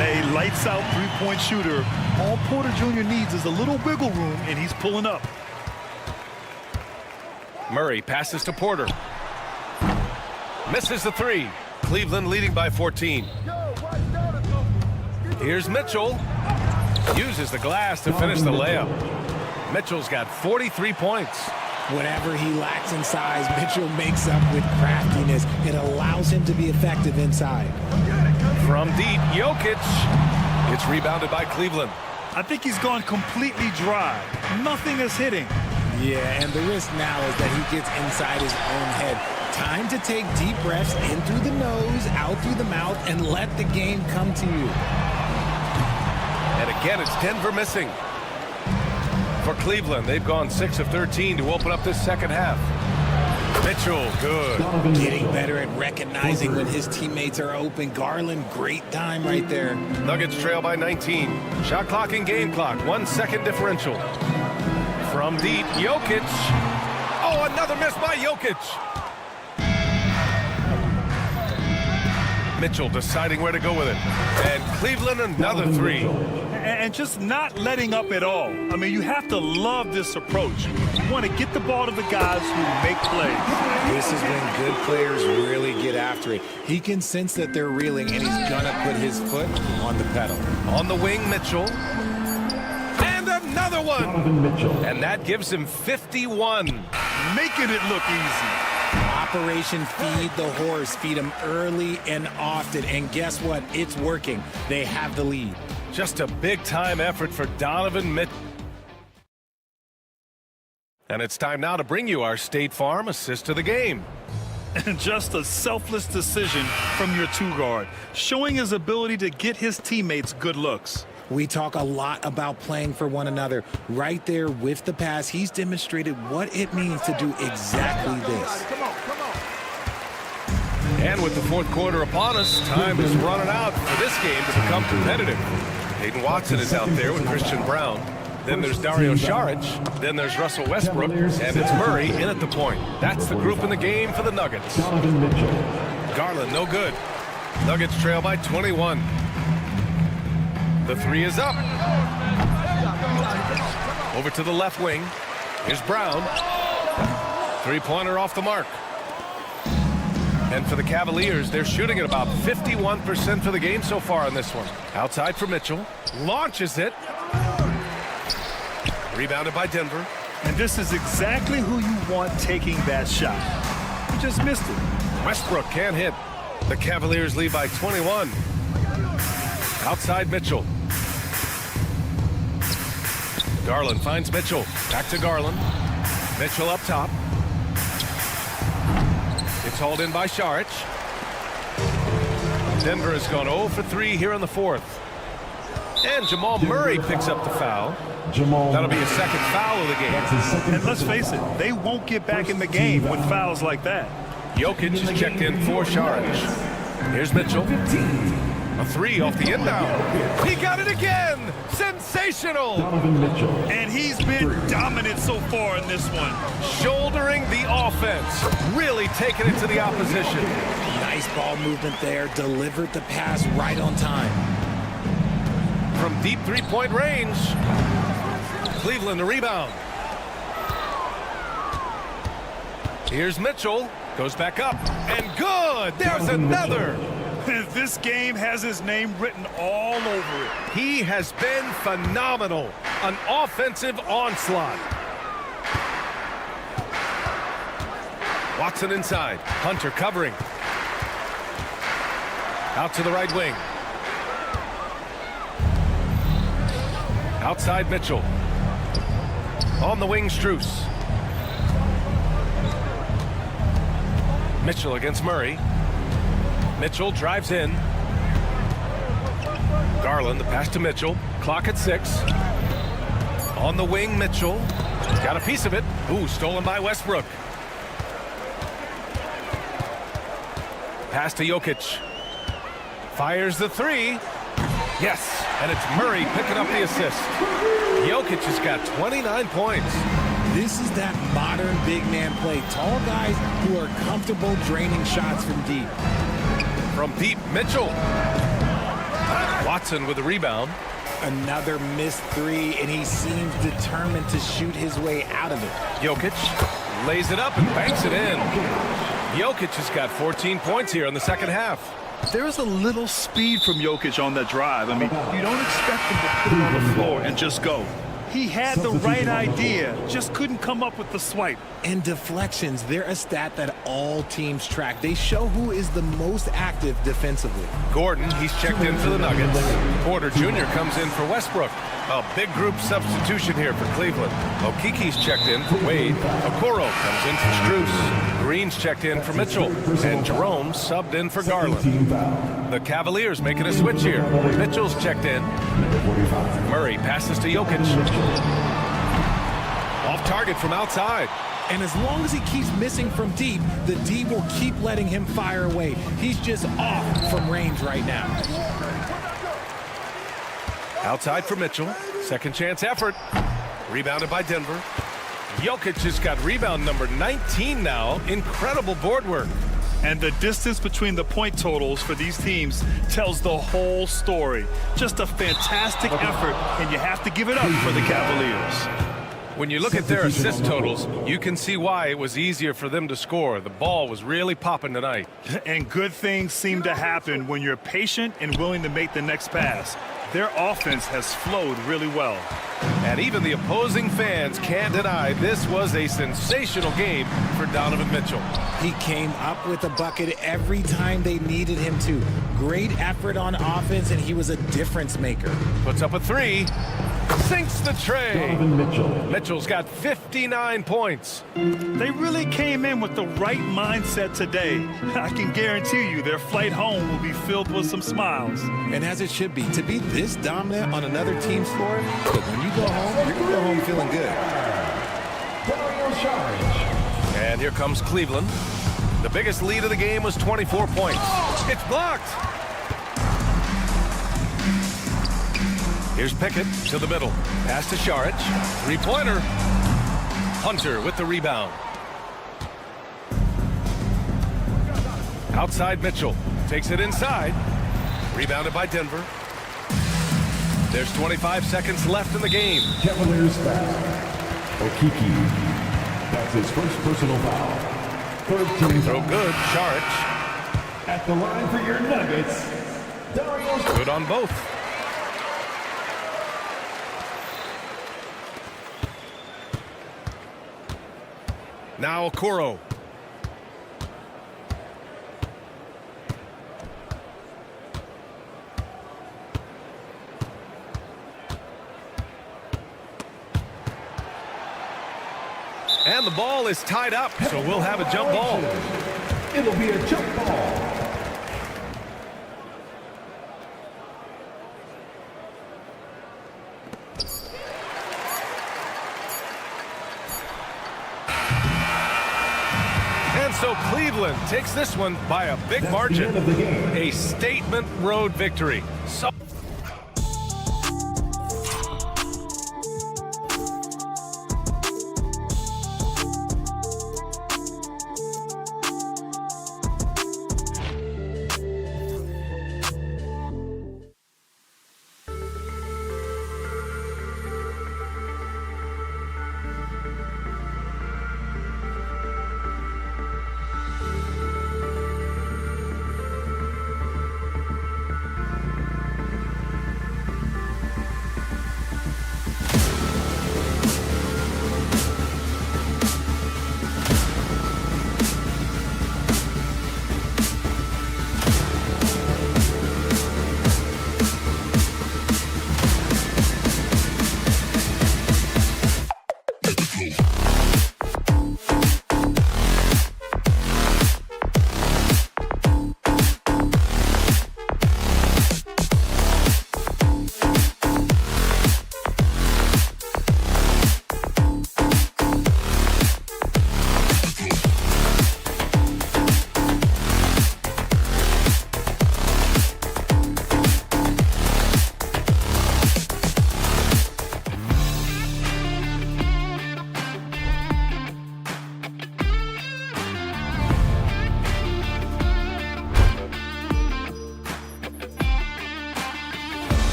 A lights-out three-point shooter. All Porter Jr. needs is a little wiggle room, and he's pulling up. Murray passes to Porter. Misses the three. Cleveland leading by 14. Here's Mitchell. Uses the glass to finish the layup. Mitchell's got 43 points. Whatever he lacks in size, Mitchell makes up with craftiness. It allows him to be effective inside. From deep, Jokic. It's rebounded by Cleveland. I think he's gone completely dry. Nothing is hitting. Yeah, and the risk now is that he gets inside his own head. Time to take deep breaths in through the nose, out through the mouth, and let the game come to you. And again, it's Denver missing. For Cleveland, they've gone 6 of 13 to open up this second half. Mitchell, good. Getting better at recognizing when his teammates are open. Garland, great dime right there. Nuggets trail by 19. Shot clock and game clock, 1 second differential. From deep, Jokic. Oh, another miss by Jokic. Mitchell deciding where to go with it. And Cleveland another three. And just not letting up at all. I mean, you have to love this approach. You want to get the ball to the guys who make plays. This is when good players really get after it. He can sense that they're reeling, and he's going to put his foot on the pedal. On the wing, Mitchell. And another one. And that gives him 51. Making it look easy. Operation Feed the Horse. Feed him early and often. And guess what? It's working. They have the lead. Just a big-time effort for Donovan Mitchell. And it's time now to bring you our State Farm assist of the game. And just a selfless decision from your two-guard, showing his ability to get his teammates good looks. We talk a lot about playing for one another. Right there with the pass, he's demonstrated what it means to do exactly this. And with the fourth quarter upon us, time is running out for this game to become competitive. Hayden Watson is out there with Christian Brown. Then there's Dario Saric. Then there's Russell Westbrook. And it's Murray in at the point. That's the group in the game for the Nuggets. Garland, no good. Nuggets trail by 21. The three is up. Over to the left wing. Here's Brown. Three-pointer off the mark. And for the Cavaliers, they're shooting at about 51% for the game so far on this one. Outside for Mitchell. Launches it. Rebounded by Denver. And this is exactly who you want taking that shot. You just missed it. Westbrook can't hit. The Cavaliers lead by 21. Outside Mitchell. Garland finds Mitchell. Back to Garland. Mitchell up top. It's hauled in by Saric. Denver has gone 0 for 3 here in the fourth. And Jamal Murray picks up the foul. That'll be a second foul of the game. And let's face it, they won't get back in the game with fouls like that. Jokic is checked in for Saric. Here's Mitchell. A three off the inbound. He got it again. Sensational. And he's been dominant so far in this one. Shouldering the offense. Really taking it to the opposition. Nice ball movement there. Delivered the pass right on time. from deep three-point range. Cleveland the rebound. Here's Mitchell. Goes back up. And good! There's another! This game has his name written all over it. He has been phenomenal. An offensive onslaught. Watson inside. Hunter covering. Out to the right wing. Outside Mitchell. On the wing, Strus. Mitchell against Murray. Mitchell drives in. Garland, the pass to Mitchell. Clock at 6. On the wing, Mitchell. He's got a piece of it. Ooh, stolen by Westbrook. Pass to Jokic. Fires the 3. Yes, and it's Murray picking up the assist. Jokic has got 29 points. This is that modern big man play. Tall guys who are comfortable draining shots from deep. From deep, Mitchell. Watson with the rebound. Another missed 3, and he seems determined to shoot his way out of it. Jokic lays it up and banks it in. Jokic has got 14 points here in the second half. There is a little speed from Jokic on that drive. I mean, you don't expect him to put it on the floor and just go. He had the right idea, just couldn't come up with the swipe. And deflections, they're a stat that all teams track. They show who is the most active defensively. Gordon, he's checked in for the Nuggets. Porter Jr. comes in for Westbrook. A big group substitution here for Cleveland. Okiki's checked in for Wade. Okoro comes in for Strus. Green's checked in for Mitchell. And Jerome subbed in for Garland. The Cavaliers making a switch here. Mitchell's checked in. Murray passes to Jokic. Off target from outside. And as long as he keeps missing from deep, the D will keep letting him fire away. He's just off from range right now. Outside for Mitchell. Second chance effort. Rebounded by Denver. Jokic has got rebound number 19 now. Incredible board work. And the distance between the point totals for these teams tells the whole story. Just a fantastic effort, and you have to give it up for the Cavaliers. When you look at their assist totals, you can see why it was easier for them to score. The ball was really popping tonight. And good things seem to happen when you're patient and willing to make the next pass. Their offense has flowed really well. And even the opposing fans can't deny this was a sensational game for Donovan Mitchell. He came up with a bucket every time they needed him to. Great effort on offense, and he was a difference maker. Puts up a 3. Sinks the tray. Mitchell's got 59 points. They really came in with the right mindset today. I can guarantee you their flight home will be filled with some smiles. And as it should be, to be this dominant on another team's floor, but when you go home, you're going to go home feeling good. And here comes Cleveland. The biggest lead of the game was 24 points. It's blocked. Here's Pickett to the middle. Pass to Šarić. Three-pointer. Hunter with the rebound. Outside Mitchell. Takes it inside. Rebounded by Denver. There's 25 seconds left in the game. Cavaliers foul. Okiki. That's his first personal foul. Third team Throw good. Šarić. at the line for your Nuggets. Good on both. Now Okoro. And the ball is tied up, so we'll have a jump ball. It'll be a jump ball. And so Cleveland takes this one by a big margin. A statement road victory. So